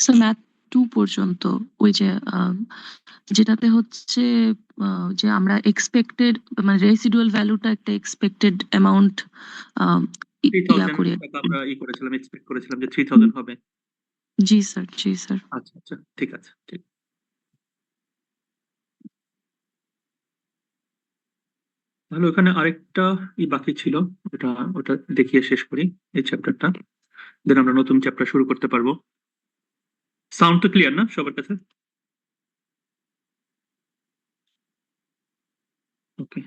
So math 2 পর্যন্ত ওই যে যেটাতে হচ্ছে যে আমরা এক্সপেক্টেড মানে রেসিডুয়াল ভ্যালুটা একটা এক্সপেক্টেড অ্যামাউন্ট ইয়া 3000 করে। টাকা আমরা করেছিলাম, এক্সপেক্ট করেছিলাম যে 3000 হুম, হবে। জি স্যার, জি স্যার। আচ্ছা আচ্ছা, ঠিক আছে, ঠিক। তাহলে ওখানে আরেকটা বাকি ছিল, ওটা ওটা দেখিয়ে শেষ করি এই চ্যাপ্টারটা, দেন আমরা নতুন চ্যাপ্টার শুরু করতে পারবো। সাউন্ড তো ক্লিয়ার না সবার কাছে? ওকে।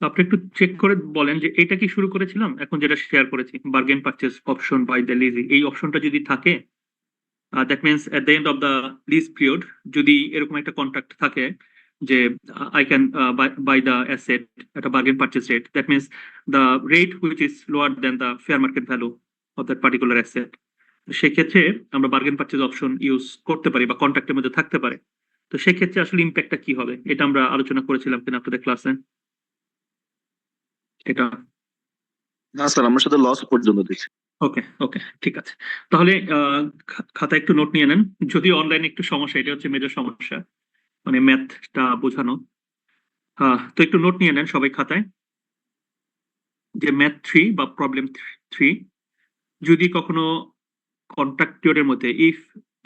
আপনি একটু চেক করে বলেন যে এটা কি শুরু করেছিলাম, এখন যেটা শেয়ার করেছি bargain purchase option by the lessee, এই অপশনটা যদি থাকে, that means at the end of the lease period যদি এরকম একটা কন্ট্রাক্ট থাকে যে I can buy the asset at a bargain purchase rate, that means the rate which is lower than the fair market value of that particular asset, সেক্ষেত্রে আমরা bargain purchase option use করতে পারি বা কন্ট্রাক্টের মধ্যে থাকতে পারে। তো সেক্ষেত্রে আসলে ইম্প্যাক্টটা কি হবে এটা আমরা আলোচনা করেছিলাম কিনা আপনাদের ক্লাসে? এটা না স্যার, আমরা শুধু লস পর্যন্ত দিচ্ছি। ওকে ওকে, ঠিক আছে। তাহলে খাতা একটু নোট নিয়ে নেন, যদিও অনলাইনে একটু সমস্যা, এটা হচ্ছে মেজর সমস্যা, মানে ম্যাথটা বোঝানো। তো একটু নোট নিয়ে নেন সবাই খাতায়, যে ম্যাথ 3 বা প্রবলেম 3, যদি কখনো কন্ট্রাক্ট পিরিয়ডের মধ্যে if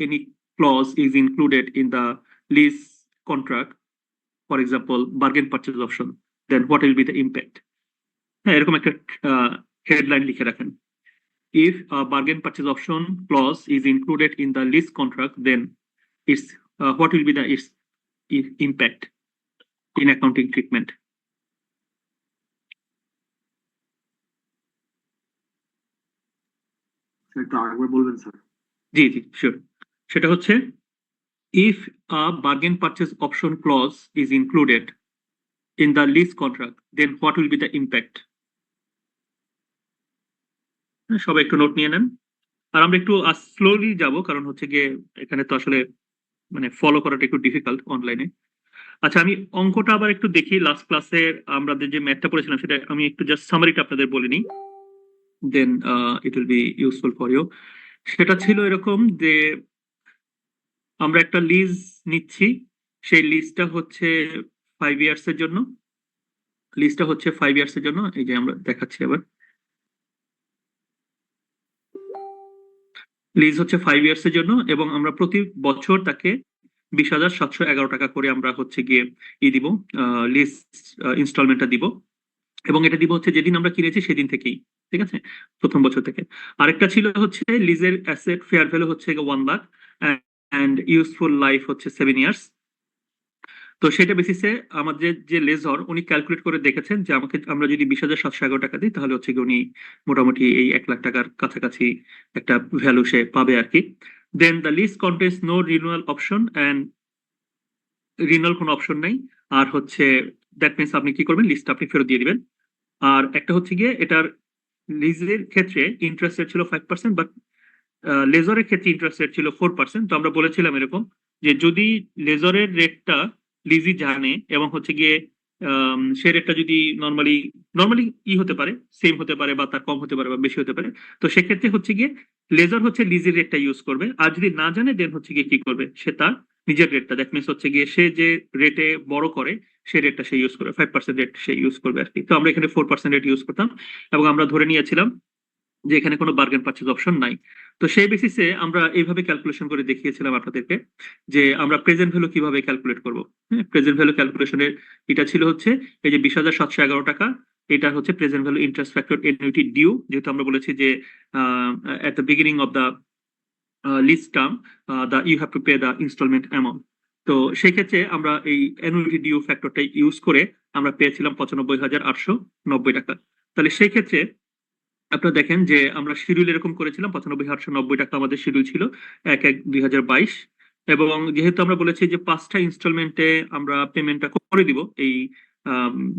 any clause is included in the lease contract, for example bargain purchase option, then what will be the impact. হ্যাঁ, এরকম একটা হেডলাইন লিখে রাখেন। If a bargain purchase option clause is included in the lease contract, then it's what will be the its impact in accounting treatment? একটু আরেকবার বলবেন sir? জি জি, শিওর। সেটা হচ্ছে if a bargain purchase option clause is included in the lease contract, then what will be the impact? সবাই একটু note নিয়ে নেন, আর আমরা একটু স্লোলি যাব, কারণ হচ্ছে গিয়ে এখানে তো আসলে মানে ফলো করাটা একটু ডিফিকাল্ট অনলাইনে। আচ্ছা, আমি অঙ্কটা আবার একটু দেখি, লাস্ট ক্লাসে আমরা যে ম্যাথটা পড়েছিলাম সেটা আমি একটু জাস্ট সামারিটা আপনাদের বলিনি, then it will be useful for you. সেটা ছিল এরকম যে আমরা একটা লিজ নিচ্ছি, সেই লিজটা হচ্ছে 5 ইয়ার্স এর জন্য, লিজটা হচ্ছে 5 ইয়ার্স এর জন্য। এই যে আমরা দেখাচ্ছি আবার, লিজ হচ্ছে 5 ইয়ার্স এর জন্য, এবং আমরা প্রতি বছর তাকে 20,711 টাকা করে আমরা হচ্ছে গিয়ে দিব, লিজ ইনস্টলমেন্টটা দিব, এবং এটা দিব হচ্ছে যেদিন আমরা কিনেছি সেদিন থেকেই, ঠিক আছে, প্রথম বছর থেকে। আরেকটা ছিল হচ্ছে লিজের অ্যাসেট ফেয়ার ভ্যালু হচ্ছে 1 লাখ অ্যান্ড ইউজফুল লাইফ হচ্ছে 7 ইয়ার্স। তো সেটা বেসিসে আমাদের যে লেজর উনি ক্যালকুলেট করে দেখেছেন যে আমাকে আমরা যদি 20,711 টাকা দিই তাহলে হচ্ছে কি উনি মোটামুটি এই 1 লাখ টাকার কাছাকাছি একটা ভ্যালু সে পাবে আর কি। Then the lease contains no renewal option, and renewal কোনো অপশন নেই। আর হচ্ছে দ্যাট মিনস আপনি কি করবেন, লিস্টটা আপনি ফেরত দিয়ে দিবেন। আর একটা হচ্ছে গিয়ে এটার লিজের ক্ষেত্রে ইন্টারেস্ট রেট ছিল 5%, বাট লেজারের ক্ষেত্রে ইন্টারেস্ট রেট ছিল 4%। তো আমরা বলেছিলাম এরকম যে যদি লেজারের রেটটা লিজি জানে এবং হচ্ছে গিয়ে সে রেটটা যদি নর্মালি নর্মালি হতে পারে, সেম হতে পারে বা তার কম হতে পারে বা বেশি হতে পারে, তো সেক্ষেত্রে হচ্ছে গিয়ে লেজার হচ্ছে লিজের রেটটা ইউজ করবে। আর যদি না জানে দেন হচ্ছে গিয়ে কি করবে, সে তার নিজের রেটটা, দ্যাট মিনস হচ্ছে গিয়ে সে যে রেটে বড় করে সেই রেটটা সে ইউজ করবে, 5% রেট সে ইউজ করবে আর কি। তো আমরা এখানে 4% রেট ইউজ করতাম, এবং আমরা ধরে নিয়েছিলাম যে এখানে কোনো বার্গেন পারচেজ অপশন নাই। তো সেই বেসিসে আমরা এইভাবে ক্যালকুলেশন করে দেখিয়েছিলাম আপনাদেরকে যে আমরা প্রেজেন্ট ভ্যালু কিভাবে ক্যালকুলেট করবো। হ্যাঁ, প্রেজেন্ট ভ্যালু ক্যালকুলেশনের এটা ছিল হচ্ছে এই যে 20,711 টাকা, এটা হচ্ছে present value interest factor annuity due, যেহেতু আমরা বলেছি যে at the beginning of the lease term the you have to pay the installment amount. তো সেই ক্ষেত্রে আমরা এই অ্যানুইটি ডিউ ফ্যাক্টরটা ইউজ করে আমরা পেয়েছিলাম 95,890 টাকা। তাহলে সেই ক্ষেত্রে আপনারা দেখেন যে আমরা শিডিউল এরকম করেছিলাম, 95,890 টাকা আমাদের শিডিউল ছিল 1/1/2022, এবং যেহেতু আমরা বলেছি যে 5টা ইনস্টলমেন্টে আমরা পেমেন্টটা করে দিব, এই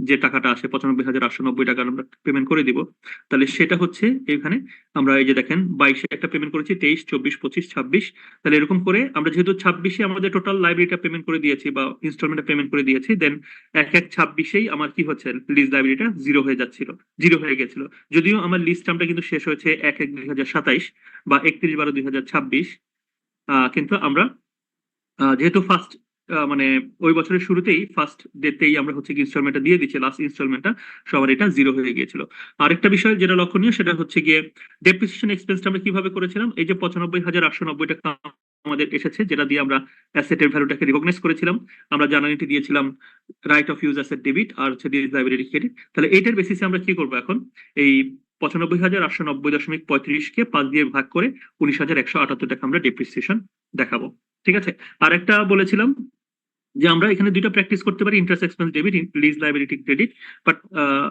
যে টাকাটা আসে 95,890 টাকা আমরা পেমেন্ট করে দিব, তাহলে সেটা হচ্ছে এখানে আমরা এই যে দেখেন 22-এ একটা পেমেন্ট করেছি, 23, 24, 25, 26, তাহলে এরকম করে আমরা যেহেতু 26-এ আমাদের টোটাল লাইব্রেরিটা পেমেন্ট করে দিয়েছি বা ইনস্টলমেন্টটা পেমেন্ট করে দিয়েছি, দেন 1/1/26-এই আমার কি হচ্ছে লিজ লাইব্রেরিটা জিরো হয়ে যাচ্ছিল, জিরো হয়ে গেছিল। যদিও আমার লিজ টার্মটা কিন্তু শেষ হয়েছে 1/1/2027 বা 31/12/2026, কিন্তু আমরা যেহেতু ফার্স্ট মানে ওই বছরের শুরুতেই ফার্স্ট ডেতেই আমরা হচ্ছে কি ইনস্টলমেন্টটা দিয়ে দিচ্ছি, লাস্ট ইনস্টলমেন্টটা সবার এটা জিরো হয়ে গিয়েছিল। আরেকটা বিষয় যেটা লক্ষণীয় সেটা হচ্ছে গিয়ে ডেপ্রিসিয়েশন এক্সপেন্সটা আমরা কিভাবে করেছিলাম, এই যে 95,890 টাকা আমাদের এসেছে, যেটা দিয়ে আমরা অ্যাসেটের ভ্যালুটাকে রিকগনাইজ করেছিলাম, আমরা জার্নালিটি দিয়েছিলাম right of use asset debit আর হচ্ছে লাইব্রেরি ক্রেডিট। তাহলে এইটার বেসিসে আমরা কি করবো এখন, এই 95,890.35-কে 5 দিয়ে ভাগ করে 19,178 টাকা আমরা ডেপ্রিসিয়েশন দেখাবো। ঠিক আছে। আর একটা বলেছিলাম যে আমরা এখানে দুইটা প্র্যাকটিস করতে পারি, interest expense debit, lease liability credit, but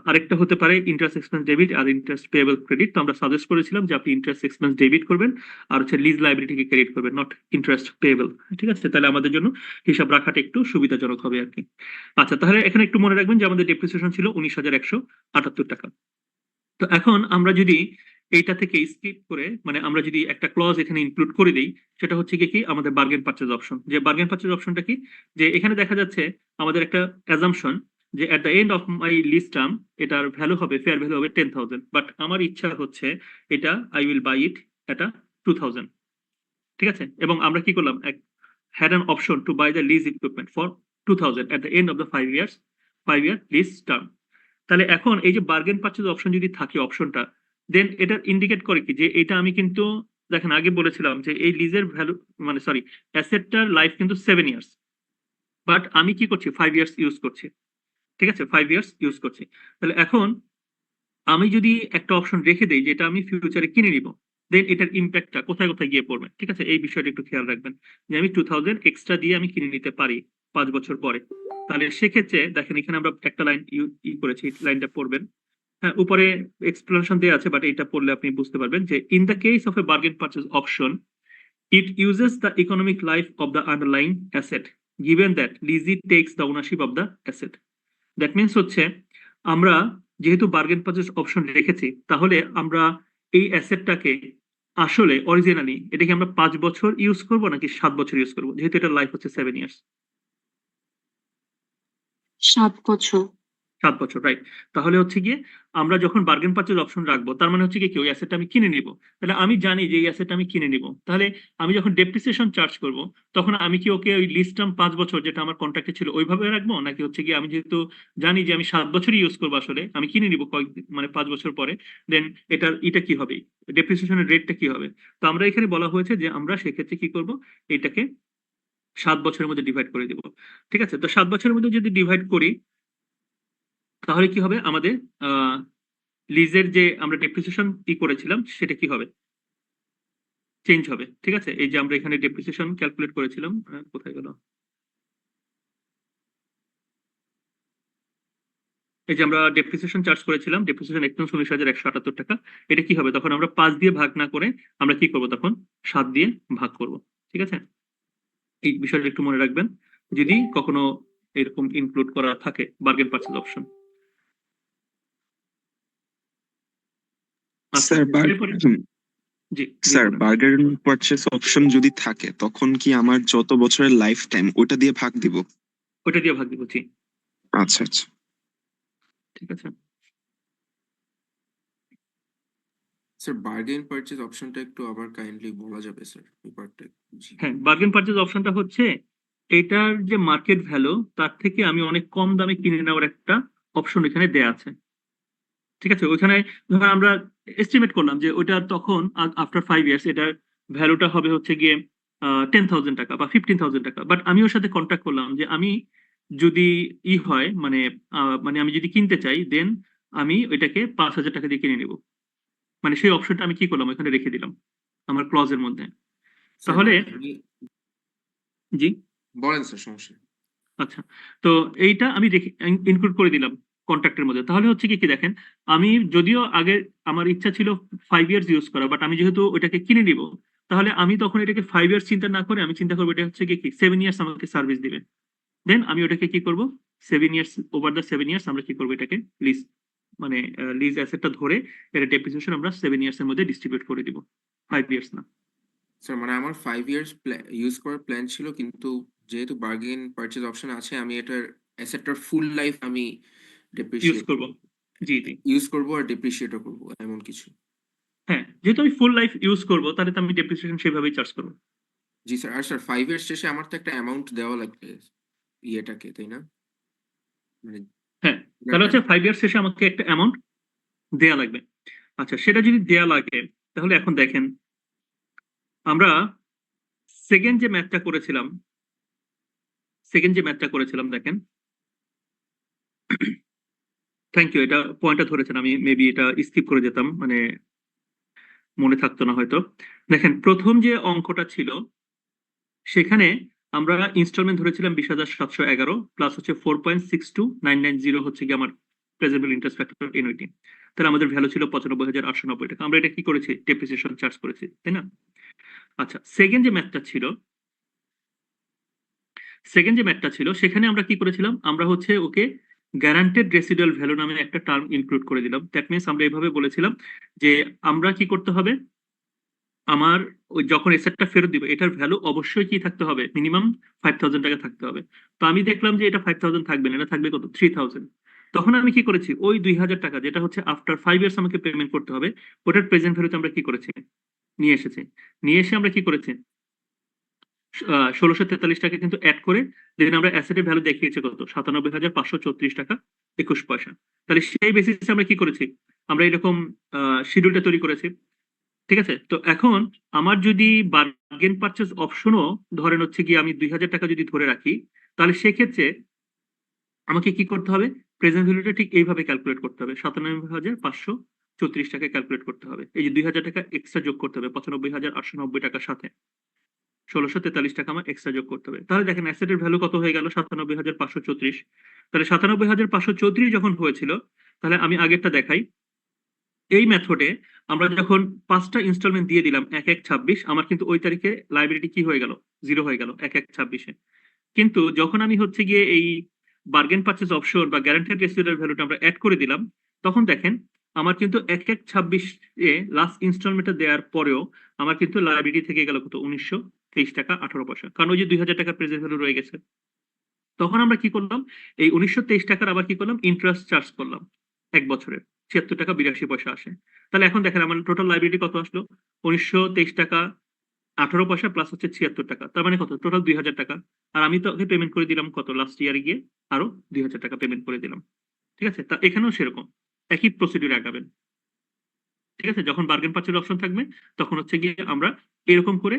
আরেকটা হতে পারে ইন্টারেস্ট এক্সপেন্স ডেবিট আর ইন্টারেস্ট পেয়েবল ক্রেডিট। তো আমরা সাজেস্ট করেছিলাম যে আপনি ইন্টারেস্ট এক্সপেন্স ডেবিট করবেন আর হচ্ছে লিজ লাইবিলিটিকে ক্রেডিট করবেন, নট ইন্টারেস্ট পেয়েবল। ঠিক আছে, তাহলে আমাদের জন্য হিসাব রাখাটা একটু সুবিধাজনক হবে আর কি। আচ্ছা, তাহলে এখানে একটু মনে রাখবেন যে আমাদের ডেপ্রিসিয়েশন ছিল 19,178 টাকা। তো এখন আমরা যদি এইটা থেকে স্কিপ করে, মানে আমরা যদি একটা ক্লজ এখানে ইনক্লুড করে দিই, সেটা হচ্ছে কি আমাদের বার্গেন পারচেজ অপশন। যে বার্গেন পারচেজ অপশনটা কি, যে এখানে দেখা যাচ্ছে আমাদের একটা অ্যাজাম্পশন যে at the end of my list term এটার ভ্যালু হবে, ফেয়ার ভ্যালু হবে 10,000, বাট আমার ইচ্ছা হচ্ছে এটা আই উইল বাই ইট এটা 2,000। ঠিক আছে, এবং আমরা কি করলাম, had an option to buy the lease equipment for 2,000 at the end of the 5 year lease term। তাহলে এখন এই যে বার্গেন পারচেজ অপশন যদি থাকে অপশনটা, দেন এটা ইন্ডিকেট করে কি যে এটা আমি কিন্তু, দেখেন আগে বলেছিলাম যে এই লিজের ভ্যালু মানে সরি অ্যাসেটটার লাইফ কিন্তু 7 ইয়ার্স, বাট আমি কি করছি 5 ইয়ার্স ইউজ করছি। ঠিক আছে, 5 ইয়ার্স ইউজ করছি। তাহলে এখন আমি যদি একটা অপশন রেখে দেই যেটা আমি ফিউচারে কিনে নিব, দেন এটার ইম্প্যাক্টটা কোথায় কোথায় গিয়ে পড়বে। ঠিক আছে, এই বিষয়টা একটু খেয়াল রাখবেন যে আমি 2,000 এক্সট্রা দিয়ে আমি কিনে নিতে পারি 5 বছর পরে। তাহলে সেক্ষেত্রে দেখেন এখানে আমরা একটা লাইন করেছি, লাইনটা পড়বেন। হ্যাঁ, উপরে এক্সপ্লেনেশন দেওয়া আছে, বাট এটা পড়লে আপনি বুঝতে পারবেন যে in the case of A bargain purchase option it uses the economic life of the underlying asset given that lessee text the ownership of the asset. That means হচ্ছে আমরা যেহেতু বার্গেন পারচেজ অপশন রেখেছি, তাহলে আমরা এই অ্যাসেটটাকে আসলে originally এটাকে আমরা 5 বছর ইউজ করব নাকি 7 বছর ইউজ করব, যেহেতু এটা লাইফ হচ্ছে 7 ইয়ার্স। 7 বছর। 7 বছর, রাইট। তাহলে হচ্ছে গিয়ে আমরা যখন বার্গেন পারচেজ অপশন রাখবো, তার মানে হচ্ছে কি ওই অ্যাসেটটা আমি কিনে নিব। তাহলে আমি জানি যে এই অ্যাসেটটা আমি কিনে নিব, তাহলে আমি যখন ডেপ্রিসিয়েশন চার্জ করব, তখন আমি কি ওকে ওই লিস্ট টার্ম 5 বছর যেটা আমার কন্ট্রাক্টে ছিল ওইভাবে রাখবো, নাকি হচ্ছে কি আমি যেহেতু জানি যে আমি 7 বছরই ইউজ করবো, আসলে আমি কিনে নিব মানে 5 বছর পরে, দেন এটা কি হবে, ডেপ্রিসিয়েশনের রেটটা কি হবে। তো আমরা এখানে বলা হয়েছে যে আমরা সেক্ষেত্রে কি করব, এটাকে 7 বছরের মধ্যে ডিভাইড করে দিব। ঠিক আছে, তো 7 বছরের মধ্যে যদি ডিভাইড করি, তাহলে কি হবে আমাদের লিজের যে আমরা ডেপ্রিসিয়েশন করেছিলাম সেটা কি হবে, চেঞ্জ হবে। ঠিক আছে, এই যে আমরা এখানে ডেপ্রিসিয়েশন ক্যালকুলেট করেছিলাম, কোথায় গেল, এই যে আমরা ডেপ্রিসিয়েশন চার্জ করেছিলাম, ডেপ্রিসিয়েশন এক্সপেন্স 19,178 টাকা, এটা কি হবে তখন আমরা 5 দিয়ে ভাগ না করে আমরা কি করব তখন 7 দিয়ে ভাগ করব। ঠিক আছে, এই বিষয়টা একটু মনে রাখবেন যদি কখনো এরকম ইনক্লুড করা থাকে বার্গেন পারচেজ অপশন। স্যার জি স্যার বার্গেন পারচেস অপশন যদি থাকে তখন কি আমার যত বছরের লাইফ টাইম ওটা দিয়ে ভাগ দিব? ওটা দিয়ে ভাগ দিব, জি। আচ্ছা আচ্ছা, ঠিক আছে। স্যার বার্গেন পারচেজ অপশনটা একটু আবার কাইন্ডলি বলা যাবে স্যার, ব্যাপারটা জি। হ্যাঁ, বার্গেন পারচেজ অপশনটা হচ্ছে এটার যে মার্কেট ভ্যালু তার থেকে আমি অনেক কম দামে কিনে নেওয়ার একটা অপশন এখানে দেয়া আছে। ঠিক আছে, ওইখানে ধর আমরা এস্টিমেট করলাম যে ওইটা তখন আফটার 5 ইয়ার্স এটার ভ্যালুটা হবে হচ্ছে গিয়ে 10,000 টাকা বা 15,000 টাকা, বাট আমি ওর সাথে কন্ট্যাক্ট করলাম যে আমি যদি হয় মানে মানে আমি যদি কিনতে চাই, দেন আমি ওইটাকে 5,000 টাকা দিয়ে কিনে নেব। মানে সেই অপশনটা আমি কি করলাম ওখানে রেখে দিলাম আমার ক্লজের মধ্যে। তাহলে জি বলেন স্যার, সমস্যা নেই। আচ্ছা, তো এইটা আমি ইনক্লুড করে দিলাম কন্ট্রাক্টের মধ্যে। তাহলে হচ্ছে কি দেখেন, আমি যদিও আগে আমার ইচ্ছা ছিল 5 ইয়ার্স ইউজ করা, বাট আমি যেহেতু ওইটাকে কিনে নিব, তাহলে আমি তখন এটাকে 5 ইয়ার্স চিন্তা না করে আমি চিন্তা করবো এটা হচ্ছে কি 7 ইয়ার্স আমাকে সার্ভিস দিবে। দেন আমি ওটাকে কি করব 7 ইয়ার্স, ওভার দ্য 7 ইয়ার্স আমরা কি করবো এটাকে লিজ, মানে লিজ অ্যাসেটটা ধরে এটা ডেপ্রিসিয়েশন আমরা 7 ইয়ার্স এর মধ্যে ডিস্ট্রিবিউট করে দিব, 5 ইয়ার্স না। স্যার মানে আমার 5 ইয়ার্স ইউজ করার প্ল্যান ছিল, কিন্তু যেহেতু বার্গেন পারচেজ অপশন আছে আমি এটার অ্যাসেটটার ফুল লাইফ আমি ইউজ ডেপ্রিসিয়েট করব, জি জি ইউজ করবো আর ডেপ্রিসিয়েটও করবো এমন কিছু। হ্যাঁ, যেহেতু আমি ফুল লাইফ ইউজ করব তাহলে তো আমি ডেপ্রিসিয়েশন সেভাবেই চার্জ করবো। জি স্যার। আর স্যার 5 ইয়ার্স শেষে আমার তো একটা অ্যামাউন্ট দেওয়া লাগবে ইয়েটাকে, তাই না? মানে হ্যাঁ, তাহলে হচ্ছে 5 ইয়ার্স শেষে আমাকে একটা অ্যামাউন্ট দেয়া লাগবে। আচ্ছা, সেটা যদি দেয়া লাগে তাহলে এখন দেখেন আমরা সেকেন্ড যে ম্যাথটা করেছিলাম দেখেন, থ্যাংক ইউ, এটা পয়েন্টটা ধরেছেন, আমি মেবি এটা স্কিপ করে যেতাম, মানে মনে থাকতো না হয়তো। দেখেন প্রথম যে অঙ্কটা ছিল সেখানে আমরা ইনস্টলমেন্ট ধরেছিলাম 20,711 প্লাস হচ্ছে 4.62990 হচ্ছে কি আমার প্রেজেন্টেবল ইন্টারেস্ট ফ্যাক্টর এনুইটি। তাহলে আমাদের ভ্যালু ছিল 95,890 টাকা। আমরা এটা কি করেছি, ডেপ্রিসিয়েশন চার্জ করেছি, তাই না? আচ্ছা, সেকেন্ড যে ম্যাথটা ছিল সেখানে আমরা কি করেছিলাম, আমরা হচ্ছে ওকে গ্যারান্টেড রেসিডুয়াল ভ্যালু নামে একটা টার্ম ইনক্লুড করে দিলাম। দ্যাট মিনস আমরা এইভাবে বলেছিলাম যে আমরা কি করতে হবে, আমার ওই যখন এসেটটা ফেরত দিব এটার ভ্যালু অবশ্যই কি থাকতে হবে, মিনিমাম 5,000 টাকা থাকতে হবে। তো আমি দেখলাম যে এটা 5,000 থাকবে না, এটা থাকবে কত, 3,000। তখন আমি কি করেছি, ওই 2,000 টাকা যেটা হচ্ছে আফটার 5 ইয়ার্স আমাকে পেমেন্ট করতে হবে, ওটার প্রেজেন্ট ভ্যালুতে আমরা কি করেছি, নিয়ে এসে আমরা কি করেছি 1643 টাকা কিন্তু অ্যাড করে দেন আমরা অ্যাসেটের ভ্যালু দেখিয়েছি কত, 97,534 টাকা 21 পয়সা। তাহলে সেই বেসিসে আমরা কি করেছি, আমরা এরকম শিডিউলটা তৈরি করেছি। ঠিক আছে, তো এখন আমার যদি বার্গেন পারচেজ অপশনও ধরেন হচ্ছে গিয়ে আমি 2,000 টাকা যদি ধরে রাখি, তাহলে সেক্ষেত্রে আমাকে কি করতে হবে, প্রেজেন্ট ভ্যালুটা ঠিক এইভাবে ক্যালকুলেট করতে হবে, 97,534 টাকা ক্যালকুলেট করতে হবে। এই যে 2,000 টাকা এক্সট্রা যোগ করতে হবে 95,890 টাকার সাথে 1643 টাকা আমার এক্সট্রা যোগ করতে হবে। তাহলে দেখেন অ্যাসেটের ভ্যালু কত হয়ে গেল, 97,534। তাহলে 97,534 যখন হয়েছিল, তাহলে আমি আগেরটা দেখাই। এই মেথডে আমরা যখন 5টা ইনস্টলমেন্ট দিয়ে দিলাম 1/1/26, আমার কিন্তু ওই তারিখে লাইবিলিটি কি হয়ে গেল, 0 হয়ে গেল 1/1/26-এ। কিন্তু যখন আমি হচ্ছে গিয়ে এই বার্গেন পারচেজ অপশন বা গ্যারান্টেড রেসিডুয়াল ভ্যালুটা আমরা অ্যাড করে দিলাম, তখন দেখেন আমার কিন্তু 1/1/26-এ লাস্ট ইনস্টলমেন্টটা দেওয়ার পরেও আমার কিন্তু লাইবিলিটি থেকে গেল কত, 1923 টাকা 18 পয়সা, কারণ ওই যে 2,000 টাকা প্রেজেন্ট ভ্যালু রয়ে গেছে। তখন আমরা কি করলাম, এই 1923 টাকার আবার কি করলাম, ইন্টারেস্ট চার্জ করলাম 1 বছরের 76 টাকা 82 পয়সা আসে। তাহলে এখন দেখেন আমার টোটাল লাইবিলিটি কত আসলো, 1923 টাকা 18 পয়সা প্লাস হচ্ছে 76 টাকা, তার মানে কত, টোটাল 2,000 টাকা। আর আমি তো ওকে পেমেন্ট করে দিলাম কত, লাস্ট ইয়ারে গিয়ে আরো 2,000 টাকা পেমেন্ট করে দিলাম। ঠিক আছে, তা এখানেও সেরকম একই প্রসিডিউর আগাবেন। ঠিক আছে, যখন বার্গেন পারচেজ অপশন থাকবে তখন হচ্ছে গিয়ে আমরা এরকম করে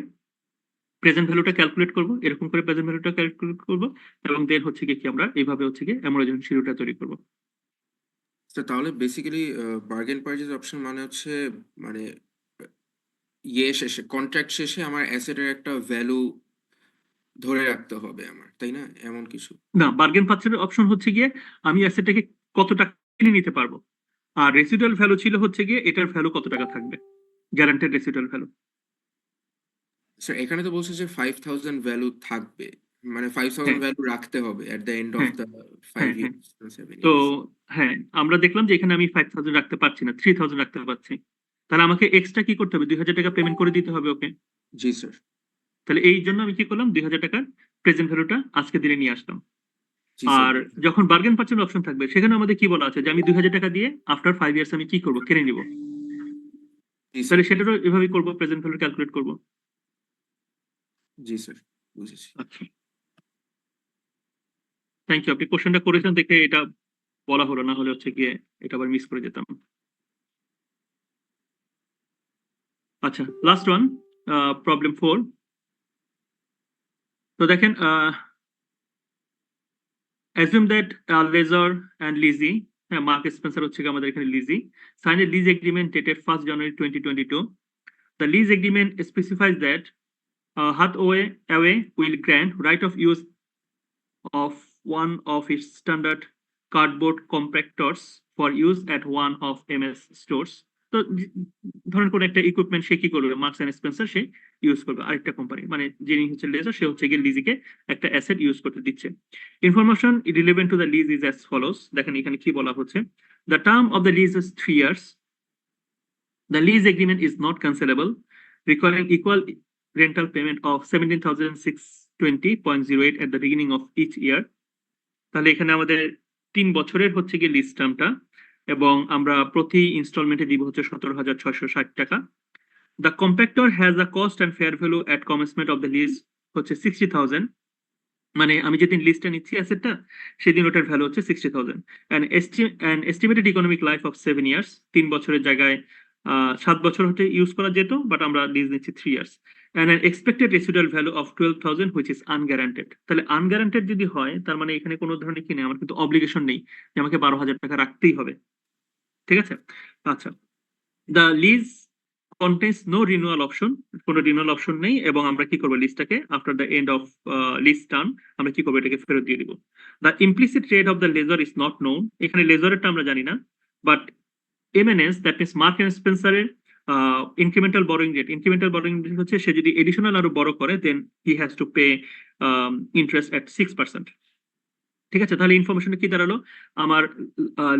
প্রেজেন্ট ভ্যালুটা ক্যালকুলেট করব, এরকম করে প্রেজেন্ট ভ্যালুটা ক্যালকুলেট করব, এবং দেন হচ্ছে গিয়ে কি আমরা এইভাবে হচ্ছে গিয়ে অ্যামোরেশন শিডিউলটা তৈরি করব। তো তাহলে বেসিক্যালি বার্গেন পারচেজ অপশন মানে হচ্ছে মানে ইয়ে শেষে কন্ট্রাক্ট শেষে আমার অ্যাসেটের একটা ভ্যালু ধরে রাখতে হবে আমার, তাই না? এমন কিছু। না, বার্গেন পারচেজের অপশন হচ্ছে গিয়ে আমি অ্যাসেটটাকে কত টাকা কিনে নিতে পারবো, আর রেসিডুয়াল ভ্যালু ছিল হচ্ছে গিয়ে এটার ভ্যালু কত টাকা থাকবে, গ্যারান্টেড রেসিডুয়াল ভ্যালু। স্যার এখানে তো বলছে যে 5,000 ভ্যালু থাকবে, মানে 5,000 হ্যাঁ ভ্যালু রাখতে হবে এট দ্য এন্ড অফ হ্যাঁ দ্য 5 হ্যাঁ হ্যাঁ ইয়ার্স 7 তো ইয়ার্স। হ্যাঁ, আমরা দেখলাম যে এখানে আমি 5,000 রাখতে পারছি না, 3,000 রাখতে পারছি। তাহলে আমাকে এক্সট্রা কি করতে হবে, 2,000 টাকা পেমেন্ট করে দিতে হবে ওকে। জি স্যার। তাহলে এই জন্য আমি কি করলাম, 2,000 টাকার প্রেজেন্ট ভ্যালুটা আজকে দিনে নিয়ে আসলাম। জি স্যার। আর যখন বার্গেন পারচেজ অপশন থাকবে সেখানে আমাদের কি বলা আছে যে আমি 2,000 টাকা দিয়ে আফটার 5 ইয়ার্স আমি কি করব, কিনে নিব। জি স্যার। তাহলে সেটারও এভাবেই করবো, প্রেজেন্ট ভ্যালু ক্যালকুলেট করবো। জি স্যার, বুঝেছি। আচ্ছা, থ্যাংক ইউ, আপনি কোশ্চেনটা করেছেন দেখে এটা বলা হলো, না হলে হচ্ছে গিয়ে এটা আবার মিস করে যেতাম। আচ্ছা, লাস্ট ওয়ান, প্রবলেম 4। তো দেখেন, assume that Lazar and Lizzie, হ্যাঁ মার্ক স্পেন্সার হচ্ছে গিয়ে আমাদের এখানে lessee, sign a lease agreement dated 1st January 2022. The lease agreement specifies that Hathaway will grant right of use of one of its standard cardboard compactors for use at one of MS stores তো ধরেন কোন একটা equipment সে কি করবে, Marks and Spencer সে use করবে, আরেকটা কোম্পানি মানে যিনি হচ্ছে লেজার সে হচ্ছে গিয়ে লিজিকে একটা অ্যাসেট ইউজ করতে দিচ্ছে। Information relevant to the lease is as follows. দেখেন এখানে কি বলা হচ্ছে, the term of the lease is 3 years. The lease agreement is not cancelable, requiring equal rental payment of 17,620.08 at the beginning of each year. তাহলে এখানে আমাদের 3 বছরের হচ্ছে গিয়ে লিজ টার্মটা, এবং আমরা প্রতি ইনস্টলমেন্টে দিব হচ্ছে 17,660 টাকা। The compactor has a cost and fair value at commencement of the lease হচ্ছে 60,000, মানে আমি যেদিন লিজটা নিচ্ছি অ্যাসেটটা সেদিন ওটার ভ্যালু হচ্ছে 60,000, and estimated economic life of 7 years, 3 বছরের জায়গায় 7 বছর হচ্ছে ইউজ করা যেত, বাট আমরা লিজ নিচ্ছি 3 years, and an expected residual value of 12,000 which is unguaranteed। তাহলে আনগ্যারান্টেড যদি হয় তার মানে এখানে কোনো ধরনের কি নেই, আমার কিন্তু অব্লিগেশন নেই যে আমাকে 12,000 টাকা রাখতেই হবে, ঠিক আছে। আচ্ছা, the lease contains no renewal option, কোনো রিনিউয়াল অপশন নেই, এবং আমরা কি করব লিজটাকে after the end of lease term আমরা কি করব এটাকে ফেরত দিয়ে দিব। The implicit rate of the lessor is not known, এখানে লেজারেরটা আমরা জানি না, but MNS that means mark and স্পেন্সারের incremental borrowing rate, incremental borrowing rate হচ্ছে সে যদি এডিশনাল আরো বড় করে then he has to pay interest এট 6%, ঠিক আছে। তাহলে ইনফরমেশন কি দাঁড়ালো, আমার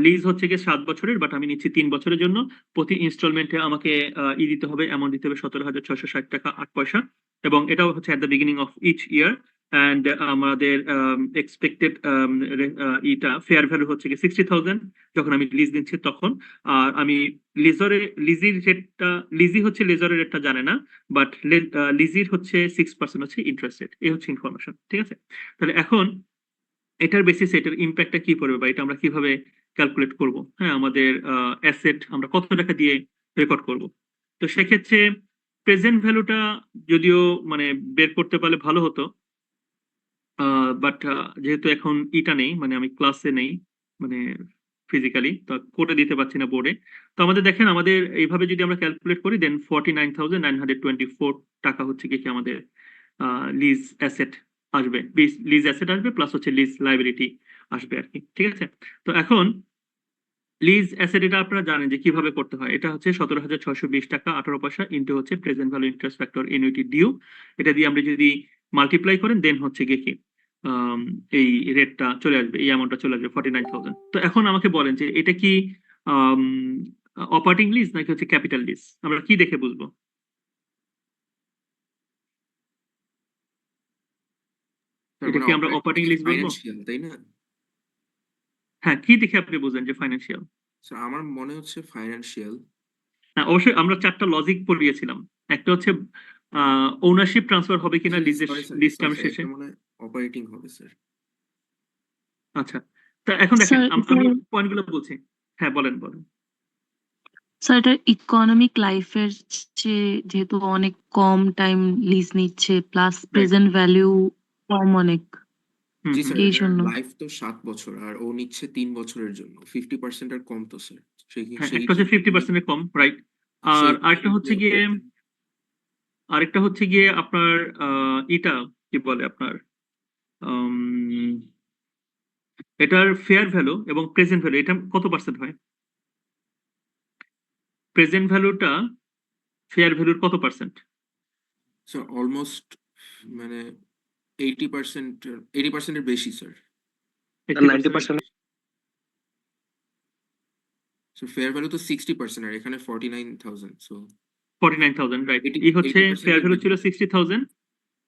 লিজ হচ্ছে গিয়ে 7 বছরের, বাট আমি নিচ্ছি 3 বছরের জন্য, প্রতি ইনস্টলমেন্টে আমাকে দিতে হবে, অ্যামাউন্ট দিতে হবে 17,660 টাকা 8 পয়সা, এবং এটাও হচ্ছে at the beginning of each year, and আমাদের এক্সপেক্টেড ইটা ফেয়ার ভ্যালু হচ্ছে গিয়ে 60,000 যখন আমি লিজ দিচ্ছি তখন। আর আমি লিজির রেটটা, লিজি হচ্ছে লেজারের রেটটা জানে না, বাট লিজির হচ্ছে 6% হচ্ছে ইন্টারেস্ট রেট, এই হচ্ছে ইনফরমেশন, ঠিক আছে। তাহলে এখন এটার বেসিসে এটার ইম্প্যাক্টটা কি পড়বে বা এটা আমরা কিভাবে ক্যালকুলেট করব, হ্যাঁ আমাদের অ্যাসেট আমরা কত টাকা দিয়ে রেকর্ড করব। তো সেক্ষেত্রে প্রেজেন্ট ভ্যালুটা যদিও মানে বের করতে পারলে ভালো হতো, বাট যেহেতু এখন ইটা নেই, মানে আমি ক্লাসে নেই মানে ফিজিক্যালি, তো কোডে দিতে পারছি না বোর্ডে, তো আমাদের দেখেন আমাদের এইভাবে যদি আমরা ক্যালকুলেট করি দেন 49,924 টাকা হচ্ছে কি আমাদের লিজ অ্যাসেট আসবে, লিজ অ্যাসেট আসবে প্লাস হচ্ছে লিজ লাইবিলিটি আসবে আর কি, ঠিক আছে। তো এখন লিজ অ্যাসেট এটা আপনারা জানেন যে কিভাবে করতে হয়, এটা হচ্ছে 17,620 টাকা 18 পয়সা ইন্টু হচ্ছে present value interest factor annuity due, এটা দিয়ে আমরা যদি মাল্টিপ্লাই করেন দেন হচ্ছে গিয়ে কি এই রেটটা চলে আসবে, এই অ্যামাউন্টটা চলে আসবে 49,000। তো এখন আমাকে বলেন যে এটা কি অপারেটিং লিজ নাকি হচ্ছে ক্যাপিটাল লিজ, আমরা কি দেখে বুঝবো? এটা কি আমরা অপারেটিং লিজ বলবো? ফাইন্যান্সিয়াল, তাই না? হ্যাঁ, কি দেখে আপনি বুঝেন যে ফাইন্যান্সিয়াল? So, আমার মনে হচ্ছে ফাইন্যান্সিয়াল। হ্যাঁ অবশ্যই, আমরা 4টা লজিক পড়িয়েছিলাম, একটা হচ্ছে ওনারশিপ ট্রান্সফার হবে কিনা লিজ টার্ম শেষে, মানে অপারেটিং হবে স্যার। আচ্ছা। তা এখন দেখেন স্যার, আমি পয়েন্টগুলো বলছি, হ্যাঁ বলেন বলেন। স্যার এটা ইকোনমিক লাইফের যেহেতু অনেক কম টাইম লিজ নিচ্ছে, প্লাস প্রেজেন্ট ভ্যালু কম অনেক, হুম, জি হুম। স্যার, এই এটার জন্য। লাইফ তো 7 বছর আর ও নিচ্ছে 3 বছরের জন্য, 50% আর কম তো স্যার। হ্যাঁ একটা হচ্ছে 50% এর কম, রাইট। আর আরেকটা হচ্ছে গিয়ে আপনার ইটা কি বলে আপনার এটার ফেয়ার ভ্যালু এবং প্রেজেন্ট ভ্যালু এটা কত পার্সেন্ট হয়? প্রেজেন্ট ভ্যালুটা ফেয়ার ভ্যালুর কত পার্সেন্ট? স্যার অলমোস্ট মানে 80% এর বেশি স্যার। 90% সো ফেয়ার ভ্যালু তো 60% আর এখানে 49,000, সো 49,000, রাইট। 80 এই হচ্ছে 80% ফেয়ার ভ্যালু বেশি। ছিল 60,000,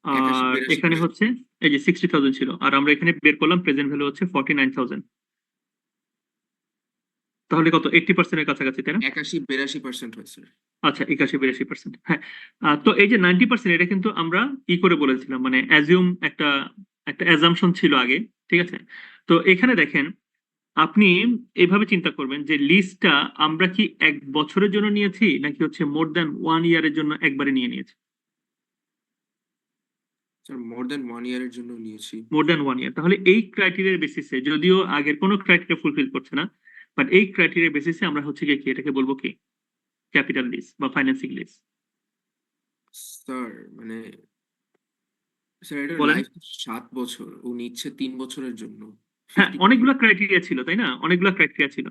আর 81-82% এখানে হচ্ছে এই যে 60,000 ছিল, আর আমরা এখানে বের করলাম প্রেজেন্ট ভ্যালু হচ্ছে 49,000, তাহলে কত 80% এর কাছাকাছি, তাই না? 81-82% হয় স্যার। আচ্ছা 81-82%, হ্যাঁ। তো এই যে 90% এটা কিন্তু আমরা কি করে বলেছিলাম, মানে অ্যাজিউম একটা অ্যাজাম্পশন ছিল আগে, ঠিক আছে। তো এখানে দেখেন আপনি এইভাবে চিন্তা করবেন যে লিজটা আমরা কি 1 বছরের জন্য নিয়েছি নাকি হচ্ছে মোর দ্যান 1 ইয়ারের জন্য একবারে নিয়ে নিয়েছি? স্যার মোর দ্যান 1 ইয়ারের জন্য নিয়েছি। মোর দ্যান 1 ইয়ার, তাহলে এই ক্রাইটেরিয়ার বেসিসে, যদিও আগের কোনো ক্রাইটেরিয়া ফুলফিল করছে না, বাট এই ক্রাইটেরিয়ার বেসিসে আমরা হচ্ছে কি এটাকে বলবো কি ক্যাপিটাল লিজ বা ফাইন্যান্সিং লিজ। স্যার মানে স্যার এটার বলেন। লাইফ 7 বছর, ও নিচ্ছে 3 বছরের জন্য। হ্যাঁ 50% অনেকগুলো ক্রাইটেরিয়া ছিল, তাই না? অনেকগুলো ক্রাইটেরিয়া ছিল,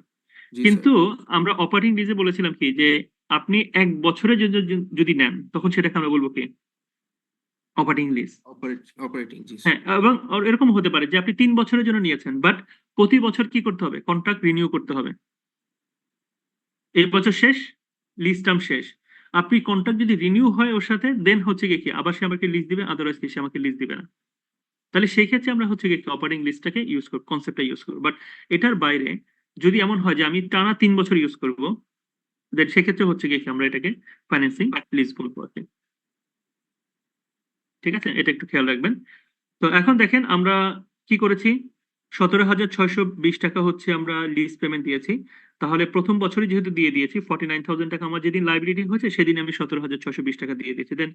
জি কিন্তু আমরা অপারেটিং লিজে বলেছিলাম কি যে আপনি 1 বছরের জন্য যদি নেন তখন সেটাকে আমরা বলবো কি অপারেটিং লিজ। অপারেটিং জি হ্যাঁ, এবং এরকম হতে পারে যে আপনি 3 বছরের জন্য নিয়েছেন, বাট প্রতি বছর কি করতে হবে, কন্ট্রাক্ট রিনিউ করতে হবে। এই বছর শেষ, লিজ টার্ম শেষ, আপনি কন্ট্রাক্ট যদি রিনিউ হয় ওর সাথে, দেন হচ্ছে গিয়ে কি আবার সে আমাকে লিজ দিবে, আদারওয়াইজ কি সে আমাকে লিজ দিবে না। তাহলে সেই ক্ষেত্রে আমরা হচ্ছে গিয়ে অপারেটিং লিস্টটাকে ইউজ করব, কনসেপ্টটা ইউজ করবো। বাট এটার বাইরে যদি এমন হয় যে আমি টানা 3 বছর ইউজ করবো, দেন সেক্ষেত্রে হচ্ছে গিয়ে কি আমরা এটাকে ফাইন্যান্সিং লিজ বলবো আর কি। ঠিক আছে, এটা একটু খেয়াল রাখবেন। তো এখন দেখেন আমরা কি করেছি, 17,620 টাকা হচ্ছে আমরা লিজ পেমেন্ট দিয়েছি। তাহলে প্রথম বছরই যেহেতু দিয়ে দিয়েছি 49,000 টাকা, আমার যেদিন লাইবিলিটি হয়েছে সেদিন আমি 17,620 টাকা দিয়ে দিয়েছি। Then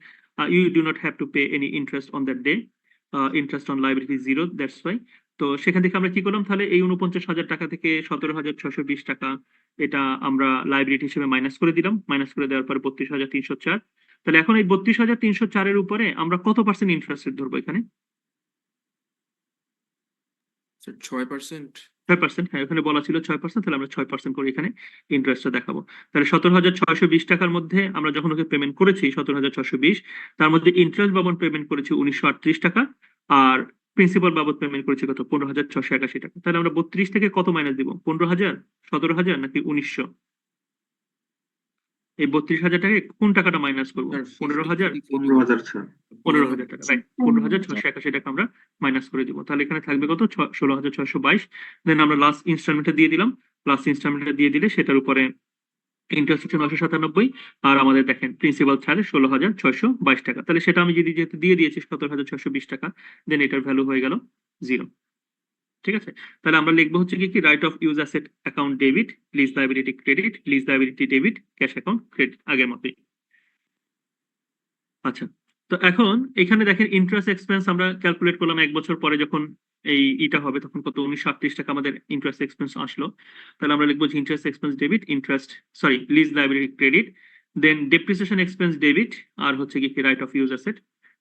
you do not have to pay any interest on that day, interest on liability zero, that's why. তো সেখান থেকে আমরা কি করলাম, তাহলে এই 49,000 টাকা থেকে 17,620 টাকা এটা আমরা লাইবিলিটি হিসেবে মাইনাস করে দিলাম। মাইনাস করে দেওয়ার পর 32,304। তাহলে এখন এই 32,304 এর উপরে আমরা কত পার্সেন্ট ইন্টারেস্ট রেট ধরবো এখানে? 6%। 6%, হ্যাঁ, এখানে বলা ছিল 6%, তাহলে আমরা 6% করে এখানে ইন্টারেস্টটা দেখাবো। তাহলে 17,620 টাকার মধ্যে আমরা যখন ওকে পেমেন্ট করেছি 17,620, তার মধ্যে ইন্টারেস্ট বাবদ পেমেন্ট করেছি 1,938 টাকা, আর প্রিন্সিপাল বাবদ পেমেন্ট করেছি কত, 15,681 টাকা। তাহলে আমরা 32 থেকে কত মাইনাস দিব, 15,000, 17,000 নাকি 1,900? এই 32,000 টাকা কোন টাকাটা মাইনাস করবো, 15,000? 15,000 স্যার। 15,000 টাকা, রাইট, 15,681 টাকা আমরা মাইনাস করে দিব। তাহলে এখানে থাকবে কত, 16,622। দেন আমরা লাস্ট ইনস্টলমেন্টটা দিয়ে দিলাম। লাস্ট ইনস্টলমেন্টটা দিয়ে দিলে সেটার উপরে ইন্টারেস্ট হচ্ছে 997, আর আমাদের দেখেন প্রিন্সিপাল ছাড়ে 16,622 টাকা। তাহলে সেটা আমি যদি যেহেতু দিয়ে দিয়েছি 17,620 টাকা, দেন এটার ভ্যালু হয়ে গেল 0। ঠিক আছে, তাহলে আমরা লিখবো হচ্ছে কি right of use asset account debit, lease liability credit, lease liability debit, cash account credit, আগের মতোই। আচ্ছা, তো এখন এখানে দেখেন ইন্টারেস্ট এক্সপেন্স আমরা ক্যালকুলেট করলাম 1 বছর পরে যখন এটা হবে তখন কত, 1,938 টাকা আমাদের ইন্টারেস্ট এক্সপেন্স আসলো। তাহলে আমরা লিখবো যে interest expense debit, interest sorry lease liability credit, then depreciation expense debit, আর হচ্ছে কি right of use asset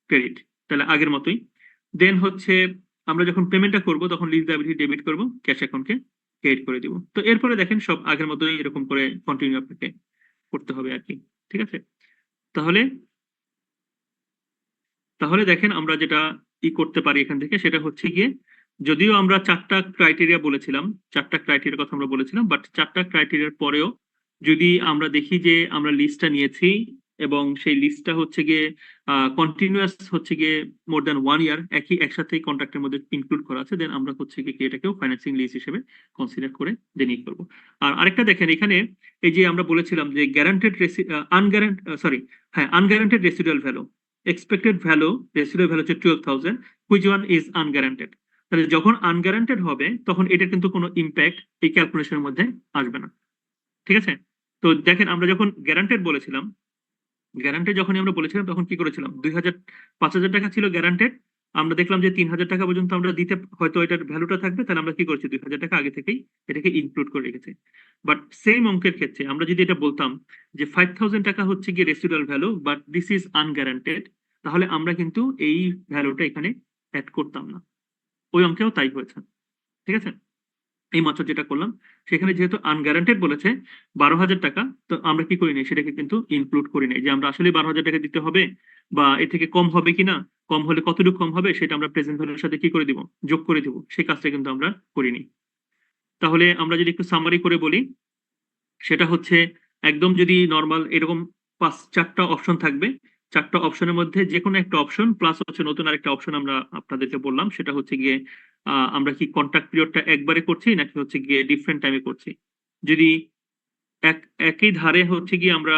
credit. তাহলে আগের মতোই। দেন হচ্ছে আমরা যখন পেমেন্টটা করব তখন লিজ লাইবিলিটি ডেবিট করব, ক্যাশ অ্যাকাউন্টকে ক্রেডিট করে দিব। তো এরপরে দেখেন সব আগের মতোই এরকম করে কন্টিনিউ আপনাকে করতে হবে আর কি। ঠিক আছে, তাহলে তাহলে দেখেন আমরা যেটা করতে পারি এখান থেকে সেটা হচ্ছে গিয়ে, যদিও আমরা 4টা ক্রাইটেরিয়া বলেছিলাম, 4টা ক্রাইটেরিয়ার কথা আমরা বলেছিলাম, বাট 4টা ক্রাইটেরিয়ার পরেও যদি আমরা দেখি যে আমরা লিস্টটা নিয়েছি এবং সেই লিস্টটা হচ্ছে গিয়ে কন্টিনিউয়াস হচ্ছে গিয়ে মোর দ্যান 1 ইয়ার একসাথেই কন্ট্রাক্টের মধ্যে ইনক্লুড করা আছে, দেন আমরা হচ্ছে গিয়ে এটাকেও ফাইন্যান্সিং লিজ হিসেবে কনসিডার করে দেন করবো। আর আরেকটা দেখেন এখানে, এই যে আমরা বলেছিলাম যে guaranteed unguaranteed residual value, expected value, residual value হচ্ছে 12,000, which one is unguaranteed? তাহলে যখন আনগ্যারান্টেড হবে তখন এটার কিন্তু কোনো ইম্প্যাক্ট এই ক্যালকুলেশনের মধ্যে আসবে না। ঠিক আছে, তো দেখেন আমরা যখন গ্যারান্টেড বলেছিলাম, গ্যারান্টেড যখন আমরা বলেছিলাম তখন কি করেছিলাম, 5,000 টাকা ছিল গ্যারান্টেড, আমরা দেখলাম যে 3,000 টাকা পর্যন্ত আমরা দিতে হয়তো এটার ভ্যালুটা থাকবে, তাহলে আমরা কি করছি 2,000 টাকা আগে থেকেই এটাকে ইনক্লুড করে রেখেছি। বাট সেম অঙ্কের ক্ষেত্রে আমরা যদি এটা বলতাম যে 5,000 টাকা হচ্ছে গিয়ে residual value but this is unguaranteed, তাহলে আমরা কিন্তু এই ভ্যালুটা এখানে অ্যাড করতাম না। ওই অঙ্কেও তাই হয়েছে। ঠিক আছে, এই মাত্র যেটা করলাম সেখানে যেহেতু আনগ্যারান্টেড বলেছে 12,000 টাকা, তো আমরা কি করি নাই সেটাকে কিন্তু ইনক্লুড করি নাই যে আমরা আসলে 12,000 টাকা দিতে হবে বা এর থেকে কম হবে কিনা, কম হলে কতটুকু কম হবে সেটা আমরা প্রেজেন্ট ভ্যালুর সাথে কি করে দিব, যোগ করে দিব, সেই কাজটা কিন্তু আমরা করিনি। তাহলে আমরা যদি একটু সামারি করে বলি, সেটা হচ্ছে একদম যদি নর্মাল এরকম 4টা অপশন থাকবে, 4টা অপশনের মধ্যে যে কোনো একটা অপশন প্লাস হচ্ছে নতুন আরেকটা অপশন আমরা আপনাদেরকে বললাম, সেটা হচ্ছে গিয়ে আমরা কি কন্ট্রাক্ট পিরিয়ডটা একবারে করছি নাকি হচ্ছে গিয়ে ডিফারেন্ট টাইমে করছি। যদি একই ধারে হচ্ছে গিয়ে আমরা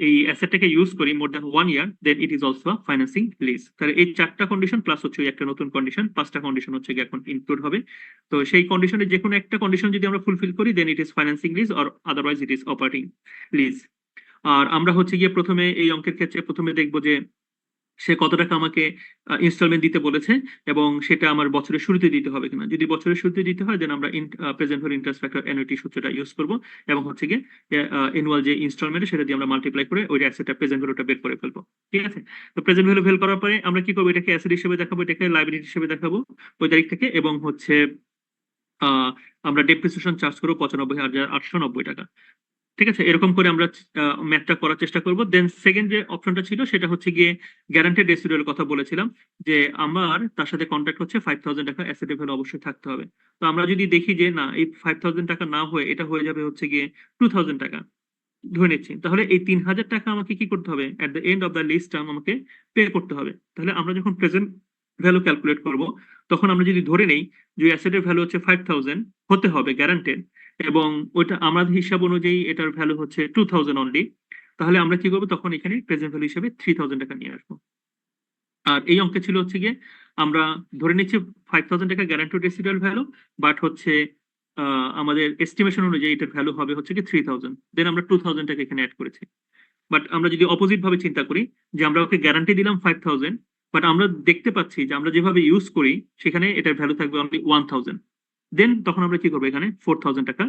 এই অ্যাসেটটাকে ইউজ করি more than 1 year, then it is also financing lease. তাহলে এই 4টা কন্ডিশন প্লাস হচ্ছে একটা নতুন কন্ডিশন, 5টা কন্ডিশন হচ্ছে গিয়ে এখন ইনক্লুড হবে। তো সেই কন্ডিশনে যে কোনো একটা কন্ডিশন যদি আমরা ফুলফিল করি then it is financing lease or otherwise it is operating lease. আর আমরা হচ্ছে গিয়ে প্রথমে এই অঙ্কের ক্ষেত্রে প্রথমে দেখবো যে সে কত টাকা আমাকে ইনস্টলমেন্ট দিতে বলেছে এবং সেটা আমার বছরের শুরুতে দিতে হবে কিনা। যদি বছরের শুরুতে দিতে হয় দেন আমরা present value interest factor annuity সূত্রটা ইউজ করব এবং হচ্ছে গিয়ে অ্যানুয়াল যে ইনস্টলমেন্ট সেটা দিয়ে আমরা মাল্টিপ্লাই করে ওই অ্যাসেটটা প্রেজেন্ট ভ্যালুটা বের করে ফেলবো। ঠিক আছে, তো প্রেজেন্ট ভ্যালু বের করার পরে আমরা কি করবো, এটাকে অ্যাসেট হিসেবে দেখাবো, এটাকে লাইবিলিটি হিসেবে দেখাবো ওই তারিখ থেকে, এবং হচ্ছে আমরা ডেপ্রিসিয়েশন চার্জ করবো 95,890 টাকা। ঠিক আছে, এরকম করে আমরা ম্যাথটা করার চেষ্টা করব। দেন সেকেন্ড যে অপশনটা ছিল সেটা হচ্ছে গিয়ে গ্যারান্টেড রেসিডুয়াল কথা বলেছিলাম, যে আমার তার সাথে কন্ট্রাক্ট হচ্ছে 5,000 টাকা অ্যাসেট ভ্যালু অবশ্যই থাকতে হবে। তো আমরা যদি দেখি যে না, এই 5,000 টাকা না হয়ে এটা হয়ে যাবে হচ্ছে গিয়ে 2,000 টাকা ধরে নিচ্ছি, তাহলে এই 3,000 টাকা আমাকে কি করতে হবে, at the end of the list term আমাকে পে করতে হবে। তাহলে আমরা যখন প্রেজেন্ট ভ্যালু ক্যালকুলেট করব, তখন আমরা যদি ধরে নেই যে অ্যাসেটের ভ্যালু হচ্ছে 5,000 হতে হবে গ্যারান্টেড, এবং ওইটা আমাদের হিসাব অনুযায়ী এটার ভ্যালু হচ্ছে 2,000 অনলি, তাহলে আমরা কি করবো, তখন এখানে প্রেজেন্ট ভ্যালু হিসেবে 3,000 টাকা নিয়ে আসবো। আর এই অঙ্কে ছিল হচ্ছে গিয়ে আমরা ধরে নিচ্ছি 5,000 টাকা গ্যারান্টেড রেসিডুয়াল ভ্যালু, বাট হচ্ছে আমাদের এস্টিমেশন অনুযায়ী এটার ভ্যালু হবে হচ্ছে কি 3,000, দেন আমরা 2,000 টাকা এখানে অ্যাড করেছি। বাট আমরা যদি অপোজিট ভাবে চিন্তা করি, যে আমরা ওকে গ্যারান্টি দিলাম 5,000, বাট আমরা দেখতে পাচ্ছি যে আমরা যেভাবে ইউজ করি সেখানে এটার ভ্যালু থাকবে অনলি 1,000, দেন তখন আমরা কি করবো, এখানে 4,000 টাকা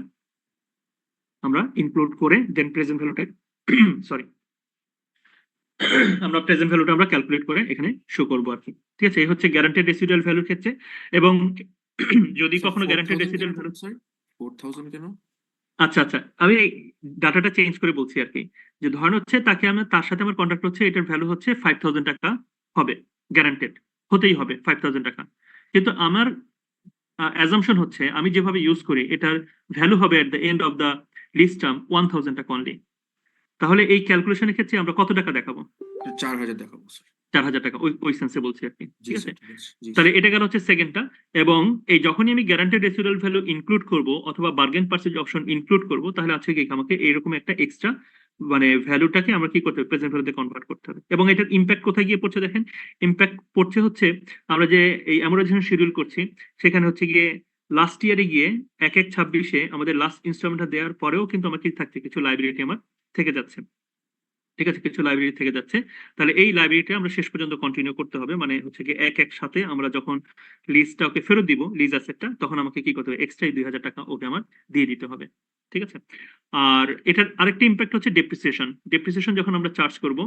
আমরা ইনক্লুড করে দেন প্রেজেন্ট ভ্যালুটা সরি আমরা প্রেজেন্ট ভ্যালুটা আমরা ক্যালকুলেট করে এখানে শো করবো আর কি। ঠিক আছে, এই হচ্ছে গ্যারান্টেড রেসিডুয়াল ভ্যালুর ক্ষেত্রে। এবং যদি কখনো গ্যারান্টেড রেসিডুয়াল ভ্যালু 4,000 কেন? আচ্ছা আচ্ছা, আমি ডাটাটা চেঞ্জ করে বলছি আর কি, যে ধরেন হচ্ছে তাকে আমরা, তার সাথে আমার কন্ট্রাক্ট হচ্ছে এটার ভ্যালু হচ্ছে 5,000 টাকা হবে, গ্যারান্টেড হতেই হবে 5,000 টাকা, কিন্তু আমার অ্যাজাম্পশন হচ্ছে আমি যেভাবে ইউজ করি এটার ভ্যালু হবে at the end of the list term 1,000 টাকা অনলি। তাহলে এই ক্যালকুলেশনের ক্ষেত্রে আমরা কত টাকা দেখাবো, 4,000 দেখাবো স্যার। 4,000 টাকা, ওই সেন্সে বলছি আর কি। জি ঠিক আছে, স্যার, ঠিক আছে। জি তাহলে এটা গেল হচ্ছে সেকেন্ডটা। এবং এই যখনই আমি গ্যারান্টেড রেসিডুয়াল ভ্যালু ইনক্লুড করব অথবা বার্গেন পারচেজ অপশন ইনক্লুড করব, তাহলে আছে কি আমাকে এরকম একটা এক্সট্রা মানে ভ্যালুটাকে আমরা কি করতে হবে, প্রেজেন্ট ভ্যালুতে কনভার্ট করতে হবে। এবং এটার ইম্প্যাক্ট কোথায় গিয়ে পড়ছে দেখেন, ইম্প্যাক্ট পড়ছে হচ্ছে আমরা যে এই অ্যামোরাইজেশন শিডিউল করছি সেখানে হচ্ছে গিয়ে লাস্ট ইয়ারে গিয়ে 1/1/26 আমাদের লাস্ট ইনস্টলমেন্টটা দেওয়ার পরেও কিন্তু আমার কি থাকছে, কিছু লাইবিলিটি আমার থেকে যাচ্ছে। ঠিক আছে, কিছু লাইব্রেরি থেকে যাচ্ছে, তাহলে এই লাইব্রেরিটা আমরা শেষ পর্যন্ত কন্টিনিউ করতে হবে। মানে হচ্ছে কি এক এক সাথে আমরা যখন লিজটা ওকে ফেরত দিব, লিজ অ্যাসেটটা, তখন আমাকে কি করতে হবে, এক্সট্রা 2,000 টাকা ওকে আমার দিয়ে দিতে হবে। ঠিক আছে, আর এটার আরেকটা ইম্প্যাক্ট হচ্ছে ডেপ্রিসিয়েশন। ডেপ্রিসিয়েশন যখন আমরা চার্জ করব,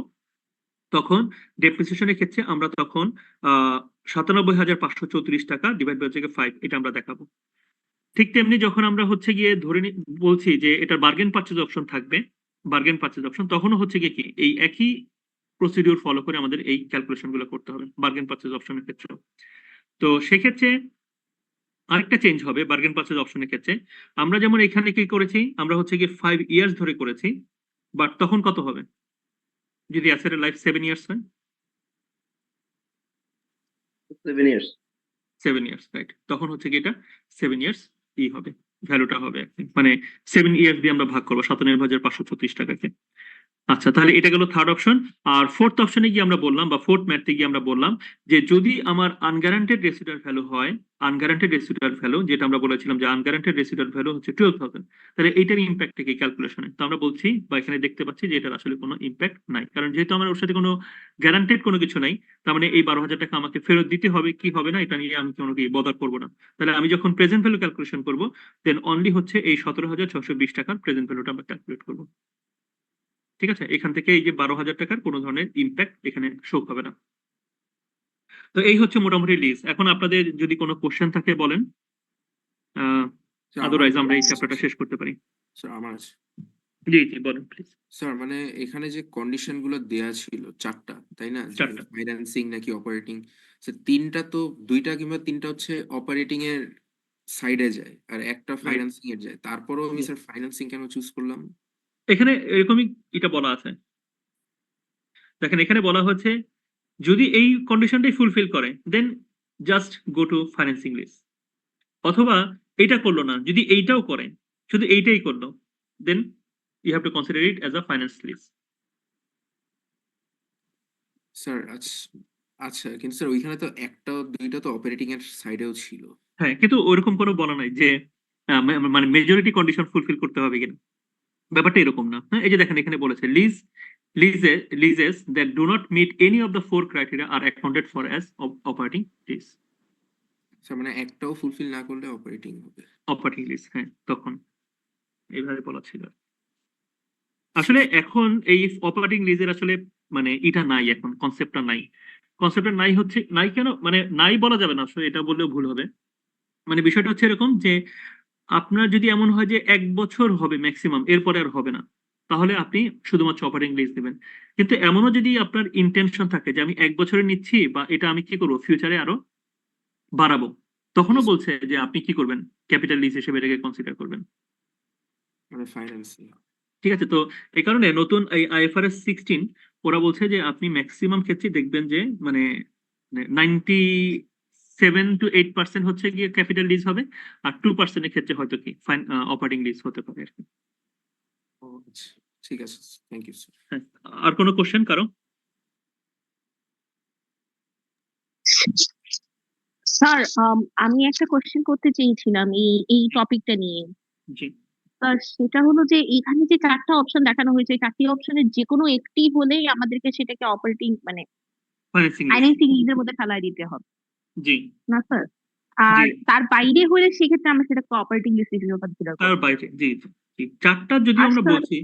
তখন ডেপ্রিসিয়েশনের ক্ষেত্রে আমরা তখন 97,534 টাকা ডিভাইড বাই 5 এটা আমরা দেখাবো। ঠিক তেমনি যখন আমরা হচ্ছে গিয়ে ধরে বলছি যে এটার বার্গেন পারচেজ অপশন থাকবে, বার্গেন পারচেজ অপশন, তখনও হচ্ছে গিয়ে কি এই একই প্রসিডিউর ফলো করে আমাদের এই ক্যালকুলেশন গুলো করতে হবে বার্গেন পারচেজ অপশনের ক্ষেত্রে। তো সেক্ষেত্রে আরেকটা চেঞ্জ হবে বার্গেন পারচেজ অপশনের ক্ষেত্রে। আমরা যেমন এখানে কি করেছি, আমরা হচ্ছে গিয়ে 5 ইয়ার্স ধরে করেছি, বাট তখন কত হবে যদি অ্যাসেটের লাইফ 7 ইয়ার্স হয়? 7 years. 7 years, right. তখন হচ্ছে কি এটা 7 ইয়ার্স হবে, ভ্যালুটা হবে মানে 7 ইয়ার্স দিয়ে আমরা ভাগ করবো 97,534 টাকাকে। আচ্ছা, তাহলে এটা গেল থার্ড অপশন। আর ফোর্থ অপশনে গিয়ে আমরা বললাম, বা ফোর্থ ম্যাথে গিয়ে আমরা বললাম যে যদি আমার আনগ্যারান্টেড রেসিডুয়াল ভ্যালু হয়, আনগ্যারান্টেড রেসিডুয়াল ভ্যালু যেটা আমরা বলেছিলাম যে আনগ্যারান্টেড রেসিডুয়াল ভ্যালু হচ্ছে 12,000, তাহলে এইটার ইম্প্যাক্ট কি ক্যালকুলেশনে? তো আমরা বলছি বা এখানে দেখতে পাচ্ছি যে এটার আসলে কোনো ইম্প্যাক্ট নাই, কারণ যেহেতু আমার ওর সাথে কোনো গ্যারান্টেড কোনো কিছু নাই, তার মানে এই 12,000 টাকা আমাকে ফেরত দিতে হবে কি হবে না এটা নিয়ে আমি কোনো কি বদার করবো না। তাহলে আমি যখন প্রেজেন্ট ভ্যালু ক্যালকুলেশন করবো, দেন অনলি হচ্ছে এই 17,620 টাকার প্রেজেন্ট ভ্যালুটা আমরা ক্যালকুলেট করবো। ঠিক আছে, এখান থেকে এই যে 12,000 টাকার কোনো ধরনের ইম্প্যাক্ট এখানে শো হবে না। তো এই হচ্ছে মোটামুটি লিস্ট। এখন আপনাদের যদি কোনো কোশ্চেন থাকে বলেন, স্যার, আদারওয়াইজ আমার আমরা এই চ্যাপ্টারটা শেষ করতে পারি। স্যার আমার আছে। জি জি বলেন প্লিজ। স্যার মানে এখানে যে কন্ডিশন গুলো দেয়া ছিল 4টা, তাই না? চারটা। ফাইন্যান্সিং নাকি অপারেটিং, স্যার 3টা তো 2টা কিংবা 3টা হচ্ছে অপারেটিং এর সাইডে যায় আর একটা ফাইন্যান্সিং এর যায়। তারপরেও আমি স্যার ফাইন্যান্সিং কেন চুজ করলাম? এখানে এরকমই এটা বলা আছে, দেখেন এখানে বলা হচ্ছে যদি এই কন্ডিশনটাই ফুলফিল করে then just go to financing lease, অথবা এইটা করলো না, যদি এইটাও করে শুধু এইটাই করলো, then you have to consider it as a finance list. Sir আচ্ছা, কিন্তু স্যার ওইখানে তো একটা 2টা তো অপারেটিং এর সাইডেও ছিল। হ্যাঁ, কিন্তু ওরকম কোনো বলা নাই যে মানে মেজরিটি কন্ডিশন ফুলফিল করতে হবে কিনা, ব্যাপারটা এরকম না। হ্যাঁ, এই যে দেখেন এখানে বলেছে leases that do not meet any of the 4 criteria are accounted for as operating lease. Sir মানে একটাও ফুলফিল না করলে অপারেটিং হবে। অপারেটিং লিজ, হ্যাঁ, তখন এইভাবে বলা ছিল। আসলে এখন এই অপারেটিং লিজের আসলে মানে এটা নাই, এখন কনসেপ্টটা নাই। কনসেপ্টটা নাই হচ্ছে নাই কেন, মানে নাই বলা যাবে না, আসলে এটা বললেও ভুল হবে। মানে বিষয়টা হচ্ছে এরকম যে আপনার যদি এমন হয় যে 1 বছর হবে ম্যাক্সিমাম, এরপরে আর হবে না, তাহলে আপনি শুধুমাত্র অপারেটিং লিজ দিবেন। কিন্তু এমনও যদি আপনার ইন্টেনশন থাকে যে আমি 1 বছরে নিচ্ছি বা এটা আমি কি করবো ফিউচারে আরো বাড়াবো, তখনও বলছে যে আপনি কি করবেন, ক্যাপিটাল লিজ হিসেবে এটাকে কনসিডার করবেন। মানে ফাইন্যান্সিং। ঠিক আছে, তো এই কারণে নতুন এই আইএফআরএস 16 ওরা বলছে যে আপনি ম্যাক্সিমাম ক্ষেত্রে দেখবেন যে মানে 97 to 8% হচ্ছে গিয়ে ক্যাপিটাল লিজ হবে, আর 2% ক্ষেত্রে হয়তো কি ফাইন অপারেটিং লিজ হতে পারে আর কি। ও আচ্ছা, ঠিক আছে, থ্যাংক ইউ স্যার। হ্যাঁ, আর কোনো কোশ্চেন কারো? স্যার আমি একটা কোশ্চেন করতে চেয়েছিলাম এই টপিকটা নিয়ে। জি, স্যার সেটা হলো যে এখানে যে 4টা অপশন দেখানো হয়েছে, 4টি অপশনের যে কোনো একটি হলেই আমাদেরকে সেটাকে অপারেটিং মানে ফাইন্যান্সিং লিজ। ফাইন্যান্সিং লিজের মধ্যে ফেলায় দিতে হবে জি না স্যার? আর জি, তার বাইরে হলে সেক্ষেত্রে আমরা সেটাকে অপারেটিং লিজ হিসেবে কনসিডার তার করবো। বাইরে। জি জি জি, 4টা যদিও আর আমরা স্যার বলছি,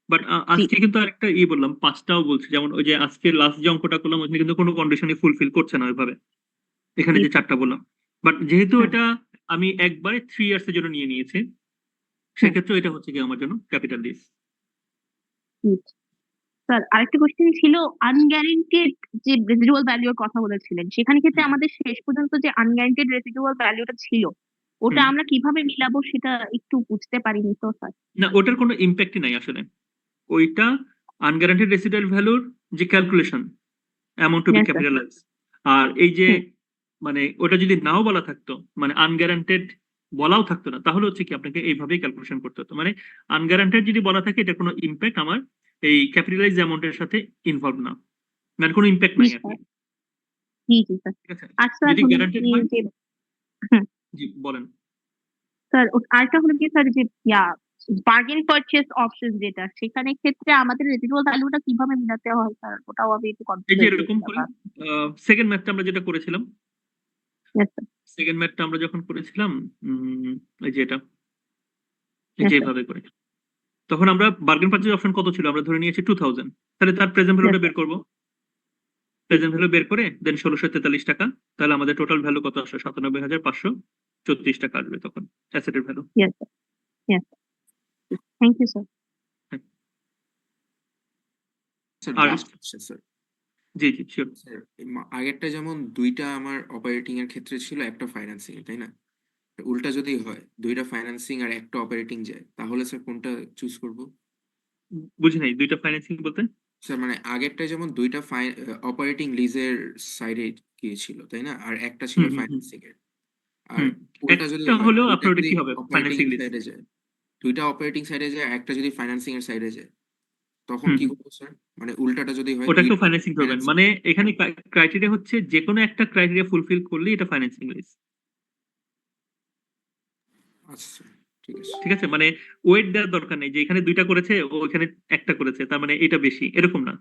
বাট জি আজকে কিন্তু আরেকটা বললাম 5টাও বলছি, যেমন ওই যে আজকে লাস্ট যে অঙ্কটা করলাম ওখানে কিন্তু কোনো কন্ডিশনই ফুলফিল করছে না ওইভাবে, এখানে জি যে স্যার 4টা বললাম। বাট যেহেতু হুম এটা আমি একবারে 3 ইয়ার্স এর জন্য নিয়ে নিয়েছি, হুম সেক্ষেত্রে এটা হচ্ছে কি আমার জন্য ক্যাপিটাল লিজ। জি। স্যার আরেকটা কোশ্চেন ছিল, আনগ্যারেন্টেড যে রেসিডুয়াল ভ্যালুর কথা বলেছিলেন, সেখানে ক্ষেত্রে আমাদের শেষ পর্যন্ত যে আনগ্যারেন্টেড রেসিডুয়াল ভ্যালুটা ছিল ওটা হুম, আমরা কিভাবে মিলাবো সেটা একটু বুঝতে পারিনি তো স্যার। না ওটার কোনো ইম্প্যাক্টই নাই আসলে। ওইটা আনগ্যারান্টেড রেসিডুয়াল ভ্যালুর যে calculation amount to be yes sir. Capitalise, আর এই যে হুম মানে ওটা যদি নাও বলা থাকতো, মানে আনগ্যারান্টেড বলাও থাকতো না, তাহলে হচ্ছে কি আপনাকে এইভাবেই ক্যালকুলেশন করতে হতো। মানে আনগ্যারান্টেড যদি বলা থাকে এটা কোনো ইম্প্যাক্ট আমার এই ক্যাপিটালাইজ অ্যামাউন্টের সাথে ইনভলভ না, মানে কোনো ইম্প্যাক্ট জি নাই আর কি। স্যার। জি জি স্যার। ঠিক আছে, আর স্যার যদি হলো গ্যারান্টেড গিয়ে হয়। যে হুম জি বলেন। স্যার আরেকটা হলো কি স্যার যে বার্গেন পারচেজ অপশন যেটা, সেখানে ক্ষেত্রে আমাদের রেসিডুয়াল ভ্যালুটা কিভাবে মিলাতে হয় স্যার, ওটাও আমি একটু এই যে কনফিউজ এরকম হয়েছিলাম। করে সেকেন্ড ম্যাথটা আমরা যেটা করেছিলাম, ইয়েস স্যার। সেকেন্ড ম্যাথটা আমরা যখন করেছিলাম, এই যে এটা, এই ইয়েস যে স্যার। এইভাবে করে, তখন আমরা বার্গেন পারচেজ অপশন কত ছিল আমরা ধরে নিয়েছি 2000, তাহলে তার প্রেজেন্ট ইয়েস ভ্যালুটা স্যার। বের করবো, প্রেজেন্ট ভ্যালু বের করে দেন 1643 টাকা, তাহলে আমাদের টোটাল ভ্যালু কত আসবে, 97,534 টাকা আসবে তখন অ্যাসেটের ভ্যালু। Yes sir. Yes sir. Thank you sir. Sir আর লাস্ট কোশ্চেন স্যার। জি জি শিওর। স্যার আগেরটা যেমন 2টা আমার অপারেটিং এর ক্ষেত্রে ছিল, একটা ফাইন্যান্সিং এ, তাই না? উল্টা যদি হয় 2টা ফাইন্যান্সিং আর একটা অপারেটিং যায়, তাহলে স্যার কোনটা চুজ করব? বুঝি নাই, দুইটা ফাইন্যান্সিং বলতে? স্যার মানে আগেরটা যেমন 2টা অপারেটিং লিজের সাইডে গিয়েছিল, তাই না? আর একটা ছিল হুম হুম হুম ফাইন্যান্সিং এর। আর হুম, উল্টা যদি একটা হয়, হলেও 2টা আপনার ওটা যদি কি হবে, অপারেটিং ফাইন্যান্সিং এর লিস্ট। সাইডে যায়, 2টা অপারেটিং সাইডে যায়, একটা যদি ফাইন্যান্সিং এর সাইডে যায়, তখন হুম কি হুম, করবো স্যার? মানে উল্টাটা যদি হয় ওটাকেও 2টা ফাইন্যান্সিং ধরবেন, ফাইন্যান্সিং। মানে এখানে ক্রাইটেরিয়া হচ্ছে যে কোনো একটা ক্রাইটেরিয়া ফুলফিল করলেই এটা ফাইন্যান্সিং লিস্ট। আচ্ছা স্যার, ঠিক আছে। ঠিক আছে, মানে ওয়েট দেওয়ার দরকার নেই যে এখানে দুইটা করেছে ও এখানে একটা করেছে তার মানে এটা বেশি, এরকম না।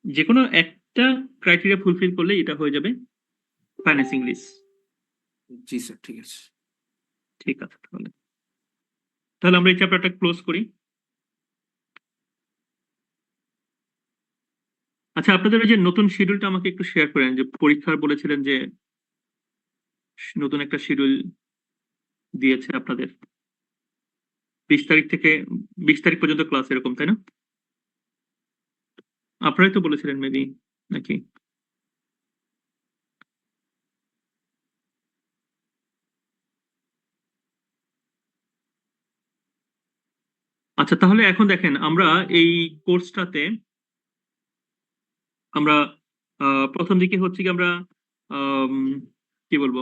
যে কোনো একটা ক্রাইটেরিয়া ফুলফিল করলেই এটা হয়ে যাবে ফাইন্যান্সিং লিস্ট। জি স্যার, ঠিক আছে। ঠিক আছে, তাহলে তাহলে আমরা এই চ্যাপ্টারটা ক্লোজ করি। আচ্ছা, আপনাদের ওই যে নতুন শিডিউলটা আমাকে একটু শেয়ার করেন, যে পরীক্ষার বলেছিলেন যে নতুন একটা শিডিউল দিয়েছে আপনাদের, 20 তারিখ থেকে 20 তারিখ পর্যন্ত ক্লাস এরকম, তাই না? আপনারাই তো বলেছিলেন মেবি, নাকি? আচ্ছা, তাহলে এখন দেখেন আমরা এই কোর্সটাতে আমরা প্রথম দিকে হচ্ছে কি আমরা আম, কি বলবো,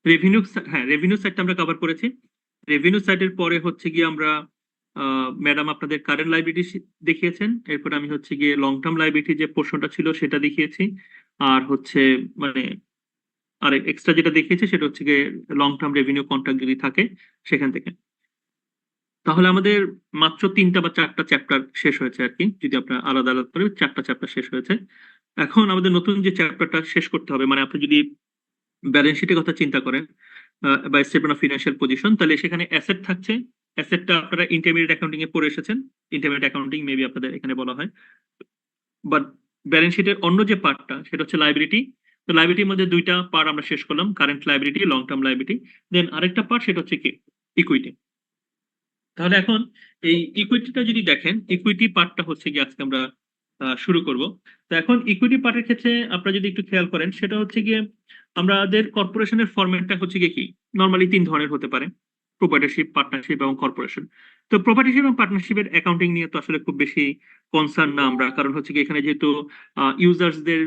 রেভিনিউ, হ্যাঁ রেভিনিউ সাইডটা আমরা কভার করেছি। রেভিনিউ সাইডের পরে হচ্ছে গিয়ে আমরা ম্যাডাম আপনাদের কারেন্ট লাইবিলিটি দেখিয়েছেন, এরপর আমি হচ্ছে গিয়ে লং টার্ম লাইবিলিটি যে পোর্শনটা ছিল সেটা দেখিয়েছি, আর হচ্ছে মানে আর এক্সট্রা যেটা দেখিয়েছি সেটা হচ্ছে গিয়ে লং টার্ম রেভিনিউ কন্ট্রাক্ট যদি থাকে সেখান থেকে। তাহলে আমাদের মাত্র 3টা বা 4টা চ্যাপ্টার শেষ হয়েছে আর কি, যদি আপনার আলাদা আলাদা করে 4টা চ্যাপ্টার শেষ হয়েছে। এখন আমাদের নতুন যে চ্যাপ্টারটা শেষ করতে হবে, মানে আপনি যদি ব্যালেন্স শিটের কথা চিন্তা করেন বা স্টেটমেন্ট অফ ফিনান্সিয়াল পজিশন, তাহলে সেখানে অ্যাসেট থাকছে। অ্যাসেটটা আপনারা ইন্টারমিডিয়েট অ্যাকাউন্টিং এ পড়ে এসেছেন, ইন্টারমিডিয়েট অ্যাকাউন্টিং মেবি আপনাদের এখানে বলা হয়। বাট ব্যালেন্স শিটের অন্য যে পার্টটা সেটা হচ্ছে লাইবিলিটি। তো লাইবিলিটির মধ্যে দুইটা পার্ট আমরা শেষ করলাম, current liability, long term liability. Then আরেকটা পার্ট সেটা হচ্ছে কি ইকুইটি। তাহলে এখন এই ইকুইটিটা যদি দেখেন, ইকুইটি পার্টটা হচ্ছে কি আজকে আমরা শুরু করব। তো এখন ইকুইটি পার্টের ক্ষেত্রে আপনারা যদি একটু খেয়াল করেন, সেটা হচ্ছে গিয়ে আমাদের কর্পোরেশনের ফরম্যাটটা হচ্ছে গিয়ে কি নর্মালি 3 ধরনের হতে পারে, প্রোপাইটারশিপ, পার্টনারশিপ এবং কর্পোরেশন। তো প্রোপাইটারশিপ এবং পার্টনারশিপের অ্যাকাউন্টিং নিয়ে তো আসলে খুব বেশি কনসার্ন না আমরা, কারণ হচ্ছে কি এখানে যেহেতু ইউজার্সদের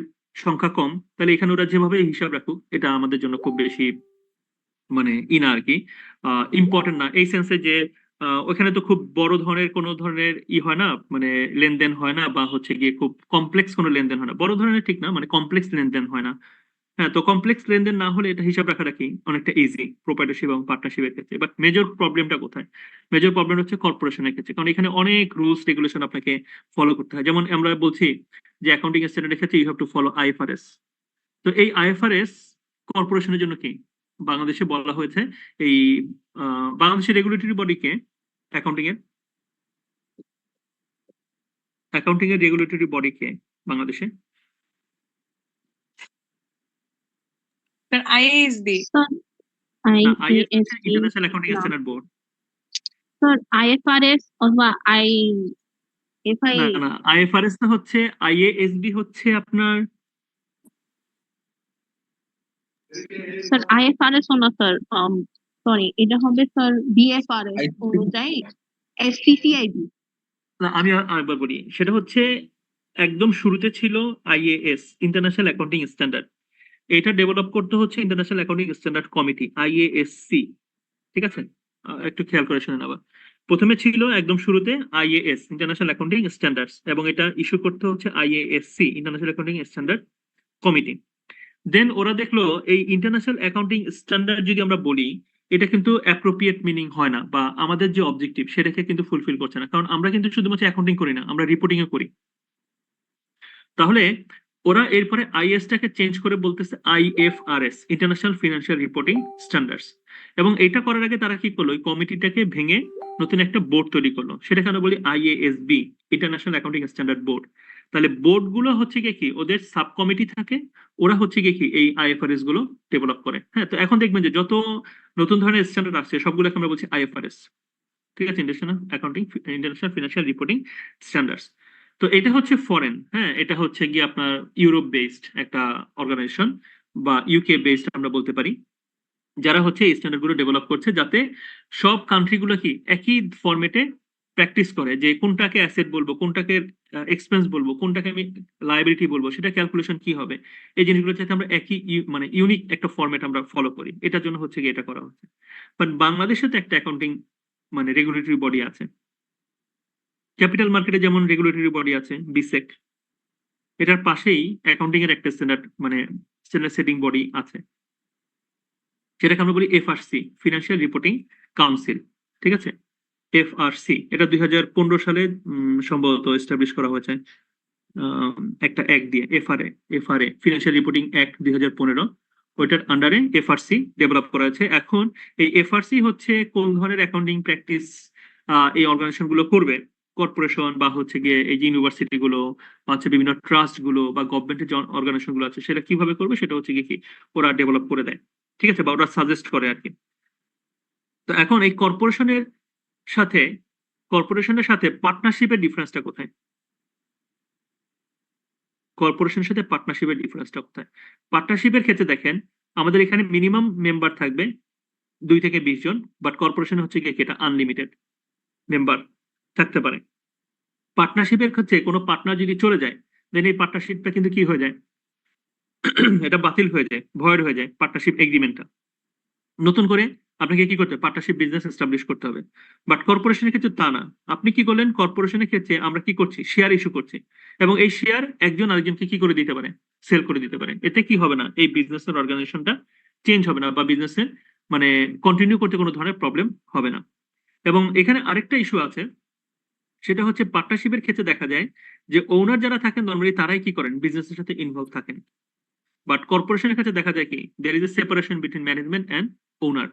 সংখ্যা কম, তাহলে এখানে ওরা যেভাবে হিসাব রাখুক এটা আমাদের জন্য খুব বেশি মানে না আর কি ইম্পর্টেন্ট না, এই সেন্সে যে ওখানে তো খুব বড় ধরনের কোনো ধরনের হয় না, মানে লেনদেন হয় না, বা হচ্ছে গিয়ে খুব কমপ্লেক্স কোনো লেনদেন হয় না, বড় ধরনের ঠিক না, মানে কমপ্লেক্স লেনদেন হয় না। হ্যাঁ, তো কমপ্লেক্স লেনদেন না হলে এটা হিসাব রাখাটা কি অনেকটা ইজি প্রোপাইটারশিপ এবং পার্টনারশিপের ক্ষেত্রে। বাট মেজর প্রবলেমটা কোথায়? মেজর প্রবলেম হচ্ছে কর্পোরেশনের ক্ষেত্রে, কারণ এখানে অনেক রুলস রেগুলেশন আপনাকে ফলো করতে হয়। যেমন আমরা বলছি যে অ্যাকাউন্টিং স্ট্যান্ডার্ডের ক্ষেত্রে you have to follow IFRS. তো এই আইএফআরএস কর্পোরেশনের জন্য কি বাংলাদেশে বলা হয়েছে, এই বাংলাদেশের রেগুলেটরি বডিকে অ্যাকাউন্টিং এর রেগুলেটরি বডিকে বাংলাদেশে স্যার IASB স্যার আইএস হচ্ছে IASB ইন্টারন্যাশনাল অ্যাকাউন্টিং না। Standard board. স্যার IFRS অথবা FI না না, আইএফআরএস না, হচ্ছে আইএএসবি হচ্ছে আপনার স্যার IFRS ও না স্যার, সরি, এটা হবে স্যার BFRS অনুযায়ী SCCIB। না, আমি আরেকবার বলি, সেটা হচ্ছে একদম শুরুতে ছিল আইএএস, ইন্টারন্যাশনাল অ্যাকাউন্টিং স্ট্যান্ডার্ড। এটা ডেভেলপ করতে হচ্ছে ইন্টারন্যাশনাল অ্যাকাউন্টিং স্ট্যান্ডার্ড কমিটি, আইএএসসি। ঠিক আছে, একটু খেয়াল করে শুনে নেওয়া। প্রথমে ছিল একদম শুরুতে আইএএস, ইন্টারন্যাশনাল অ্যাকাউন্টিং স্ট্যান্ডার্ডস, এবং এটা ইস্যু করতে হচ্ছে IASC, international accounting standard committee. Then ওরা দেখলো এই ইন্টারন্যাশনাল অ্যাকাউন্টিং স্ট্যান্ডার্ড যদি আমরা বলি, এটা কিন্তু অ্যাপ্রোপ্রিয়েট মিনিং হয় না, বা আমাদের যে অবজেক্টিভ সেটাকে কিন্তু ফুলফিল করছে না, কারণ আমরা কিন্তু শুধুমাত্র অ্যাকাউন্টিং করি না, আমরা রিপোর্টিংও করি। তাহলে ওরা এরপরে আইএসটাকে চেঞ্জ করে বলতেছে IFRS, international financial reporting standards. এবং এটা করার আগে তারা কি করলো, ওই কমিটিটাকে ভেঙে নতুন একটা বোর্ড তৈরি করলো, সেটাকে আমরা বলি IASB, international accounting standard board. তাহলে বোর্ড গুলো হচ্ছে গিয়ে কি ওদের সাব কমিটি থাকে, ওরা হচ্ছে গিয়ে কি এই আইএফআরএস গুলো ডেভেলপ করে। হ্যাঁ, তো এখন দেখবেন যে যত নতুন ধরনের স্ট্যান্ডার্ড আসছে সবগুলোকে আমরা বলছি আইএফআরএস। ঠিক আছে, international accounting, international financial reporting standards. তো এটা হচ্ছে ফরেন, হ্যাঁ, এটা হচ্ছে গিয়ে আপনার ইউরোপ বেসড একটা অর্গানাইজেশন, বা ইউকে বেসড আমরা বলতে পারি, যারা হচ্ছে এই স্ট্যান্ডার্ড গুলো ডেভেলপ করছে, যাতে সব কান্ট্রি গুলো কি একই ফরম্যাটে প্র্যাকটিস করে, যে কোনটাকে অ্যাসেট বলবো, কোনটাকে এক্সপেন্স বলবো, কোনটাকে আমি লায়াবিলিটি বলবো, সেটা ক্যালকুলেশন কি হবে, এই জিনিসগুলো যাতে আমরা একই মানে ইউনিক একটা ফরম্যাট আমরা ফলো করি, এটার জন্য হচ্ছে গিয়ে এটা করা হচ্ছে। বাট বাংলাদেশে তো একটা অ্যাকাউন্টিং মানে রেগুলেটরি বডি আছে, ক্যাপিটাল মার্কেটে যেমন রেগুলেটরি বডি আছে বিসেক, এটার পাশেই অ্যাকাউন্টিং এর একটা স্ট্যান্ডার্ড মানে স্ট্যান্ডার্ড সেটিং বডি আছে, যেটাকে আমরা বলি এফআরসি, ফিনান্সিয়াল রিপোর্টিং কাউন্সিল। ঠিক আছে, এফআরসি এটা 2015 সালে সম্ভবত এস্টাবলিশ করা হয়েছে একটা অ্যাক্ট দিয়ে, এফআরএ ফিনান্সিয়াল রিপোর্টিং অ্যাক্ট 2015, ওইটার আন্ডারে এফআরসি ডেভেলপ করা হয়েছে। এখন এই এফআরসি হচ্ছে কোন ধরনের অ্যাকাউন্টিং প্র্যাকটিস এই অর্গানাইজেশন গুলো করবে, কর্পোরেশন বা হচ্ছে গিয়ে এই যে ইউনিভার্সিটি গুলো, হচ্ছে বিভিন্ন ট্রাস্ট গুলো বা গভর্নমেন্টের যে অর্গানাইজেশন গুলো আছে, সেটা কিভাবে করবে সেটা হচ্ছে গিয়ে কি ওরা ডেভেলপ করে দেয়। ঠিক আছে, বা ওরা সাজেস্ট করে আর কি। তো এখন এই কর্পোরেশনের সাথে পার্টনারশিপের ডিফারেন্সটা কোথায়? কর্পোরেশনের সাথে পার্টনারশিপের ডিফারেন্সটা কোথায়? পার্টনারশিপের ক্ষেত্রে দেখেন, আমাদের এখানে মিনিমাম মেম্বার থাকবে 2 থেকে 20 জন, বাট কর্পোরেশন হচ্ছে গিয়ে এটা আনলিমিটেড মেম্বার থাকতে পারে। পার্টনারশিপের ক্ষেত্রে কোনো পার্টনার যদি চলে যায়, দেন এই পার্টনারশিপটা কিন্তু কি হয়ে যায়, এটা বাতিল হয়ে যায়, ভয়েড হয়ে যায় পার্টনারশিপ এগ্রিমেন্টটা। নতুন করে আপনাকে কি করতে হবে, পার্টনারশিপ বিজনেস এস্টাবলিশ করতে হবে। বাট কর্পোরেশনের ক্ষেত্রে তা না, আপনি কি করলেন, কর্পোরেশনের ক্ষেত্রে আমরা কি করছি, শেয়ার ইস্যু করছি, এবং এই শেয়ার একজন আরেকজনকে কি করে দিতে পারে, সেল করে দিতে পারে। এতে কি হবে না, এই বিজনেসের অর্গানাইজেশনটা চেঞ্জ হবে না, বা বিজনেসের মানে কন্টিনিউ করতে কোনো ধরনের প্রবলেম হবে না। এবং এখানে আরেকটা ইস্যু আছে, সেটা হচ্ছে পার্টনারশিপের ক্ষেত্রে দেখা যায় যে ওনার যারা থাকেন নর্মালি তারাই কি করেন, বিজনেসের সাথে ইনভলভ থাকেন। বাট কর্পোরেশনের ক্ষেত্রে দেখা যায় কি, there is a separation between management and owner.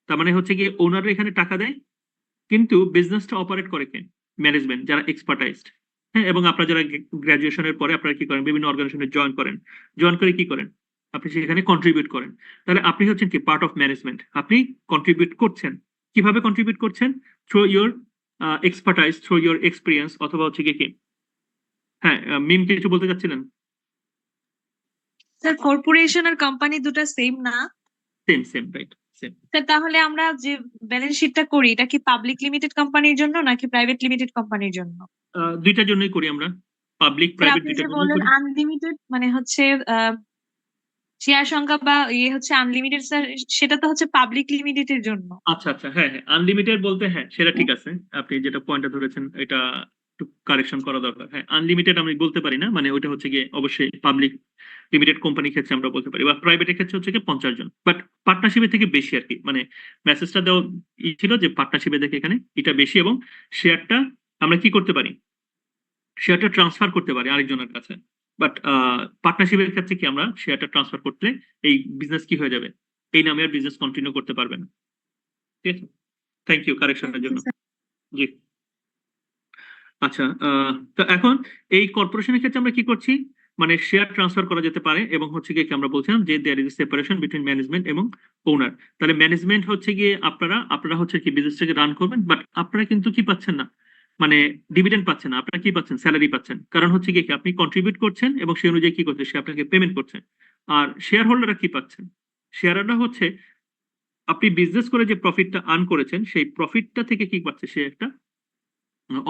তার মানে হচ্ছে গিয়ে ওনাররা এখানে টাকা দেয়, কিন্তু বিজনেসটা অপারেট করে কে, ম্যানেজমেন্ট যারা এক্সপার্টাইজড। হ্যাঁ, এবং আপনারা যারা গ্রাজুয়েশনের পরে আপনারা কি করেন, বিভিন্ন অর্গানাইজেশনে জয়েন করে কি করেন, আপনি সেখানে কন্ট্রিবিউট করেন, তাহলে আপনি হচ্ছেন কি পার্ট অফ ম্যানেজমেন্ট। আপনি কন্ট্রিবিউট করছেন, কিভাবে কন্ট্রিবিউট করছেন? Through your expertise, through your experience, অথবা হচ্ছে কি হ্যাঁ মিম কিছু বলতে চাচ্ছিলেন? স্যার কর্পোরেশন আর কোম্পানি দুটো সেম না? Same same right same. Sir তাহলে আমরা যে ব্যালেন্স শিটটা করি এটা কি পাবলিক লিমিটেড কোম্পানির জন্য নাকি প্রাইভেট লিমিটেড কোম্পানির জন্য? দুইটার জন্যই করি আমরা, পাবলিক স্যার প্রাইভেট আপনি যে দুইটার জন্যই বললেন করি। আনলিমিটেড মানে হচ্ছে শেয়ার সংখ্যা বা ইয়ে হচ্ছে আনলিমিটেড, স্যার সেটা তো হচ্ছে পাবলিক লিমিটেডের জন্য। আচ্ছা আচ্ছা, হ্যাঁ হ্যাঁ, আনলিমিটেড বলতে হ্যাঁ সেটা ঠিক আছে, আপনি যেটা পয়েন্টটা ধরেছেন এটা একটু কারেকশন করা দরকার। হ্যাঁ আনলিমিটেড আমি বলতে পারি না, মানে ওইটা হচ্ছে গিয়ে অবশ্যই পাবলিক লিমিটেড কোম্পানির ক্ষেত্রে আমরা বলতে পারি, বা প্রাইভেটের ক্ষেত্রে হচ্ছে গিয়ে 50 জন, বাট পার্টনারশিপের থেকে বেশি আর কি। মানে মেসেজটা দেওয়া ছিল যে পার্টনারশিপে দেখে এখানে এটা বেশি, এবং শেয়ারটা আমরা কি করতে পারি, শেয়ারটা ট্রান্সফার করতে পারি আরেকজনের কাছে। বাট পার্টনারশিপের ক্ষেত্রে কি আমরা শেয়ারটা ট্রান্সফার করতে এই বিজনেস কি হয়ে যাবে, এই নামে আর বিজনেস কন্টিনিউ করতে পারবে না। ঠিক আছে, থ্যাংক ইউ কারেকশনের জন্য। জি আচ্ছা, তো এখন এই কর্পোরেশনের ক্ষেত্রে আমরা কি করছি, মানে শেয়ার ট্রান্সফার করা যেতে পারে, এবং হচ্ছে গিয়ে কি আমরা বলছিলাম যে there is separation between management এবং ওনার। তাহলে ম্যানেজমেন্ট হচ্ছে গিয়ে আপনারা হচ্ছে কি বিজনেসটাকে রান করবেন, বাট আপনারা কিন্তু কি পাচ্ছেন না, মানে ডিভিডেন্ড পাচ্ছেন না, আপনারা কি পাচ্ছেন, স্যালারি পাচ্ছেন। কারণ হচ্ছে গিয়ে কি আপনি কন্ট্রিবিউট করছেন এবং সেই অনুযায়ী কি করছে, সে আপনাকে পেমেন্ট করছে। আর শেয়ার হোল্ডাররা কি পাচ্ছেন, শেয়াররা হচ্ছে আপনি বিজনেস করে যে প্রফিটটা আর্ন করেছেন সেই প্রফিটটা থেকে কি পাচ্ছে, সে একটা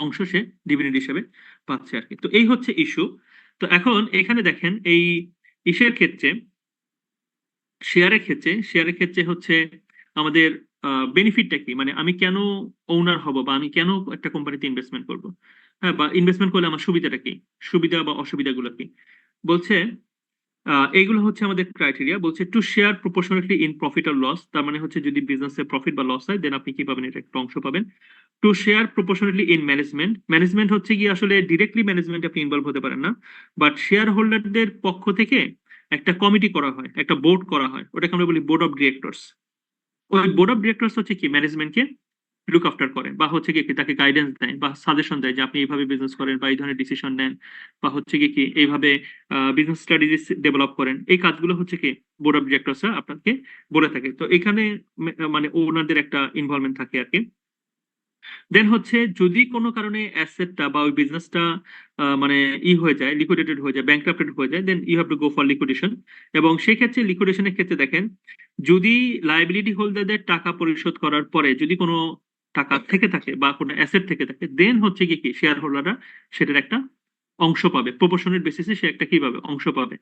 অংশ সে ডিভিডেন্ড হিসেবে পাচ্ছে আর কি। তো এই হচ্ছে ইস্যু। তো এখন এখানে দেখেন এই ইসের ক্ষেত্রে, শেয়ারের ক্ষেত্রে হচ্ছে আমাদের বেনিফিটটা কি, মানে আমি কেন ওনার হব, বা আমি কেন একটা কোম্পানিতে ইনভেস্টমেন্ট করব, হ্যাঁ, বা ইনভেস্টমেন্ট করলে আমার সুবিধাটা কি, সুবিধা বা অসুবিধাগুলো কি। বলছে এইগুলো হচ্ছে আমাদের ক্রাইটেরিয়া। বলছে to share proportionally in profit আর লস, তার মানে হচ্ছে যদি বিজনেসে প্রফিট বা লস হয় দেন আপনি কি পাবেন, এটা একটা অংশ পাবেন। Two share proportionally in management, management হচ্ছে কি আসলে ডিরেক্টলি ম্যানেজমেন্ট আপনি ইনভলভ হতে পারেন না, বাট শেয়ার হোল্ডারদের পক্ষ থেকে একটা কমিটি করা হয়, একটা বোর্ড করা হয়, ওটাকে আমরা বলি বোর্ড অফ ডিরেক্টরস। ওই বোর্ড অফ ডিরেক্টরস হচ্ছে কি ম্যানেজমেন্টকে লুক আফটার করে, বা হচ্ছে কি তাকে গাইডেন্স দেয় বা সাজেশন দেয় যে আপনি এইভাবে বিজনেস করেন বা এই ধরনের ডিসিশন নেন, বা হচ্ছে কি এইভাবে বিজনেস স্ট্র্যাটেজি ডেভেলপ করেন। এই কাজগুলো হচ্ছে কি বোর্ড অফ ডিরেক্টরসরা আপনাকে বলে থাকে। তো এখানে মানে ওনাদের একটা ইনভলভমেন্ট থাকে আর কি। দেন হচ্ছে যদি কোনো কারণে অ্যাসেটটা বা ওই বিজনেসটা মানে হয়ে যায়, লিকুইডেটেড হয়ে যায়, ব্যাংক্রাপ্টেড হয়ে যায়, then you have to go for liquidation. এবং সেই ক্ষেত্রে লিকুইডেশনের ক্ষেত্রে দেখেন, যদি লায়াবিলিটি হোল্ডারদের টাকা পরিশোধ করার পরে যদি কোনো টাকা থেকে থাকে বা কোনো অ্যাসেট থেকে থাকে, দেন হচ্ছে কি শেয়ার হোল্ডাররা সেটার একটা অংশ পাবে, প্রপোর্শনের বেসিসে সে একটা কি পাবে, অংশ পাবে।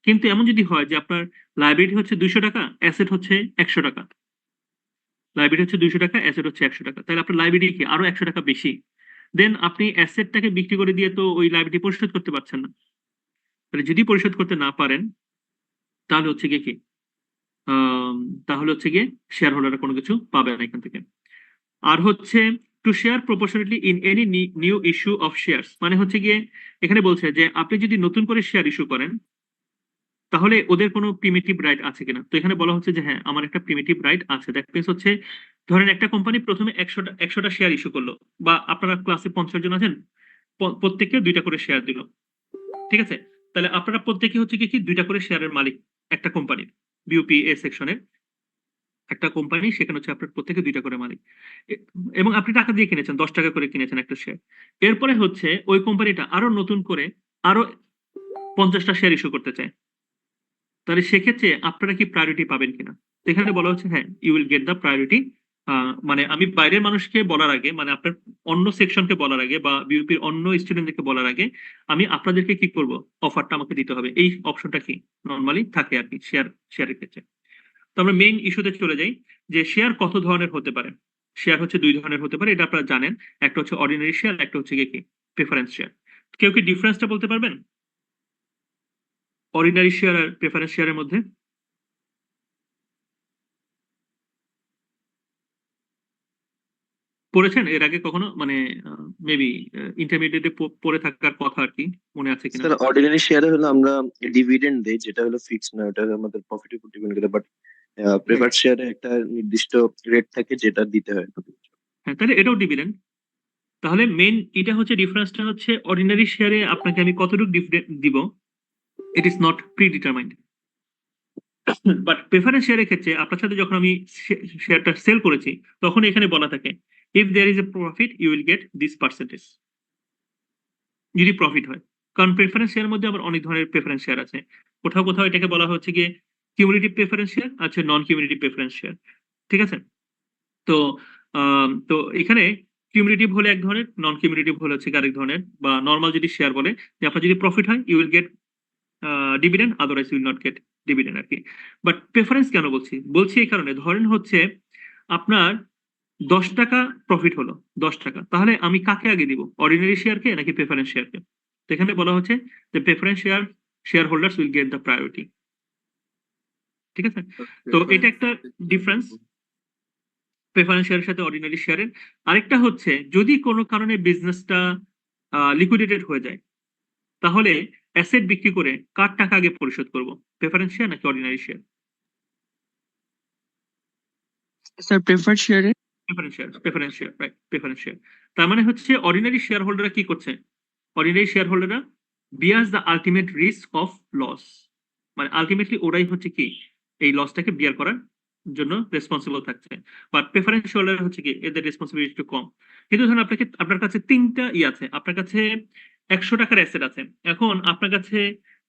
কিন্তু এমন যদি হয় যে আপনার লায়াবিলিটি হচ্ছে 200 টাকা, অ্যাসেট হচ্ছে 100 টাকা, লাইবিলিটি হচ্ছে 200 টাকা, অ্যাসেট হচ্ছে 100 টাকা, তাহলে আপনার লাইবিলিটি কি আরো 100 টাকা বেশি, দেন আপনি অ্যাসেটটাকে বিক্রি করে দিয়ে তো ওই লাইবিলিটি পরিশোধ করতে পারছেন না। তাহলে যদি পরিশোধ করতে না পারেন তাহলে হচ্ছে গিয়ে কি আম, তাহলে হচ্ছে গিয়ে শেয়ার হোল্ডাররা কোনো কিছু পাবে না এখান থেকে। আর হচ্ছে to share proportionately in any new issue of shares, মানে হচ্ছে গিয়ে এখানে বলছে যে আপনি যদি নতুন করে শেয়ার ইস্যু করেন তাহলে ওদের কোনো প্রিমিটিভ রাইট আছে কিনা। তো এখানে বলা হচ্ছে যে হ্যাঁ আমার একটা প্রিমিটিভ রাইট আছে। দ্যাট মিনস হচ্ছে ধরেন একটা কোম্পানি প্রথমে 100টা শেয়ার ইস্যু করলো, বা আপনারা ক্লাসে 50 জন আছেন, প্রত্যেককে 2টা করে শেয়ার দিল, ঠিক আছে। তাহলে আপনারা প্রত্যেকে হচ্ছে কি 2টা করে শেয়ারের মালিক একটা কোম্পানির, বিউপি এ সেকশনের একটা কোম্পানি, সেখানে হচ্ছে আপনার প্রত্যেকে 2টা করে মালিক, এবং আপনি টাকা দিয়ে কিনেছেন, 10 টাকা করে কিনেছেন একটা শেয়ার। এরপরে হচ্ছে ওই কোম্পানিটা আরো নতুন করে আরো 50টা শেয়ার ইস্যু করতে চায়, তাহলে সেক্ষেত্রে আপনারা কি প্রায়োরিটি পাবেন কিনা। তো এখানে বলা হচ্ছে হ্যাঁ you will get the priority. মানে আমি বাইরের মানুষকে বলার আগে, মানে আপনার অন্য সেকশনকে বলার আগে বা বিউপির অন্য স্টুডেন্টদেরকে বলার আগে আমি আপনাদেরকে কি করব, অফারটা আমাকে দিতে হবে, এই অপশনটা কি নর্মালি থাকে আর কি শেয়ারের ক্ষেত্রে। তো আমরা মেইন ইস্যুতে চলে যাই যে শেয়ার কত ধরনের হতে পারে। শেয়ার হচ্ছে 2 ধরনের হতে পারে, এটা আপনারা জানেন, একটা হচ্ছে অর্ডিনারি শেয়ার, একটা হচ্ছে কি প্রেফারেন্স শেয়ার। কেউ কি ডিফারেন্সটা বলতে পারবেন অর্ডিনারি শেয়ার আর প্রেফারেন্স শেয়ারের মধ্যে? পড়েছেন এর আগে কখনো, মানে মেবি ইন্টারমিডিয়েটে পড়ে থাকার কথা আর কি, মনে আছে কিনা। স্যার অর্ডিনারি শেয়ারে হলো আমরা ডিভিডেন্ড দেই, যেটা হলো ফিক্সড না, ওটা আমাদের প্রফিটের উপর ডিপেন্ড করে। বাট প্রেফার্ড শেয়ারে একটা নির্দিষ্ট রেট থাকে যেটা দিতে হয়। হ্যাঁ তাহলে এটাও ডিভিডেন্ড। তাহলে মেইন এটা হচ্ছে ডিফারেন্সটা হচ্ছে অর্ডিনারি শেয়ারে আপনাকে আমি কতটুকু ডিভিডেন্ড দিব, it is not pre determined. But preference শেয়ারের ক্ষেত্রে আপনার সাথে যখন আমি শেয়ারটা সেল করেছি তখন এখানে বলা থাকে if there is a profit you will get this percentage, যদি প্রফিট হয়। কারণ প্রেফারেন্স শেয়ারের মধ্যে আবার অনেক ধরনের প্রেফারেন্স শেয়ার আছে, কোথাও কোথাও এটাকে বলা হচ্ছে গিয়ে কিউমুলেটিভ প্রেফারেন্স শেয়ার, আছে নন কিউমুলেটিভ প্রেফারেন্স শেয়ার, ঠিক আছে। তো তো এখানে কিউমুলেটিভ হলে এক ধরনের, নন কিউমুলেটিভ হলে হচ্ছে আরেক ধরনের, বা নর্মাল যদি শেয়ার বলে যে আপনার যদি প্রফিট হয় you will get dividend, otherwise will not get dividend আর কি। বাট প্রেফারেন্স কেন বলছি এই কারণে, ধরেন হচ্ছে আপনার 10 টাকা প্রফিট হলো, 10 টাকা, তাহলে আমি কাকে আগে দিব, অর্ডিনারি শেয়ারকে নাকি প্রেফারেন্স শেয়ারকে? তো এখানে বলা হচ্ছে যে preference share holders will get the priority, ঠিক আছে। তো এটা একটা ডিফারেন্স প্রেফারেন্স শেয়ারের সাথে অর্ডিনারি শেয়ারের। আরেকটা হচ্ছে যদি কোনো কারণে বিজনেসটা লিকুইডেটেড হয়ে যায়, তাহলে অ্যাসেট বিক্রি করে কার টাকা আগে পরিশোধ করব, প্রেফারেন্স শেয়ার নাকি অর্ডিনারি শেয়ার? স্যার প্রেফার্ড শেয়ারে preference share, right, preference share. তার মানে হচ্ছে অর্ডিনারি শেয়ার হোল্ডাররা কি করছে, অর্ডিনারি শেয়ার হোল্ডাররা bears the ultimate risk of loss, মানে আলটিমেটলি ওরাই হচ্ছে কি এই লসটাকে বিয়ার করার জন্য রেসপন্সিবল থাকছে। বাট প্রেফারেন্স হোল্ডার হচ্ছে কি এদের রেসপন্সিবিলিটি একটু কম। কিন্তু ধরুন আপনার কাছে 3টা আছে, আপনার কাছে 100 টাকার অ্যাসেট আছে, এখন আপনার কাছে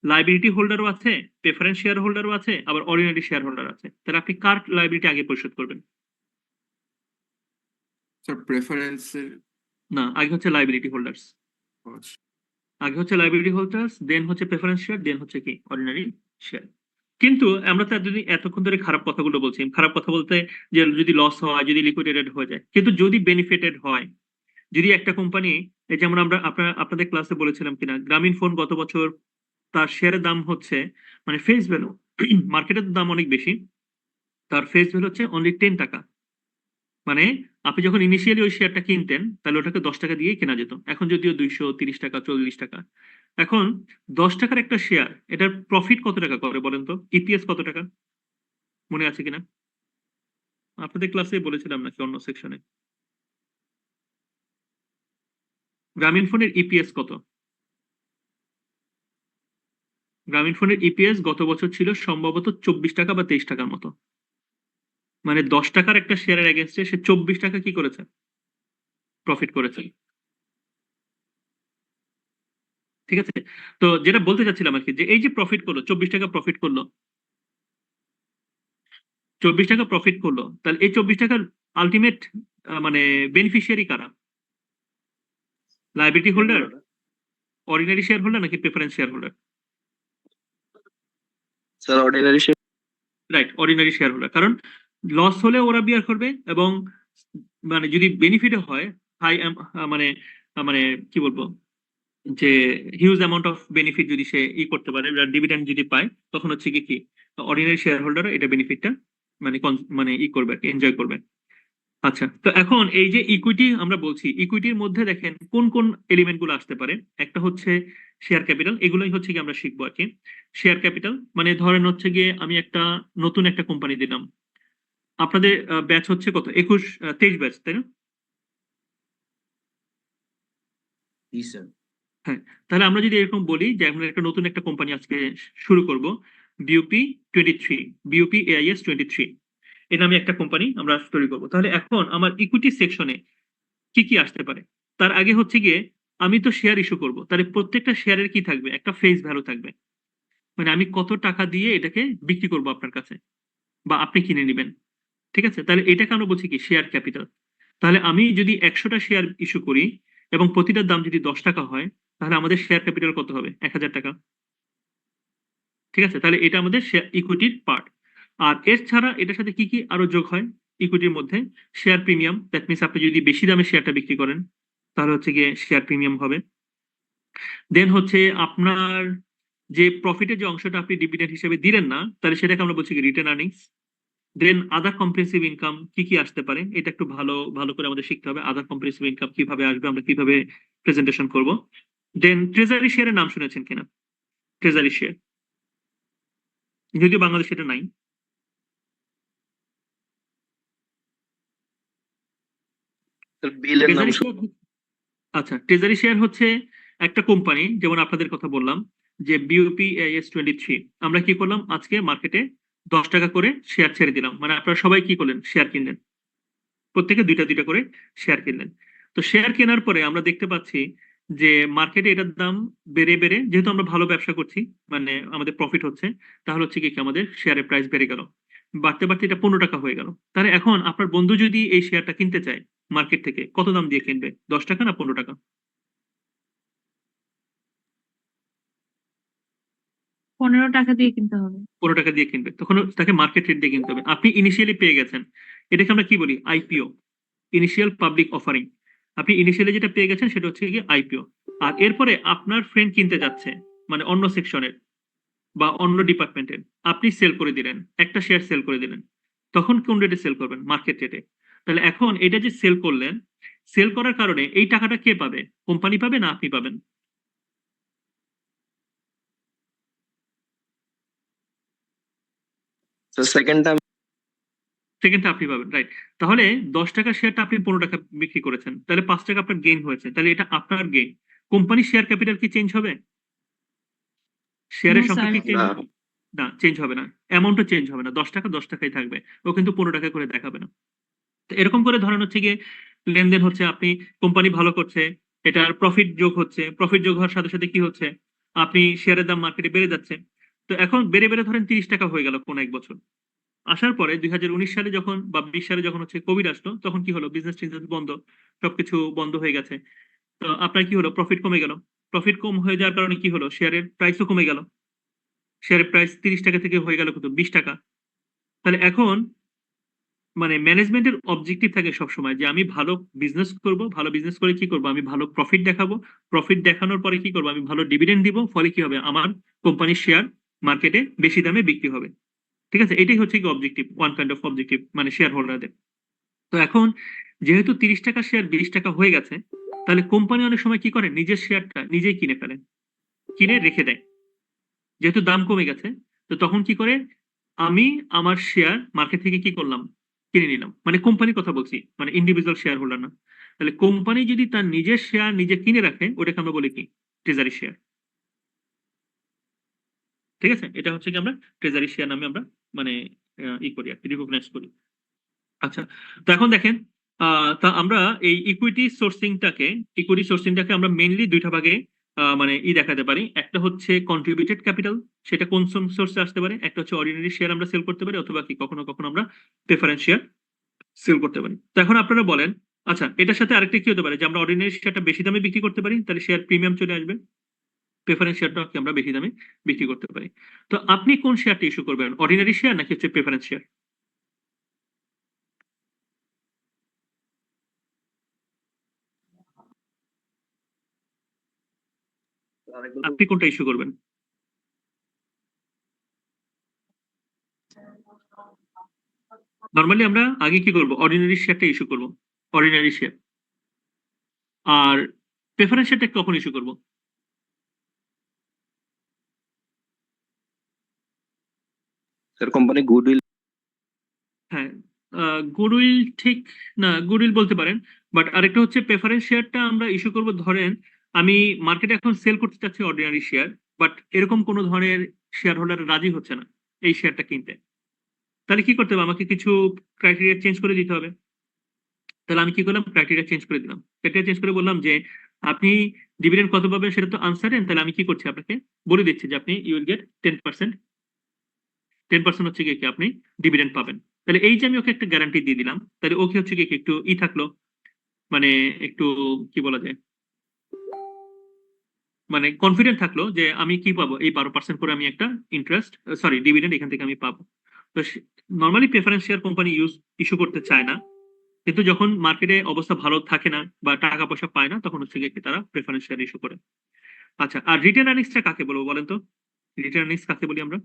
লাইবিলিটি হোল্ডারও আছে, প্রেফারেন্স শেয়ার হোল্ডারও আছে, আবার অর্ডিনারি শেয়ার হোল্ডার আছে, তাহলে আপনি কার লাইবিলিটি আগে পরিশোধ করবেন? স্যার প্রেফারেন্সের না, আগে হচ্ছে লাইবিলিটি হোল্ডার্স, আগে হচ্ছে লাইবিলিটি হোল্ডার্স, দেন হচ্ছে প্রেফারেন্স শেয়ার, দেন হচ্ছে কি অর্ডিনারি শেয়ার। কিন্তু আমরা তো যদি এতক্ষণ ধরে খারাপ কথাগুলো বলছি, খারাপ কথা বলতে যে যদি লস হয়, যদি লিকুইডেটেড হয়ে যায়, কিন্তু যদি বেনিফিটেড হয়, যদি একটা কোম্পানি, এই যেমন আমরা আপনাদের ক্লাসে বলেছিলাম কিনা, গ্রামীণ ফোন গত বছর তার শেয়ারের দাম হচ্ছে মানে ফেস ভ্যালু, মার্কেটের দাম অনেক বেশি, তার ফেস ভ্যালু হচ্ছে অনলি 10 টাকা। মানে আপনি যখন ইনিশিয়ালি ওই শেয়ারটা কিনতেন তাহলে ওটাকে 10 টাকা দিয়েই কেনা যেত, এখন যদিও 230 টাকা 40 টাকা। এখন 10 টাকার একটা শেয়ার, এটার প্রফিট কত টাকা করে বলেন তো, ইপিএস কত টাকা মনে আছে কিনা? আপনাদের ক্লাসে বলেছিলাম নাকি অন্য সেকশনে? গ্রামীণ ফোনের ইপিএস কত? গ্রামীণ ফোনের ইপিএস গত বছর ছিল সম্ভবত 24 টাকা বা 23 টাকার মতো, মানে 10 টাকার একটা শেয়ারের এগেনস্টে সে 24 টাকা কি করেছে, প্রফিট করেছে, ঠিক আছে। তো যেটা বলতে চাচ্ছিলাম আর কি, যে এই যে প্রফিট করলো 24 টাকা প্রফিট করলো, 24 টাকা প্রফিট করলো, তাহলে এই 24 টাকার আলটিমেট মানে বেনিফিশিয়ারি কারা, liability holder, ordinary share holder নাকি preference share holder? Sir ordinary share. Right, ordinary share holder, কারণ লস হলে ওরা বিয়ার করবে, এবং মানে যদি বেনিফিট হয় হাই, মানে মানে কি বলবো, যে হিউজ অ্যামাউন্ট অফ বেনিফিট যদি সে করতে পারে, ডিভিডেন্ড যদি পায়, তখন হচ্ছে কি অর্ডিনারি শেয়ার হোল্ডার এটা বেনিফিটটা মানে মানে করবে আর কি, এনজয় করবে। আচ্ছা, তো এখন এই যে ইকুইটি আমরা বলছি, ইকুইটির মধ্যে দেখেন কোন কোন এলিমেন্ট গুলো আসতে পারে। একটা হচ্ছে শেয়ার ক্যাপিটাল, এগুলোই হচ্ছে কি আমরা শিখবো আর কি। শেয়ার ক্যাপিটাল মানে ধরেন হচ্ছে গিয়ে আমি একটা নতুন একটা কোম্পানি দিলাম, আপনাদের ব্যাচ হচ্ছে কত, 23 ব্যাচ, তাই না? হ্যাঁ, তাহলে আমরা যদি এরকম বলি যে আমরা একটা নতুন একটা কোম্পানি আজকে শুরু করব, বিউপি 23, বিউপি এআইএস 23, এর নামে একটা কোম্পানি আমরা তৈরি করব। তাহলে এখন আমার ইকুইটি সেকশনে কি কি আসতে পারে, তার আগে হচ্ছে গিয়ে আমি তো শেয়ার ইস্যু করব, তাহলে প্রত্যেকটা শেয়ারের কি থাকবে, একটা ফেস ভ্যালু থাকবে, মানে আমি কত টাকা দিয়ে এটাকে বিক্রি করব আপনার কাছে, বা আপনি কিনে নেবেন, ঠিক আছে। তাহলে এটাকে আমরা বলছি কি শেয়ার ক্যাপিটাল। তাহলে আমি যদি 100টা শেয়ার ইস্যু করি এবং প্রতিটার দাম যদি 10 টাকা হয়, তাহলে আমাদের শেয়ার ক্যাপিটাল কত হবে, 1000 টাকা, ঠিক আছে। তাহলে এটা আমাদের ইকুইটির পার্ট। আর এর ছাড়া এটার সাথে কি কি আরো যোগ হয় ইকুইটির মধ্যে, শেয়ার প্রিমিয়াম, দ্যাট মিনস আপনি যদি বেশি দামে শেয়ারটা বিক্রি করেন তাহলে হচ্ছে গিয়ে শেয়ার প্রিমিয়াম হবে। দেন হচ্ছে আপনার যে প্রফিটের যে অংশটা আপনি ডিভিডেন্ড হিসেবে দিলেন না, তাহলে সেটাকে আমরা বলছি কি রিটেন আর্নিংস। দেন আদার কম্প্রিহেনসিভ ইনকাম কি কি আসতে পারে, এটা একটু ভালো করে আমাদের শিখতে হবে, আদার কম্প্রিহেনসিভ ইনকাম কিভাবে আসবে, আমরা কিভাবে প্রেজেন্টেশন করব। দেন ট্রেজারি শেয়ারের নাম শুনেছেন কিনা, ট্রেজারি শেয়ার, যদিও বাংলাদেশে এটা নাই। বিলের নাম ট্রেজারি শেয়ার, আচ্ছা, ট্রেজারি শেয়ার হচ্ছে একটা কোম্পানি, যেমন আপনাদের কথা বললাম যে বিউপি এআইএস 23, আমরা কি করলাম আজকে মার্কেটে 10 টাকা করে শেয়ার ছেড়ে দিলাম, মানে আপনারা সবাই কি করলেন, শেয়ার কিনলেন, প্রত্যেকে দুইটা দুইটা করে শেয়ার কিনলেন। তো শেয়ার কেনার পরে আমরা দেখতে পাচ্ছি যে মার্কেটে এটার দাম বেড়ে বেড়ে, যেহেতু আমরা ভালো ব্যবসা করছি, মানে আমাদের প্রফিট হচ্ছে, তাহলে হচ্ছে কি আমাদের শেয়ারের প্রাইস বেড়ে গেল, বাড়তে বাড়তে এটা 15 টাকা হয়ে গেল। তাহলে এখন আপনার বন্ধু যদি এই শেয়ারটা কিনতে চায় মার্কেট থেকে, কত দাম দিয়ে কিনবে, 10 টাকা না 15 টাকা? 15 টাকা দিয়ে কিনতে হবে। 15 টাকা দিয়ে কিনবে, তখন তাকে মার্কেট রেট দিয়ে কিনতে হবে। আপনি ইনিশিয়ালি পেয়ে গেছেন, এটাকে আমরা কি বলি, আইপিও, ইনিশিয়াল পাবলিক অফারিং। আপনি ইনিশিয়ালি যেটা পেয়ে গেছেন সেটা হচ্ছে কি আইপিও। আর এরপরে আপনার ফ্রেন্ড কিনতে যাচ্ছে, মানে অন্য সেকশনের বা অন্য ডিপার্টমেন্টের, আপনি সেল করে দিলেন, একটা শেয়ার সেল করে দিলেন, তখন কোন রেটে সেল করবেন, মার্কেট রেটে। তাহলে এখন এটা যে সেল করলেন, সেল করার কারণে এই টাকাটা কে পাবে, কোম্পানি পাবে না আপনি পাবেন? তো সেকেন্ড টাইম সেকেন্ডটা আপনি পাবেন, রাইট। তাহলে 10 টাকা শেয়ারটা আপনি 15 টাকা বিক্রি করেছেন, তাহলে 5 টাকা আপনার গেইন হয়েছে, তাহলে এটা আপনার গেইন। কোম্পানির শেয়ার ক্যাপিটাল কি চেঞ্জ হবে, শেয়ারের No, সংখ্যা sir. কি চেঞ্জ না হবে? না, চেঞ্জ হবে না, অ্যামাউন্টও চেঞ্জ হবে না, 10 টাকা 10 টাকাই থাকবে, ও কিন্তু 15 টাকা করে দেখাবে না। তো এরকম করে ধরেন হচ্ছে গিয়ে লেনদেন হচ্ছে, আপনি কোম্পানি ভালো করছে, এটার প্রফিট যোগ হচ্ছে, প্রফিট যোগ হওয়ার সাথে সাথে কি হচ্ছে, আপনি শেয়ারের দাম মার্কেটে বেড়ে যাচ্ছে। তো এখন বেড়ে বেড়ে ধরেন 30 টাকা হয়ে গেল কোন এক বছর, আসার পরে 2019 সালে যখন বা 20 সালে যখন হচ্ছে কোভিড আসলো, তখন কি হলো, বিজনেস টিজনেস বন্ধ, সবকিছু বন্ধ হয়ে গেছে। তো আপনার কি হলো, প্রফিট কমে গেল। প্রফিট কম হয়ে যাওয়ার কারণে কি হলো, শেয়ারের প্রাইসও কমে গেল, শেয়ারের প্রাইস 30 টাকা থেকে হয়ে গেল কত, 20 টাকা। তাহলে এখন মানে ম্যানেজমেন্টের অবজেক্টিভ থাকে সবসময় যে আমি ভালো বিজনেস করব, ভালো বিজনেস করে কি করব, আমি ভালো প্রফিট দেখাবো, প্রফিট দেখানোর পরে কি করব, আমি ভালো ডিভিডেন্ড দিব, ফলে কি হবে, আমার কোম্পানির শেয়ার মার্কেটে বেশি দামে বিক্রি হবে। ঠিক আছে, এটাই হচ্ছে কি objective, one kind of objective, মানে শেয়ার হোল্ডারদের। তো এখন যেহেতু 30 টাকা শেয়ার 20 টাকা হয়ে গেছে, তাহলে কোম্পানি অনেক সময় কি করে, নিজের শেয়ারটা নিজেই কিনে ফেলে, কিনে রেখে দেয়, যেহেতু দাম কমে গেছে। তো তখন কি করে, আমি আমার শেয়ার মার্কেট থেকে কি করলাম, কিনে নিলাম, মানে কোম্পানির কথা বলছি, মানে ইন্ডিভিজুয়াল শেয়ার হোল্ডার না। তাহলে কোম্পানি যদি তার নিজের শেয়ার নিজে কিনে রাখে, ওটাকে আমরা বলি কি, ট্রেজারি শেয়ার। ঠিক আছে, এটা হচ্ছে কি আমরা ট্রেজারি শেয়ার নামে আমরা মানে ই করি আর কি, রিকগনাইজ করি। আচ্ছা, তো এখন দেখেন, তা আমরা এই ইকুইটি সোর্সিংটাকে আমরা মেইনলি দুইটা ভাগে মানে দেখাতে পারি। একটা হচ্ছে কন্ট্রিবিউটেড ক্যাপিটাল, সেটা কোন সোর্সে আসতে পারে, একটা হচ্ছে অর্ডিনারি শেয়ার আমরা সেল করতে পারি, অথবা কি কখনো কখনো আমরা প্রেফারেন্স শেয়ার সেল করতে পারি। তো এখন আপনারা বলেন, আচ্ছা এটার সাথে আরেকটা কি হতে পারে, যে আমরা অর্ডিনারি শেয়ারটা বেশি দামে বিক্রি করতে পারি, তাহলে শেয়ার প্রিমিয়াম চলে আসবে, প্রেফারেন্স শেয়ারটা কি আমরা বেশি দামে বিক্রি করতে পারি। তো আপনি কোন শেয়ারটা ইস্যু করবেন, অর্ডিনারি শেয়ার নাকি হচ্ছে প্রেফারেন্স শেয়ার? আপনি কোনটা ইস্যু করবেন? নর্মালি আমরা আগে কি করব, অর্ডিনারি শেয়ারটা ইস্যু করব, অর্ডিনারি শেয়ার। আর প্রেফারেন্স শেয়ারটা কখন ইস্যু করব? স্যার কোম্পানি গুডউইল হ্যাঁ, গুডউইল ঠিক না, গুডউইল বলতে পারেন, বাট আরেকটা হচ্ছে প্রেফারেন্স শেয়ারটা আমরা ইস্যু করব, ধরেন আমি মার্কেটে এখন সেল করতে চাচ্ছি অর্ডিনারি শেয়ার, বাট এরকম কোনো ধরনের শেয়ার হোল্ডার রাজি হচ্ছে না এই শেয়ারটা কিনতে, তাহলে কি করতে হবে, আমাকে কিছু ক্রাইটেরিয়া চেঞ্জ করে দিতে হবে। তাহলে আমি কি করলাম, ক্রাইটেরিয়া চেঞ্জ করে দিলাম, ক্রাইটেরিয়া চেঞ্জ করে বললাম যে আপনি ডিভিডেন্ড কত পাবেন সেটা তো আনসার্টেন, তাহলে আমি কি করছি, আপনাকে বলে দিচ্ছি যে আপনি ইউ উইল গেট 10%, 10% হচ্ছে কি আপনি ডিভিডেন্ড পাবেন। তাহলে এই যে আমি ওকে একটা গ্যারান্টি দিয়ে দিলাম, তাহলে ওকে হচ্ছে কি একটু থাকলো, মানে একটু কি বলা যায়, মানে কনফিডেন্ট থাকলো যে আমি কি পাবো, এই 12% করে আমি একটা ইন্টারেস্ট, সরি ডিভিডেন্ড এখান থেকে আমি পাবো। তো normally preference share company issue করতে চায় না, কিন্তু যখন মার্কেটে অবস্থা ভালো থাকে না বা টাকা পয়সা পায় না, তখন হচ্ছে গিয়ে তারা প্রেফারেন্স শেয়ার ইস্যু করে। আচ্ছা, আর রিটেন আর্নিংসটা কাকে বলবো বলেন তো, রিটেন আর্নিংস কাকে বলি আমরা?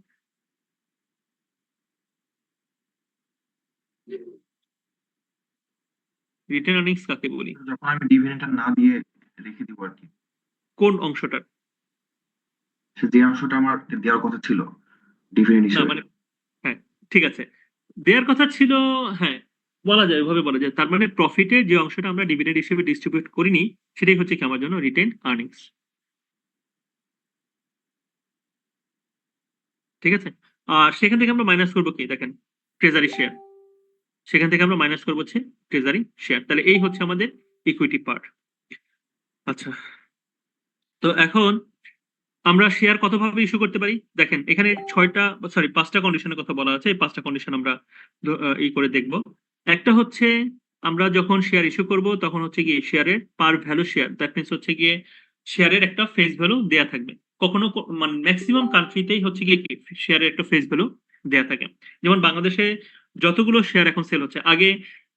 রিটেন আর্নিংস কাকে বলি, যখন আমি ডিভিডেন্ডটা না দিয়ে রেখে দিব আর কি, কোন অংশটা? সে যে অংশটা আমার দেওয়ার কথা ছিল ডিভিডেন্ড না হিসেবে। মানে, হ্যাঁ ঠিক আছে, দেওয়ার কথা ছিল, হ্যাঁ বলা যায়, ওইভাবে বলা যায়, তার মানে প্রফিটের যে অংশটা আমরা ডিভিডেন্ড হিসেবে ডিস্ট্রিবিউট করিনি, সেটাই হচ্ছে কি আমার জন্য রিটেন আর্নিংস। ঠিক আছে, আর সেখান থেকে আমরা মাইনাস করবো কি দেখেন ট্রেজারি শেয়ার, সেখান থেকে আমরা মাইনাস করবো হচ্ছে ট্রেজারি শেয়ার। তাহলে এই হচ্ছে আমাদের ইকুইটি পার্ট। আচ্ছা, তো এখন আমরা শেয়ার কতভাবে ইস্যু করতে পারি দেখেন এখানে 5টা কন্ডিশনের কথা বলা আছে। এই 5টা কন্ডিশন আমরা ই করে দেখব। একটা হচ্ছে আমরা যখন শেয়ার ইস্যু করব তখন হচ্ছে গিয়ে শেয়ারের পার ভ্যালু শেয়ার, দ্যাট মিনস হচ্ছে গিয়ে শেয়ারের একটা ফেস ভ্যালু দেয়া থাকবে। কখনো মানে ম্যাক্সিমাম কান্ট্রিতেই হচ্ছে গিয়ে কি শেয়ারের একটা ফেস ভ্যালু দেয়া থাকে। যেমন বাংলাদেশে যতগুলো শেয়ার এখন সেল হচ্ছে, আগে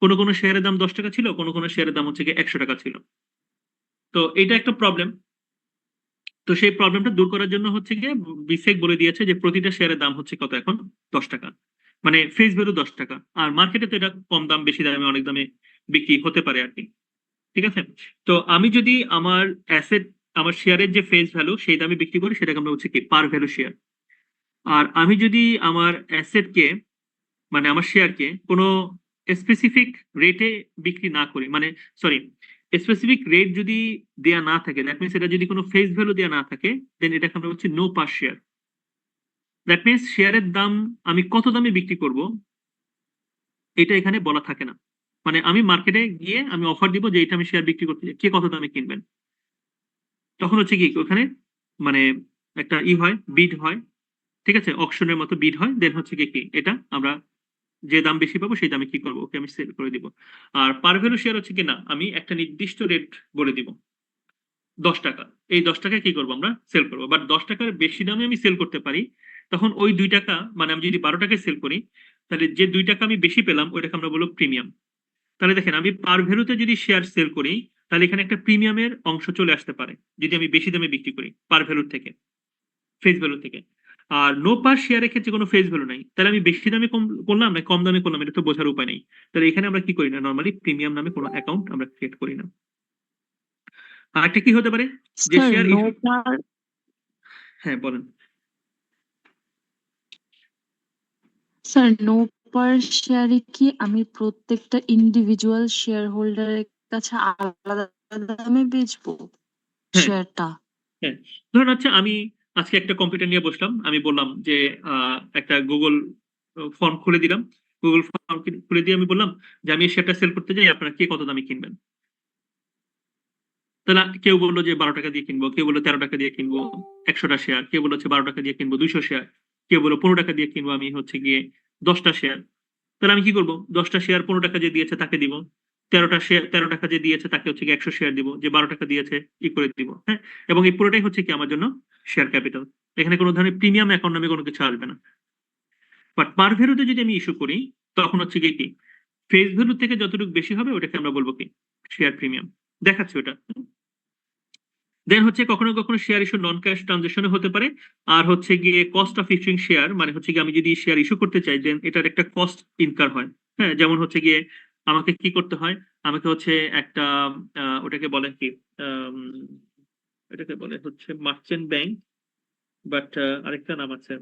কোনো শেয়ারের দাম 10 টাকা ছিল, কোনো শেয়ারের দাম হচ্ছে গিয়ে 100 টাকা ছিল। তো এটা একটা প্রবলেম। তো সেই প্রবলেমটা দূর করার জন্য হচ্ছে গিয়ে বিসেক বলে দিয়েছে যে প্রতিটা শেয়ারের দাম হচ্ছে কত এখন 10 টাকা, মানে ফেস ভ্যালু 10 টাকা। আর মার্কেটে তো এটা কম দাম বেশি দামে অনেক দামে বিক্রি হতে পারে আর কি, ঠিক আছে। তো আমি যদি আমার অ্যাসেট আমার শেয়ারের যে ফেস ভ্যালু সেই দামে বিক্রি করি সেটাকে আমরা হচ্ছে কি পার ভ্যালু শেয়ার। আর আমি যদি আমার অ্যাসেটকে মানে আমার শেয়ারকে কোনো স্পেসিফিক রেটে বিক্রি না করি, মানে সরি স্পেসিফিক রেট যদি দেয়া না থাকে, দ্যাট মিনস এটা যদি কোনো ফেস ভ্যালু দেয়া না থাকে, দেন এটাকে আমরা হচ্ছে no par share. That means শেয়ারের দাম আমি কত দামে বিক্রি করব এটা এখানে বলা থাকে না। মানে আমি মার্কেটে গিয়ে আমি অফার দিব যে এটা আমি শেয়ার বিক্রি করতে চাই, কে কত দামে কিনবেন, তখন হচ্ছে কি ওখানে মানে একটা হয় বিড হয়, ঠিক আছে, অকশনের মতো বিড হয়। দেন হচ্ছে কি এটা আমরা যে দাম বেশি পাবো সেই দামে কি করবো ওকে আমি সেল করে দিব। আর পার ভ্যালু শেয়ার হচ্ছে কি না আমি একটা নির্দিষ্ট রেট বলে দিব 10 টাকা, এই 10 টাকায় কি করবো আমরা সেল করবো। বাট 10 টাকার বেশি দামে আমি সেল করতে পারি, তখন ওই 2 টাকা মানে আমি যদি 12 টাকায় সেল করি তাহলে যে 2 টাকা আমি বেশি পেলাম ওইটাকে আমরা বলবো প্রিমিয়াম। তাহলে দেখেন আমি পার ভ্যালুতে যদি শেয়ার সেল করি তাহলে এখানে একটা প্রিমিয়ামের অংশ চলে আসতে পারে যদি আমি বেশি দামে বিক্রি করি পার ভ্যালুর থেকে, ফেস ভ্যালু থেকে। আর নো পার শেয়ারের ক্ষেত্রে কোনো ফেস ভ্যালু নাই, তাহলে আমি বেশি দামে কম করলাম না কম দামে করলাম এটা তো বোঝার উপায় নেই। তাহলে এখানে আমরা কি করি না নর্মালি প্রিমিয়াম নামে কোনো অ্যাকাউন্ট আমরা ক্রিয়েট করি না। আর একটা কি হতে পারে যে স্যার শেয়ার নো ইস্যু, পার হ্যাঁ বলেন। স্যার নো পার শেয়ারে কি আমি প্রত্যেকটা ইন্ডিভিজুয়াল শেয়ার হোল্ডারের কাছে আলাদা দামে বেচবো হ্যাঁ শেয়ারটা? হ্যাঁ, ধরুন হচ্ছে আমি আজকে একটা কম্পিউটার নিয়ে বসলাম, আমি বললাম যে একটা গুগল ফর্ম খুলে দিলাম, গুগল ফর্ম খুলে দিয়ে আমি বললাম যে আমি এই শেয়ারটা সেল করতে চাই, আপনারা কে কত দামে কিনবেন। তাহলে কেউ বললো যে 12 টাকা দিয়ে কিনবো, কেউ বললো 13 টাকা দিয়ে কিনবো 100টা শেয়ার, কেউ বললো হচ্ছে 12 টাকা দিয়ে কিনবো 200 শেয়ার, কেউ বললো 15 টাকা দিয়ে কিনবো আমি হচ্ছে গিয়ে 10টা শেয়ার। তাহলে আমি কি করবো 10টা শেয়ার 15 টাকা যে দিয়েছে তাকে দিব, 13 টাকা যে দিয়েছে তাকে হচ্ছে কি 100 শেয়ার দিব, যে 12 টাকা দিয়েছে ই করে দিব, হ্যাঁ। এবং এই পুরোটাই হচ্ছে কি আমার জন্য শেয়ার ক্যাপিটাল, এখানে কোনো ধরনের প্রিমিয়াম অ্যাকাউন্ট নামে কোনো কিছু আসবে না। বাট পার ভ্যালুতে যদি আমি ইস্যু করি তখন হচ্ছে কি ফেস ভ্যালু থেকে যতটুকু বেশি হবে ওটাকে আমরা বলবো কি শেয়ার প্রিমিয়াম, দেখাচ্ছি ওটা। দেন হচ্ছে কখনো শেয়ার ইস্যু নন ক্যাশ ট্রানজাকশনে হতে পারে। আর হচ্ছে গিয়ে কস্ট অফ ইস্যুইং শেয়ার, মানে হচ্ছে গিয়ে আমি যদি শেয়ার ইস্যু করতে চাই দেন এটার একটা কস্ট ইনকার হয়, হ্যাঁ। যেমন হচ্ছে গিয়ে আমাকে কি করতে হয়, আমাকে হচ্ছে একটা ওটাকে বলে কি আম, এটাকে বলে হচ্ছে মার্চেন্ট ব্যাংক, বাট আরেকটা নাম আছে,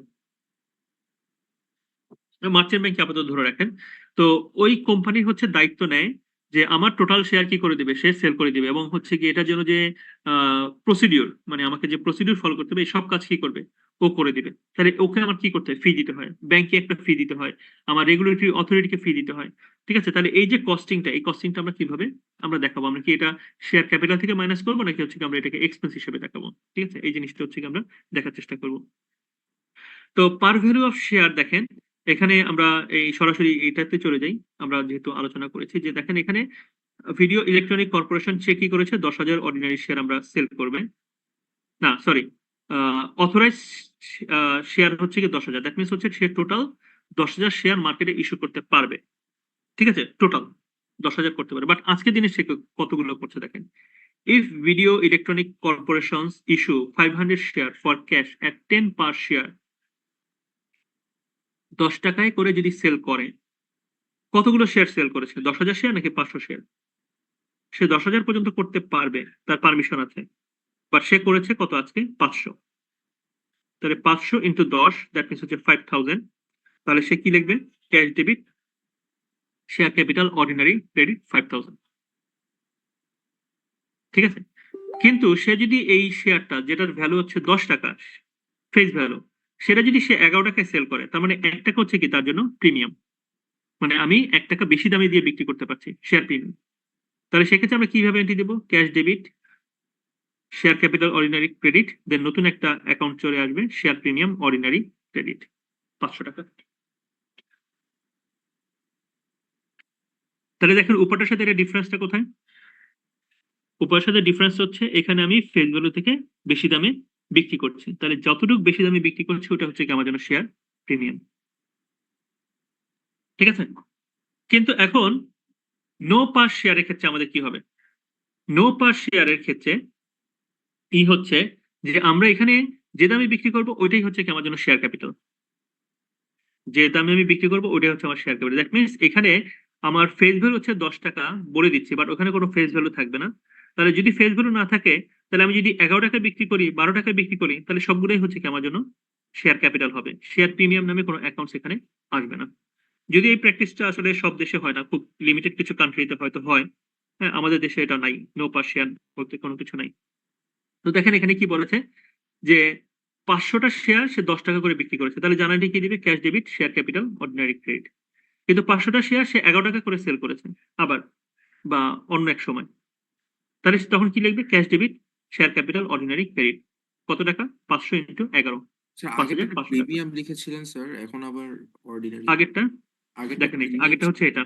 মার্চেন্ট ব্যাংক আপাতত ধরে রাখেন। তো ওই কোম্পানি হচ্ছে দায়িত্ব নেয় যে আমার টোটাল শেয়ার কি করে দিবে, সে সেল করে দিবে। এবং হচ্ছে কি এটার জন্য যে প্রসিডিউর মানে আমাকে যে প্রসিডিউর ফলো করতে হবে এই সব কাজ কি করবে ও করে দিবে। তাহলে ওকে আমার কি করতে হয় ফি দিতে হয়, ব্যাংকে একটা ফি দিতে হয়, আমার রেগুলেটরি অথরিটিকে ফি দিতে হয়, ঠিক আছে। তাহলে এই যে কস্টিংটা এই কস্টিংটা আমরা কিভাবে আমরা দেখাবো, আমরা কি এটা শেয়ার ক্যাপিটাল থেকে মাইনাস করবো নাকি হচ্ছে কি আমরা এটাকে এক্সপেন্স হিসেবে দেখাবো, ঠিক আছে। এই জিনিসটা হচ্ছে কি আমরা দেখার চেষ্টা করবো। তো পার ভ্যালু অফ শেয়ার দেখেন এখানে আমরা এই সরাসরি এটাতে চলে যাই। আমরা যেহেতু আলোচনা করেছি যে দেখেন এখানে ভিডিও ইলেকট্রনিক কর্পোরেশন সে কি করেছে 10,000 অর্ডিনারি শেয়ার আমরা সেল করবে, না সরি অথরাইজ শেয়ার হচ্ছে কি 10,000, দ্যাট মিনস হচ্ছে সে টোটাল 10,000 শেয়ার মার্কেটে ইস্যু করতে পারবে, ঠিক আছে, টোটাল 10,000 করতে পারে। বাট আজকে দিনে সে কতগুলো করছে দেখেন, if video electronic corporations issue 500 share for cash at 10 per share, 10 টাকায় করে যদি সেল করে কতগুলো শেয়ার সেল করেছে 10,000 শেয়ার নাকি 500 শেয়ার, সে 10,000 পর্যন্ত করতে পারবে, তার পারমিশন আছে। বাট সে করেছে কত আজকে 500, তাহলে 500 ইন্টু 10 দ্যাট মিনস হচ্ছে 5,000। তাহলে সে কি লিখবে cash debit share capital ordinary credit 5,000, ঠিক আছে। কিন্তু সে যদি এই শেয়ারটা যেটার ভ্যালু হচ্ছে 10 টাকা ফেস ভ্যালু, সেটা যদি সে 11 টাকায় সেল করে, তার মানে 1 টাকা হচ্ছে কি তার জন্য প্রিমিয়াম, মানে আমি 1 টাকা বেশি দামে দিয়ে বিক্রি করতে পারছি, শেয়ার প্রিমিয়াম। তাহলে সেক্ষেত্রে আমরা কিভাবে এন্ট্রি দেবো? Cash debit, share capital ordinary credit, then নতুন একটা অ্যাকাউন্ট চলে আসবে শেয়ার প্রিমিয়াম অর্ডিনারি ক্রেডিট 500 টাকা। তাহলে দেখেন উপরটার সাথে এটা ডিফারেন্সটা কোথায়? উপরের সাথে ডিফারেন্স হচ্ছে এখানে আমি ফেস ভ্যালু থেকে বেশি দামে বিক্রি করছি, তাহলে যতটুকু বেশি দামে বিক্রি করছি ওটা হচ্ছে কি আমার জন্য শেয়ার প্রিমিয়াম। ঠিক আছে, কিন্তু এখন নো পার শেয়ারের ক্ষেত্রে আমাদের কি হবে? নো পার শেয়ারের ক্ষেত্রে কি হচ্ছে যে আমরা এখানে যে দামে বিক্রি করবো ওইটাই হচ্ছে কি আমার জন্য শেয়ার ক্যাপিটাল, যে দামে আমি বিক্রি করবো ওইটাই হচ্ছে আমার শেয়ার ক্যাপিটাল। দ্যাট মিনস এখানে আমার ফেস ভ্যালু হচ্ছে 10 টাকা বলে দিচ্ছি, বাট ওখানে কোনো ফেস ভ্যালু থাকবে না। তাহলে যদি ফেস ভ্যালু না থাকে, তাহলে আমি যদি 11 টাকায় বিক্রি করি, 12 টাকায় বিক্রি করি, তাহলে সবগুলোই হচ্ছে কি আমার জন্য শেয়ার ক্যাপিটাল হবে, শেয়ার প্রিমিয়াম নামে কোনো অ্যাকাউন্ট সেখানে আসবে না। যদি এই প্র্যাকটিসটা আসলে সব দেশে হয় না, খুব লিমিটেড কিছু কান্ট্রিতে হয়তো হয়, হ্যাঁ, আমাদের দেশে এটা নাই, নো পার শেয়ার বলতে কোনো কিছু নাই। তো দেখেন এখানে কি বলেছে যে 500টা শেয়ার সে 10 টাকা করে বিক্রি করেছে, তাহলে জানাটি কি দিবে? Cash debit, share capital ordinary credit. কিন্তু 500টা শেয়ার সে 11 টাকা করে সেল করেছে আবার, বা অন্য এক সময়, তাহলে সে তখন কি লিখবে? Cash debit, share capital ordinary credit. কত টাকা? 500 ইন্টু 11, স্যার আগে 5500 টাকা। প্রিমিয়াম লিখেছিলেন স্যার, এখন আবার অর্ডিনারি। আগেরটা আগে দেখেন, এই যে আগেরটা হচ্ছে এটা।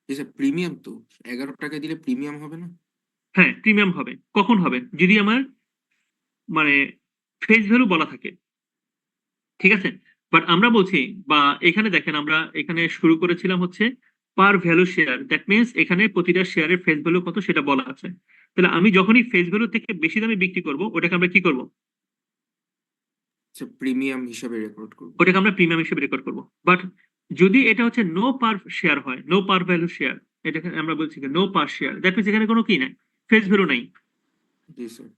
স্যার প্রিমিয়াম তো 11 টাকা দিলে প্রিমিয়াম হবে না? হ্যাঁ, প্রিমিয়াম হবে। কখন হবে? যদি আমার মানে ফেস ভ্যালু বলা থাকে, ঠিক আছে? বাট আমরা বলছি, বা এখানে দেখেন আমরা এখানে শুরু করেছিলাম হচ্ছে পার ভ্যালু শেয়ার, দ্যাট মিনস এখানে প্রতিটা শেয়ারের ফেস ভ্যালু কত সেটা বলা আছে। তাহলে আমি যখনই ফেস ভ্যালু থেকে বেশি দামে বিক্রি করব, ওটাকে আমরা কি করব? স্যার প্রিমিয়াম হিসাবে রেকর্ড করব। ওটাকে আমরা প্রিমিয়াম হিসেবে রেকর্ড করব। বাট যদি এটা হচ্ছে নো পার শেয়ার হয়, নো পার ভ্যালু শেয়ার, এটাকে আমরা বলছি no par share, that means এখানে কোনো কি নাই, ফেস ভ্যালু নাই। জি স্যার।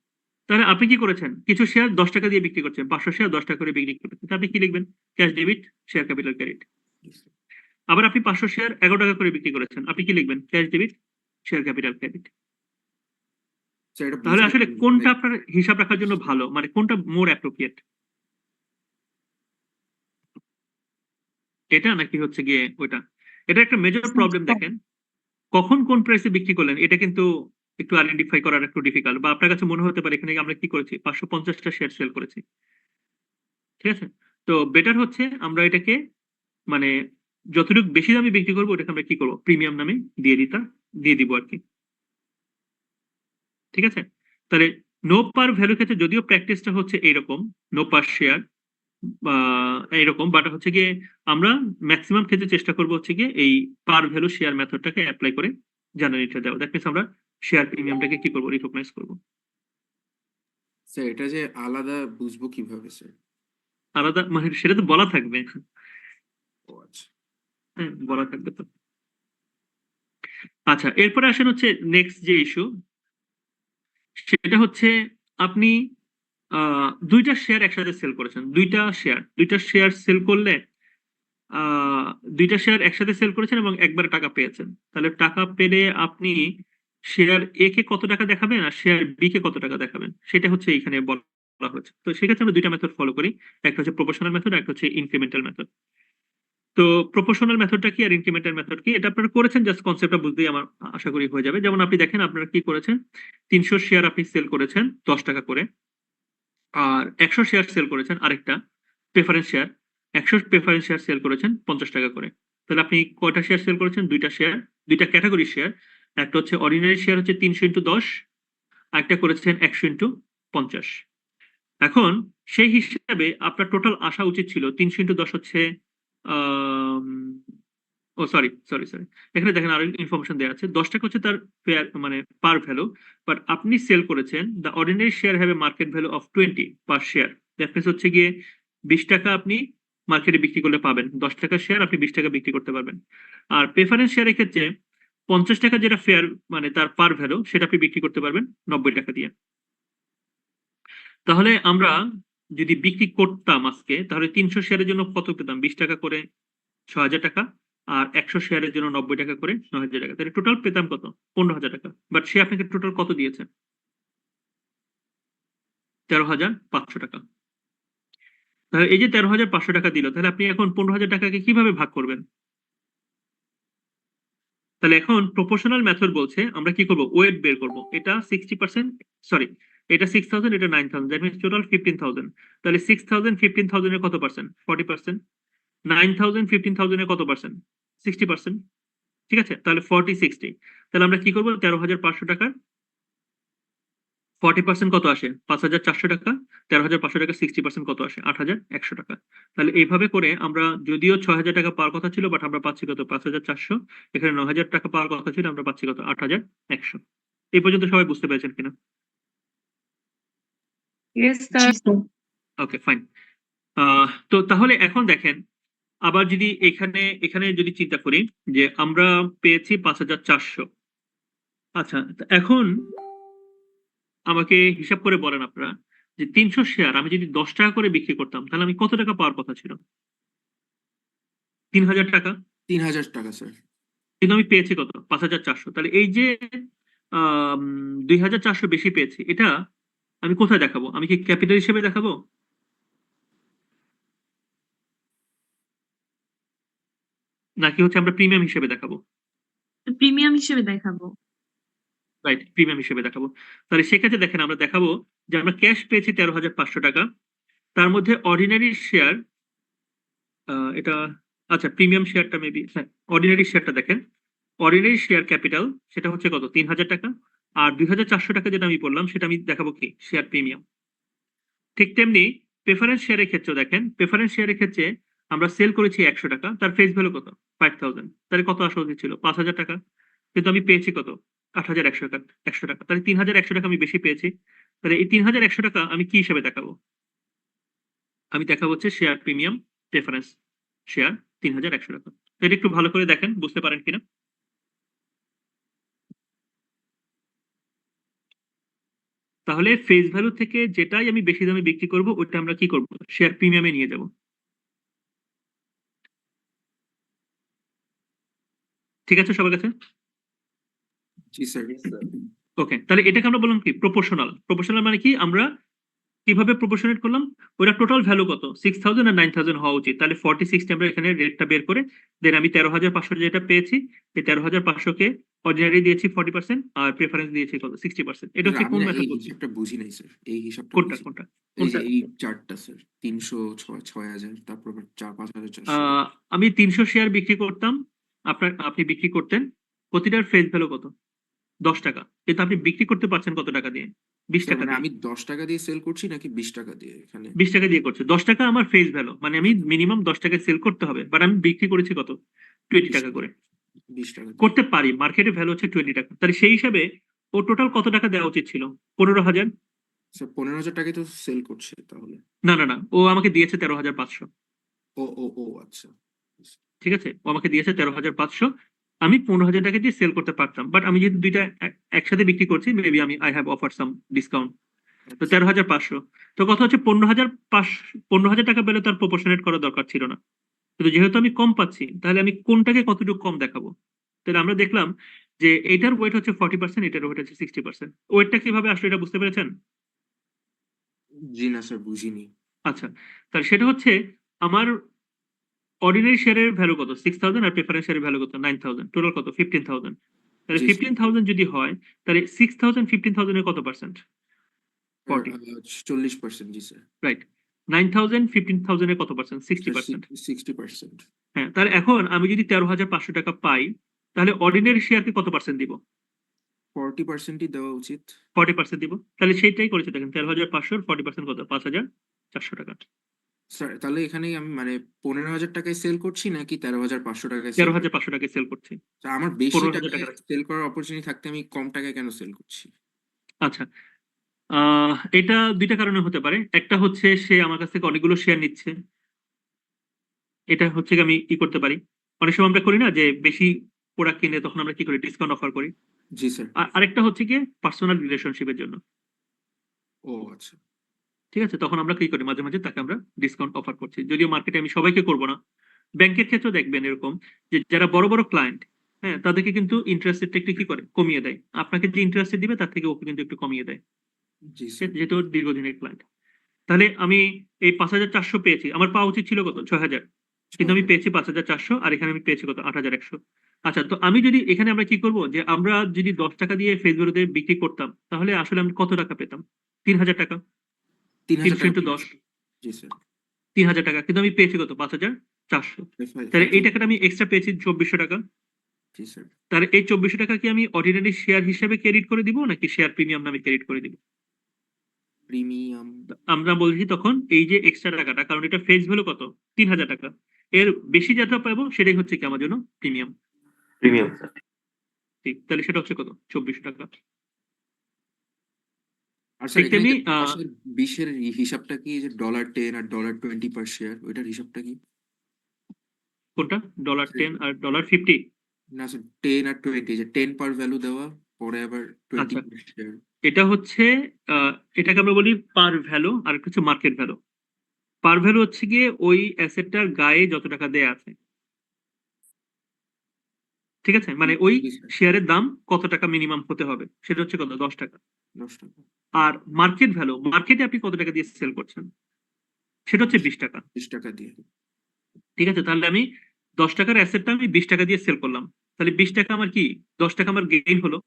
তাহলে আপনি কি করেছেন? কিছু শেয়ার 10 টাকা দিয়ে বিক্রি করছেন, 500 শেয়ার 10 টাকা করে বিক্রি করছেন, আপনি কি লিখবেন? Cash debit, share capital credit. জি স্যার। আবার আপনি 500 শেয়ার 11 টাকা করে বিক্রি করেছেন, আপনি কি লিখবেন? Cash debit, share capital credit. Sir এটা তাহলে বুঝতে আসলে পারলাম না। কোনটা আপনার হিসাব রাখার জন্য ভালো, মানে কোনটা মোর অ্যাপ্রোপ্রিয়েট, এটা নাকি হচ্ছে গিয়ে ওইটা? এটা একটা মেজর প্রবলেম। দেখেন কখন কোন প্রাইসে বিক্রি করলেন এটা কিন্তু একটু আইডেন্টিফাই করার একটু ডিফিকাল্ট, বা আপনার কাছে মনে হতে পারে এখানে আমরা কি করেছি, 550টা শেয়ার সেল করেছি, ঠিক আছে? তো বেটার হচ্ছে আমরা এটাকে মানে যতটুকু বেশি দামে বিক্রি করবো ওটাকে আমরা কি করবো? প্রিমিয়াম নামে দিয়ে দিব আর কি, ঠিক আছে? তাহলে নো পার ভ্যালু ক্ষেত্রে যদিও প্র্যাকটিসটা হচ্ছে এইরকম, নো পার শেয়ার বা এইরকম, বাট হচ্ছে গিয়ে আমরা ম্যাক্সিমাম ক্ষেত্রে চেষ্টা করবো হচ্ছে গিয়ে এই পার ভ্যালু শেয়ার মেথডটাকে অ্যাপ্লাই করে জার্নালিটা দেওয়া। দ্যাট মিনস আমরা শেয়ার প্রিমিয়ামটাকে কি করবো? রিকগনাইজ করবো। স্যার এটা যে আলাদা বুঝবো কিভাবে স্যার? আলাদা মানে সেটা তো বলা থাকবে, ও আচ্ছা। হ্যাঁ বলা থাকবে তো। আচ্ছা, এরপরে আসেন হচ্ছে নেক্সট যে ইস্যু, সেটা হচ্ছে আপনি দুইটা শেয়ার একসাথে সেল করেছেন, দুইটা শেয়ার সেল করলে আহ দুইটা শেয়ার একসাথে সেল করেছেন এবং একবারে টাকা পেয়েছেন, তাহলে টাকা পেলে আপনি শেয়ার এ কে কত টাকা দেখাবেন আর শেয়ার বি কে কত টাকা দেখাবেন, সেটা হচ্ছে এখানে বলা হয়েছে। তো সেক্ষেত্রে আমরা দুইটা মেথড ফলো করি, একটা হচ্ছে প্রপোর্শনাল মেথড, একটা হচ্ছে ইনক্রিমেন্টাল মেথড। তো প্রপোর্শনাল মেথডটা কি আর ইনক্রিমেন্টাল মেথড কি, এটা আপনারা করেছেন, জাস্ট কনসেপ্টটা বুঝতেই আমার আশা করি হয়ে যাবে। যেমন আপনি দেখেন আপনারা কি করেছেন, 300 শেয়ার আপনি সেল করেছেন 10 টাকা করে, আর 100 শেয়ার সেল করেছেন আরেকটা preference share, 100 preference share sale করেছেন 50 টাকা করে। তাহলে আপনি কয়টা শেয়ার সেল করেছেন? দুইটা শেয়ার, দুইটা ক্যাটাগরি শেয়ার। একটা হচ্ছে অর্ডিনারি শেয়ার হচ্ছে 300 ইন্টু 10, আরেকটা করেছেন 100 ইন্টু 50। এখন সেই হিসাবে আপনার টোটাল আসা উচিত ছিল 300 ইন্টু 10 হচ্ছে ও সরি সরি সরি, এখানে দেখেন আরো ইনফরমেশন দেওয়া আছে, 10 টাকা হচ্ছে তার ফেয়ার মানে পার ভ্যালু, বাট আপনি সেল করেছেন the ordinary share have a market value of 20 per share, that means হচ্ছে গিয়ে 20 টাকা আপনি মার্কেটে বিক্রি করলে পাবেন, 10 টাকার শেয়ার আপনি 20 টাকা বিক্রি করতে পারবেন। আর প্রেফারেন্স শেয়ারের ক্ষেত্রে 50 টাকা যেটা ফেয়ার মানে তার পার ভ্যালু, সেটা আপনি বিক্রি করতে পারবেন 90 টাকা দিয়ে। তাহলে আমরা যদি বিক্রি করতাম আজকে, তাহলে 300 শেয়ারের জন্য কত পেতাম? 20 টাকা করে 6,000 টাকা, আর 100 শেয়ারের জন্য 90 টাকা করে 9,000 টাকা, তাহলে টোটাল পেতাম কত? 15,000 টাকা। বাট সে আপনাকে টোটাল কত দিয়েছে? 13,500 টাকা। তাহলে এই যে 13,500 টাকা দিল, তাহলে আপনি এখন 15,000 টাকাকে কিভাবে ভাগ করবেন? তাহলে এখন প্রপোর্শনাল মেথড বলছে আমরা কি করব, ওয়েট বের করব। এটা 60%, সরি এটা 6,000, এটা 9,000, দ্যাট মিনস টোটাল 15,000। তাহলে 6,000 15,000 এর কত পার্সেন্ট? 40%। 9,000 15,000 এর কত পার্সেন্ট? 60%। ঠিক আছে, তাহলে 40-60। তাহলে আমরা কি করব, 13,500 টাকার 40% কত আসে? 5,400 টাকা। 13,500 টাকা 60% কত আসে? 8,100 টাকা। তাহলে এইভাবে করে আমরা, যদিও 6,000 টাকা পাওয়ার কথা ছিল, বাট আমরা পাচ্ছি কত? 5,400। এখানে 9,000 টাকা পাওয়ার কথা ছিল, আমরা পাচ্ছি কত? 8,100। এই পর্যন্ত সবাই বুঝতে পেরেছেন কিনা? Yes sir. Okay, fine. তো তাহলে এখন দেখেন, আবার যদি এখানে এখানে যদি চিন্তা করি যে আমরা পেয়েছি 5,400। আচ্ছা, তো এখন আমাকে হিসাব করে বলেন আপনারা যে 300 শেয়ার আমি যদি 10 টাকা করে বিক্রি করতাম, তাহলে আমি কত টাকা পাওয়ার কথা ছিল? 3,000 টাকা। 3,000 টাকা স্যার। কিন্তু আমি পেয়েছি কত? 5,400। তাহলে এই যে 2,400 বেশি পেয়েছি, এটা আমি কোথায় দেখাবো? আমি কি ক্যাপিটাল হিসেবে দেখাবো, নাকি হচ্ছে আমরা প্রিমিয়াম হিসেবে দেখাবো? প্রিমিয়াম হিসেবে দেখাবো। রাইট, প্রিমিয়াম হিসেবে দেখাবো। তাহলে সেক্ষেত্রে দেখেন আমরা দেখাবো যে আমরা ক্যাশ পেয়েছি 13,500 টাকা, তার মধ্যে অর্ডিনারি শেয়ার, এটা, আচ্ছা প্রিমিয়াম শেয়ারটা মেবি, হ্যাঁ অর্ডিনারি শেয়ারটা দেখেন, অর্ডিনারি শেয়ার ক্যাপিটাল সেটা হচ্ছে কত? 3,000 টাকা। আর 2,400 টাকা যেটা আমি বললাম সেটা আমি দেখাবো কি? Share premium. ঠিক তেমনি প্রেফারেন্স শেয়ারের ক্ষেত্রেও দেখেন, প্রেফারেন্স শেয়ারের ক্ষেত্রে আমরা সেল করেছি 100 টাকা, তার ফেস ভ্যালু কত? 5,000। তাহলে কত আসা উচিত ছিল? 5,000 টাকা। কিন্তু আমি পেয়েছি কত? 8,100 টাকা। 100 টাকা, তাহলে 3,100 টাকা আমি বেশি পেয়েছি। তাহলে এই 3,100 টাকা আমি কি হিসেবে দেখাবো? আমি দেখাবো হচ্ছে শেয়ার প্রিমিয়াম প্রেফারেন্স শেয়ার 3,100 টাকা। তো এটা একটু ভালো করে দেখেন, বুঝতে পারেন কিনা। তাহলে ফেস ভ্যালু থেকে যেটাই আমি বেশি দামে বিক্রি করব, ওইটা আমরা কি করব? শেয়ার প্রিমিয়ামে নিয়ে যাব। ঠিক আছে সবার কাছে? জি স্যার। ওকে, তাহলে এটাকে আমরা বললাম কি? প্রপোর্শনাল। প্রপোর্শনাল মানে কি? আমরা কিভাবে প্রপোর্শনেট করলাম? ওটা টোটাল ভ্যালু কত? 6,000 আর 9,000 হওয়া উচিত। তাহলে 40-60 আমরা এখানে রেটটা বের করে দেন আমি 13,500 যেটা পেয়েছি, এই 13,500 কে অর্ডিনারি দিয়েছি 40% আর প্রেফারেন্স দিয়েছি কত? 60%। এটা হচ্ছে আমি কোন না মেথড এই বলছি? হিসাবটা বুঝি নাই স্যার। এই হিসাবটা কোনটা বুঝি। কোনটা এই যে কোনটা? এই চার্টটা স্যার, 300, 6,000, তারপর আবার 5,400। আমি 300 শেয়ার বিক্রি করতাম, আপনি বিক্রি করতেন, প্রতিটার ফেস ভ্যালু কত? 10 টাকা। কিন্তু আপনি বিক্রি করতে পারছেন কত টাকা দিয়ে? 20 স্যার টাকা মানে দিয়ে। আমি 10 টাকা দিয়ে সেল করছি নাকি 20 টাকা দিয়ে এখানে? 20 টাকা দিয়ে করছে। 10 টাকা আমার ফেস ভ্যালু, মানে আমি মিনিমাম 10 টাকায় সেল করতে হবে, বাট আমি বিক্রি করেছি কত? 20 টাকা করে। 20 টাকা দিয়ে। করতে পারি, মার্কেটে ভ্যালু হচ্ছে 20 টাকা। তাহলে সেই হিসাবে ও টোটাল কত টাকা দেওয়া উচিত ছিল? 15,000। স্যার 15,000 টাকায় তো সেল করছে তাহলে। না না না, ও আমাকে দিয়েছে 13,500। ও আচ্ছা। ঠিক আছে, ও আমাকে দিয়েছে 13,500। আমি 15,000 টাকা দিয়ে সেল করতে পারতাম, বাট আমি যেহেতু দুইটা একসাথে বিক্রি করছি, মেবি আমি I have offer some discount. তো 13,500। তো কথা হচ্ছে 15,000 টাকা পেলে তার প্রপোর্শনেট করা দরকার ছিল না। কিন্তু যেহেতু আমি কম পাচ্ছি, তাহলে আমি কোনটাকে কতটুকু কম দেখাবো? তাহলে আমরা দেখলাম যে এটার ওয়েট হচ্ছে 40%, এটার ওয়েট হচ্ছে 60%। ওয়েটটা কিভাবে আসলে এটা বুঝতে পেরেছেন? জি না স্যার, বুঝিনি। আচ্ছা, তাহলে সেটা হচ্ছে আমার অর্ডিনারি শেয়ারের ভ্যালু কত? 6,000 আর প্রেফারেন্স শেয়ারের ভ্যালু কত? 9,000। টোটাল কত? 15,000। তাহলে জি স্যার। 15,000 যদি হয়, তাহলে 6,000 15,000 এর কত পার্সেন্ট? 40। 40%। জি স্যার। রাইট। 9,000 15,000 এর কত পার্সেন্ট? স্যার 60%। 60%। হ্যাঁ, তাহলে এখন আমি যদি 13,500 টাকা পাই, তাহলে অর্ডিনারি শেয়ারকে কত পার্সেন্ট দিব? 40%ই দেওয়া উচিত। 40% দিব। তাহলে সেইটাই করেছে দেখেন, 13,500 এর 40% কত? 5,400 টাকা। স্যার তাহলে এখানে আমি মানে 15,000 টাকায় সেল করছি নাকি 13,500 টাকায় সেল করছি? 13,500 টাকায় সেল করছি। স্যার আমার বেশি 15,000 টাকায় টাকা। সেল করার অপরচুনিটি থাকতে আমি কম টাকায় কেন সেল করছি? আচ্ছা, এটা দুইটা কারণে হতে পারে। একটা হচ্ছে সে আমার কাছ থেকে অনেকগুলো শেয়ার নিচ্ছে, এটা হচ্ছে কি আমি কি করতে পারি? অনেক সময় আমরা করি না যে বেশি প্রোডাক্ট কিনলে তখন আমরা কি করি? ডিসকাউন্ট অফার করি। জি স্যার। আরেকটা হচ্ছে গিয়ে পার্সোনাল রিলেশনশিপের জন্য। ও আচ্ছা। ঠিক আছে, তখন আমরা কি করি? মাঝে মাঝে তাকে আমরা ডিসকাউন্ট অফার করছি, যদিও মার্কেটে আমি সবাইকে করব না। ব্যাংকের ক্ষেত্রেও দেখবেন এরকম, যে যারা বড় বড় ক্লায়েন্ট, হ্যাঁ তাদেরকে কিন্তু ইন্টারেস্ট রেটটা একটু কি করে? কমিয়ে দেয়। আপনাকে যে ইন্টারেস্ট দিবে তার থেকে ওকে কিন্তু একটু কমিয়ে দেয়, জি স্যার। যেহেতু ওর দীর্ঘদিনের ক্লায়েন্ট। তাহলে আমি এই 5,400 পেয়েছি, আমার পাওয়া উচিত ছিল কত 6,000, কিন্তু আমি পেয়েছি 5,400, আর এখানে আমি পেয়েছি কত 8,100। আচ্ছা, তো আমি যদি এখানে আমরা কি করব, যে আমরা যদি 10 টাকা দিয়ে ফেস ভ্যালুতে বিক্রি করতাম, তাহলে আসলে আমি কত টাকা পেতাম? 3,000 টাকা। 3,000 300 টাকা ইন্টু 10, পেয়েছি। জি স্যার। 3,000 টাকা, কিন্তু আমি পেয়েছি কত 5,400। তাহলে এই টাকাটা আমি এক্সট্রা পেয়েছি 2,400 টাকা। জি স্যার। তাহলে এই 2,400 টাকা কি আমি অর্ডিনারি শেয়ার হিসেবে ক্রেডিট করে দিব, নাকি শেয়ার প্রিমিয়াম নামে ক্রেডিট করে দিব? প্রিমিয়াম। আমরা বলছি তখন এই যে এক্সট্রা টাকাটা, কারণ এটা ফেস ভ্যালু কত 3,000 টাকা, এর বেশি যেটা পাবো সেটাই হচ্ছে কি আমার জন্য প্রিমিয়াম। Premium sir. ঠিক, তাহলে সেটা হচ্ছে কত 2,400 টাকা। আর স্যার ঠিক এখানে তেমনি যে পাশের 20 এর হিসাবটা কি, যে $10 আর $20 পার শেয়ার, ওইটার হিসাবটা কি? কোনটা $10 আর $50? না স্যার, 10 আর 20, যে 10 পার ভ্যালু দেওয়া, পরে আবার 20 আচ্ছা, পার শেয়ার। এটা হচ্ছে এটাকে আমরা বলি পার ভ্যালু, আর একটা হচ্ছে মার্কেট ভ্যালু। পার ভ্যালু হচ্ছে গিয়ে ওই অ্যাসেটটার গায়ে যত টাকা দেয়া আছে, ঠিক আছে, মানে ওই জি স্যার। শেয়ারের দাম কত টাকা মিনিমাম হতে হবে, সেটা হচ্ছে কত 10 টাকা। 10 টাকা। আর মার্কেট ভ্যালু, মার্কেটে আপনি কত টাকা দিয়ে সেল করছেন, সেটা হচ্ছে 20 টাকা। 20 টাকা দিয়ে। ঠিক আছে, তাহলে আমি 10 টাকার অ্যাসেটটা আমি 20 টাকা দিয়ে সেল করলাম, তাহলে 20 টাকা আমার কি 10 টাকা আমার গেইন হলো।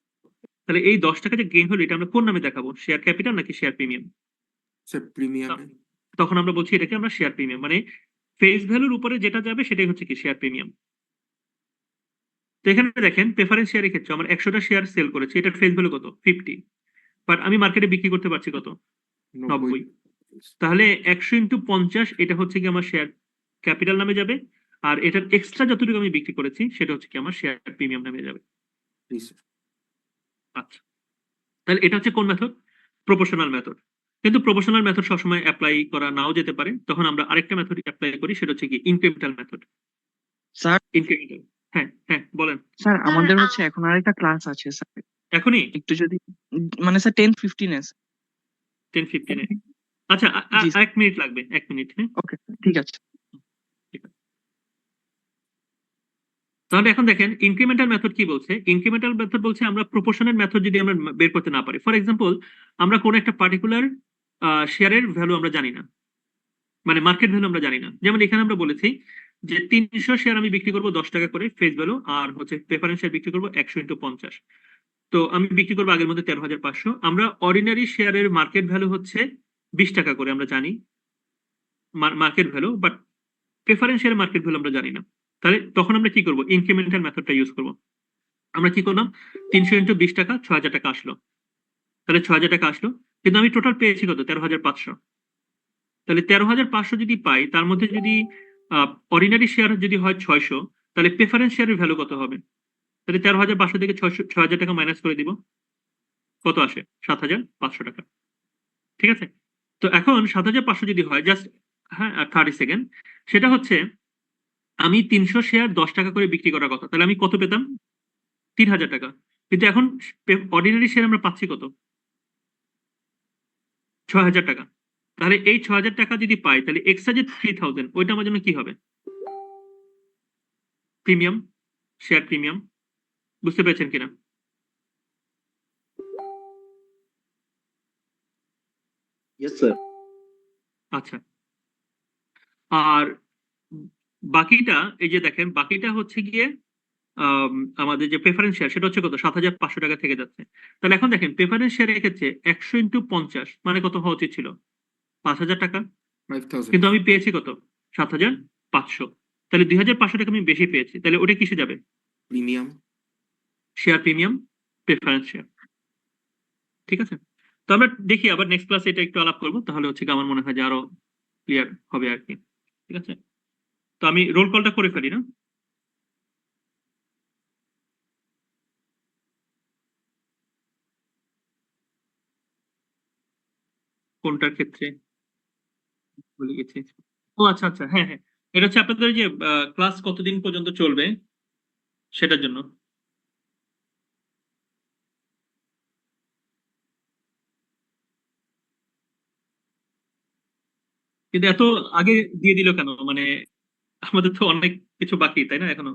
তাহলে এই 10 টাকা যে গেইন হলো, এটা আমরা কোন নামে দেখাবো, শেয়ার ক্যাপিটাল নাকি শেয়ার প্রিমিয়াম? স্যার প্রিমিয়ামে। তখন আমরা বলছি এটাকে আমরা শেয়ার প্রিমিয়াম, মানে ফেস ভ্যালুর উপরে যেটা যাবে সেটাই হচ্ছে কি শেয়ার প্রিমিয়াম। তো এখানে দেখেন প্রেফারেন্স শেয়ারের ক্ষেত্রে আমার 100টা শেয়ার সেল করেছি, এটার ফেস ভ্যালু কত 50, বাট আমি মার্কেটে বিক্রি করতে পারছি কত 90। 90। তাহলে 100 × 50 এটা হচ্ছে কি আমার শেয়ার ক্যাপিটাল নামে যাবে, আর এটার এক্সট্রা যতটুকু আমি বিক্রি করেছি সেটা হচ্ছে কি আমার শেয়ার প্রিমিয়াম নামে যাবে। জি স্যার। আচ্ছা, তাহলে এটা হচ্ছে কোন মেথড? Proportional method. কিন্তু প্রপোর্শনাল মেথড সবসময় অ্যাপ্লাই করা নাও যেতে পারে, তখন আমরা আরেকটা মেথড অ্যাপ্লাই করি, সেটা হচ্ছে কি ইনক্রিমেন্টাল মেথড। স্যার ইনক্রিমেন্টাল, হ্যাঁ হ্যাঁ বলেন। স্যার আমাদের হচ্ছে এখন আরেকটা ক্লাস আছে স্যার, এখনই একটু যদি মানে স্যার 10:15 এ 10:15-এ? আচ্ছা, জি 1 মিনিট লাগবে, 1 মিনিট, হ্যাঁ। ওকে ঠিক আছে। ঠিক আছে। তাহলে এখন দেখেন ইনক্রিমেন্টাল মেথড কি বলছে। ইনক্রিমেন্টাল মেথড বলছে আমরা প্রপোর্শনাল মেথড যদি আমরা বের করতে না পারি, ফর এক্সাম্পল আমরা কোন একটা পার্টিকুলার শেয়ারের ভ্যালু আমরা জানি না, মানে মার্কেট ভ্যালু আমরা জানি না। যেমন এখানে আমরা বলেছি যে 300 শেয়ার আমি বিক্রি করবো 10 টাকা করে ফেস ভ্যালু, আর হচ্ছে প্রেফারেন্স শেয়ার বিক্রি করবো 100 × 50। তো আমি বিক্রি করবো আগের মধ্যে 13,500। আমরা অর্ডিনারি শেয়ারের মার্কেট ভ্যালু হচ্ছে 20 টাকা করে আমরা জানি মার্কেট ভ্যালু, বাট প্রেফারেন্স শেয়ারের মার্কেট ভ্যালু আমরা জানি না। তাহলে তখন আমরা কি করবো, ইনক্রিমেন্টাল মেথডটা ইউজ করবো। আমরা কি করলাম, 300 × 20 টাকা 6,000 টাকা আসলো, তাহলে 6,000 টাকা আসলো, কিন্তু আমি টোটাল পেয়েছি কত 13,500। তাহলে 13,500 যদি পাই, তার মধ্যে যদি অর্ডিনারি শেয়ার যদি হয় 600, তাহলে প্রেফারেন্স শেয়ারের ভ্যালু কত হবে? তাহলে 13,500 থেকে 6,000 টাকা মাইনাস করে দিব, কত আসে 7,500 টাকা। ঠিক আছে, তো এখন 7,500 যদি হয়, জাস্ট হ্যাঁ 30 সেকেন্ড, সেটা হচ্ছে আমি 300 শেয়ার 10 টাকা করে বিক্রি করার কথা, তাহলে আমি কত পেতাম 3,000 টাকা। কিন্তু এখন অর্ডিনারি শেয়ার আমরা পাচ্ছি কত 6,000 টাকা। তাহলে এই 6,000 টাকা যদি পাই, তাহলে এক্সট্রা যে 3,000 ওইটা আমার জন্য কি হবে, প্রিমিয়াম, শেয়ার প্রিমিয়াম। বুঝতে পেরেছেন কিনা? Yes sir. আচ্ছা, আর বাকিটা এই যে দেখেন, বাকিটা হচ্ছে গিয়ে আম, আমাদের যে প্রেফারেন্স শেয়ার সেটা হচ্ছে কত 7,500 টাকা থেকে যাচ্ছে। তাহলে এখন দেখেন প্রেফারেন্স শেয়ারের ক্ষেত্রে 100 × 50 মানে কত হওয়া উচিত ছিল 5,000 টাকা, 5000। কিন্তু আমি পেয়েছি কত 7,500। তাহলে 2,500 টাকা আমি বেশি পেয়েছি, তাহলে ওটা কিসে যাবে, premium. Share premium, preference share. ঠিক আছে, তো আমরা দেখি আবার নেক্সট ক্লাসে এটা একটু আলাপ করবো, তাহলে হচ্ছে কি আমার মনে হয় যে আরো ক্লিয়ার হবে আর কি। ঠিক আছে, তো আমি রোল কলটা করে ফেলি না? কোনটার ক্ষেত্রে ভুলে গেছি। ও আচ্ছা আচ্ছা, হ্যাঁ হ্যাঁ, এটা হচ্ছে আপনাদের ওই যে ক্লাস কতদিন পর্যন্ত চলবে সেটার জন্য। কিন্তু এত আগে দিয়ে দিল কেন, মানে আমাদের তো অনেক কিছু বাকি তাই না এখনো।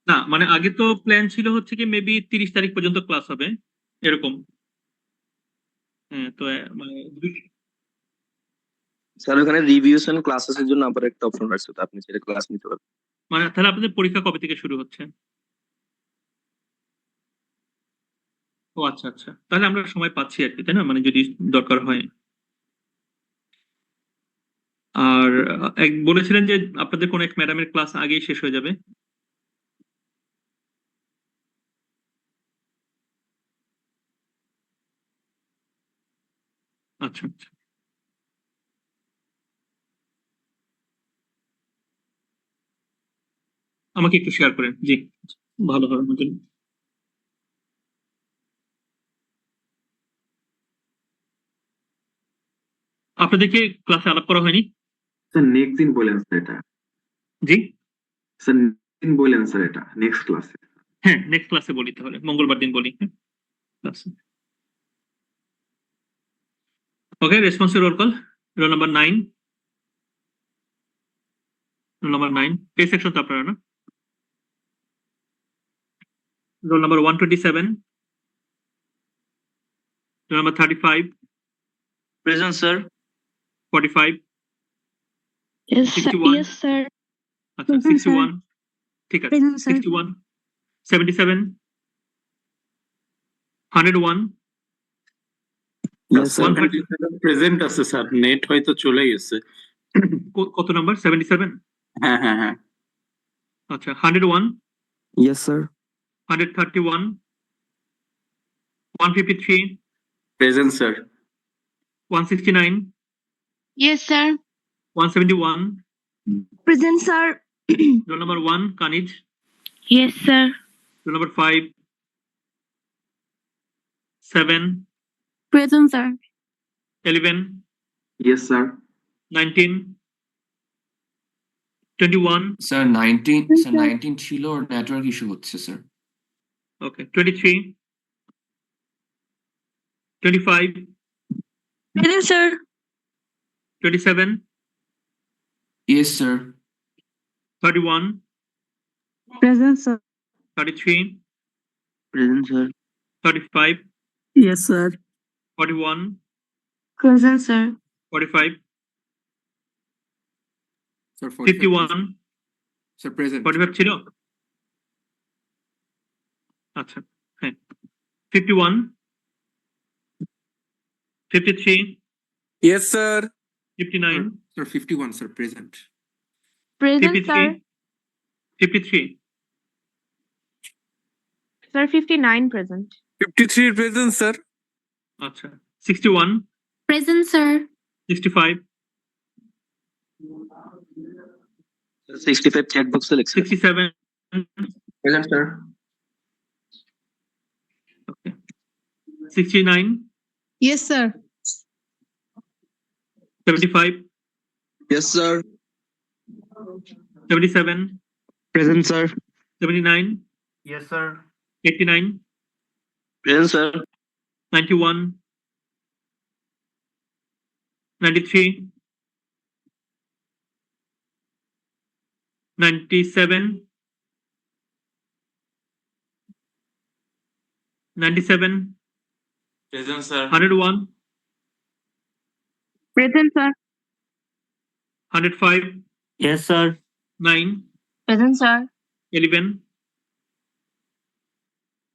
না মানে আগে তো প্ল্যান ছিল হচ্ছে কি মেবি 30 তারিখ পর্যন্ত ক্লাস হবে এরকম। হ্যাঁ তো মানে স্যার ওখানে রিভিউস এন্ড ক্লাসেস এর জন্য আবার একটা অপশন আছে, তো আপনি সেটা ক্লাস নিতে পারবেন। মানে তাহলে আপনাদের পরীক্ষা কবে থেকে শুরু হচ্ছে? ও আচ্ছা আচ্ছা, তাহলে আমরা সময় পাচ্ছি আর কি, তাই না, মানে যদি দরকার হয়। আর এক বলেছিলেন যে আপনাদের কোন এক ম্যাডামের ক্লাস আগেই শেষ হয়ে যাবে। আচ্ছা আচ্ছা, আমাকে একটু শেয়ার করেন, জি ভালো হবে আমার জন্য। আপনাদেরকে ক্লাসে আলাপ করা হয়নি? স্যার নেক্সট দিন বলেন স্যার এটা। জি স্যার নেক্সট দিন বলেন স্যার এটা নেক্সট ক্লাসে। হ্যাঁ, নেক্সট ক্লাসে বলি, তাহলে মঙ্গলবার দিন বলি। Okay, responsive roll call. Roll number 9, roll number 9 পে সেকশন তো আপনারা না? Roll number 127, roll number 35, present sir. 45, Yes, 61, yes, sir. আচ্ছা Present, sir. 61, ঠিক আছে, Present, sir. 61, 77, 101, Yes, sir. 130 present আছে স্যার, নেট হয়তো চলে গেছে। কত নাম্বার? 77, হ্যাঁ হ্যাঁ হ্যাঁ। আচ্ছা 101, Yes, sir. 131, 153, present sir. 169, Yes, sir. 171, Present, sir. roll number 1 Kanij, Yes, sir. roll number 5, 7, Present, sir. 11, yes sir. 19, 21, sir 19 ছিল, নেটওয়ার্ক ইস্যু হচ্ছে sir. okay, 23, 25, Present, sir. 27, yes sir. 31, Present, sir. 33, present sir. 35, Yes, sir. 41, Present, sir. 45, sir 51, sir present 45 ছিল, আচ্ছা হ্যাঁ, 51, 53, Yes, sir. 59, sir 51 sir present Present, 53, sir. 53, Sir, 59 present. 53 present, sir. আচ্ছা 61, Present, sir. 65, 65 chat বক্সে লিখছে। 67, present sir. okay, 69, Yes, sir. 75, Yes, sir. 77, Present, sir. 79, Yes, sir. 89, present sir. 91, 93, 97, 97, Present, sir. 101, Present, sir. 105, Yes, sir. 9, Present, sir. 11,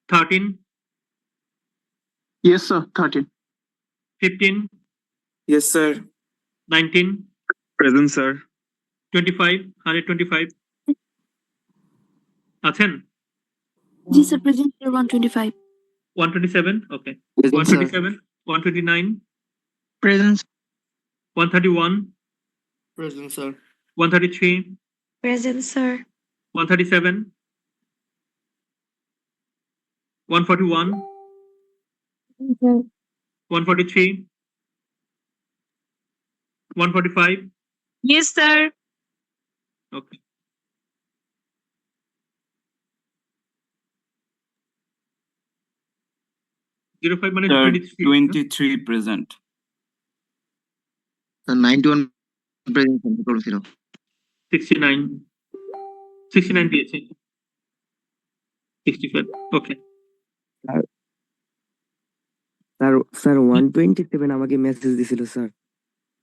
13, Yes, sir. 13. 15, Yes, sir. 19, Present, sir. 25, 125 আছেন? Yes, sir. Present, sir. 125. 127, okay, Present, sir. 127, 129, Present. 131, Present, sir. 133, Present, sir. 137, 141, 143, 145, Yes, sir. okay. Zero five মানে 23, 23 present. 91 present ছিল। 69, 69 দিয়েছে, 65 okay sir 127 আমাকে message দিছিল sir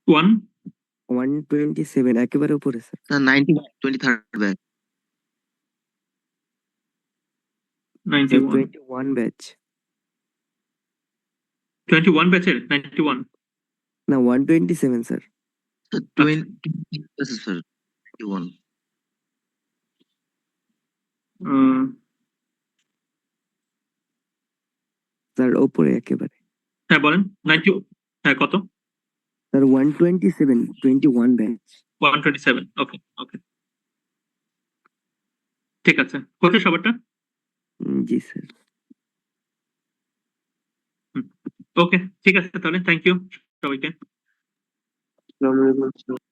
127 একেবারে উপরে sir. Sir 91 23rd batch. 91 21 batch 21 ব্যাচের 91 না 127 স্যার। 20 স্যার 21 স্যার উপরে একেবারে হ্যাঁ বলেন 90 হ্যাঁ কত স্যার 127 21 ব্যাচ। 127 ওকে ওকে ঠিক আছে কত সবারটা জি স্যার। ওকে ঠিক আছে তাহলে থ্যাংক ইউ সবাইকে। আসসালামু আলাইকুম স্যার।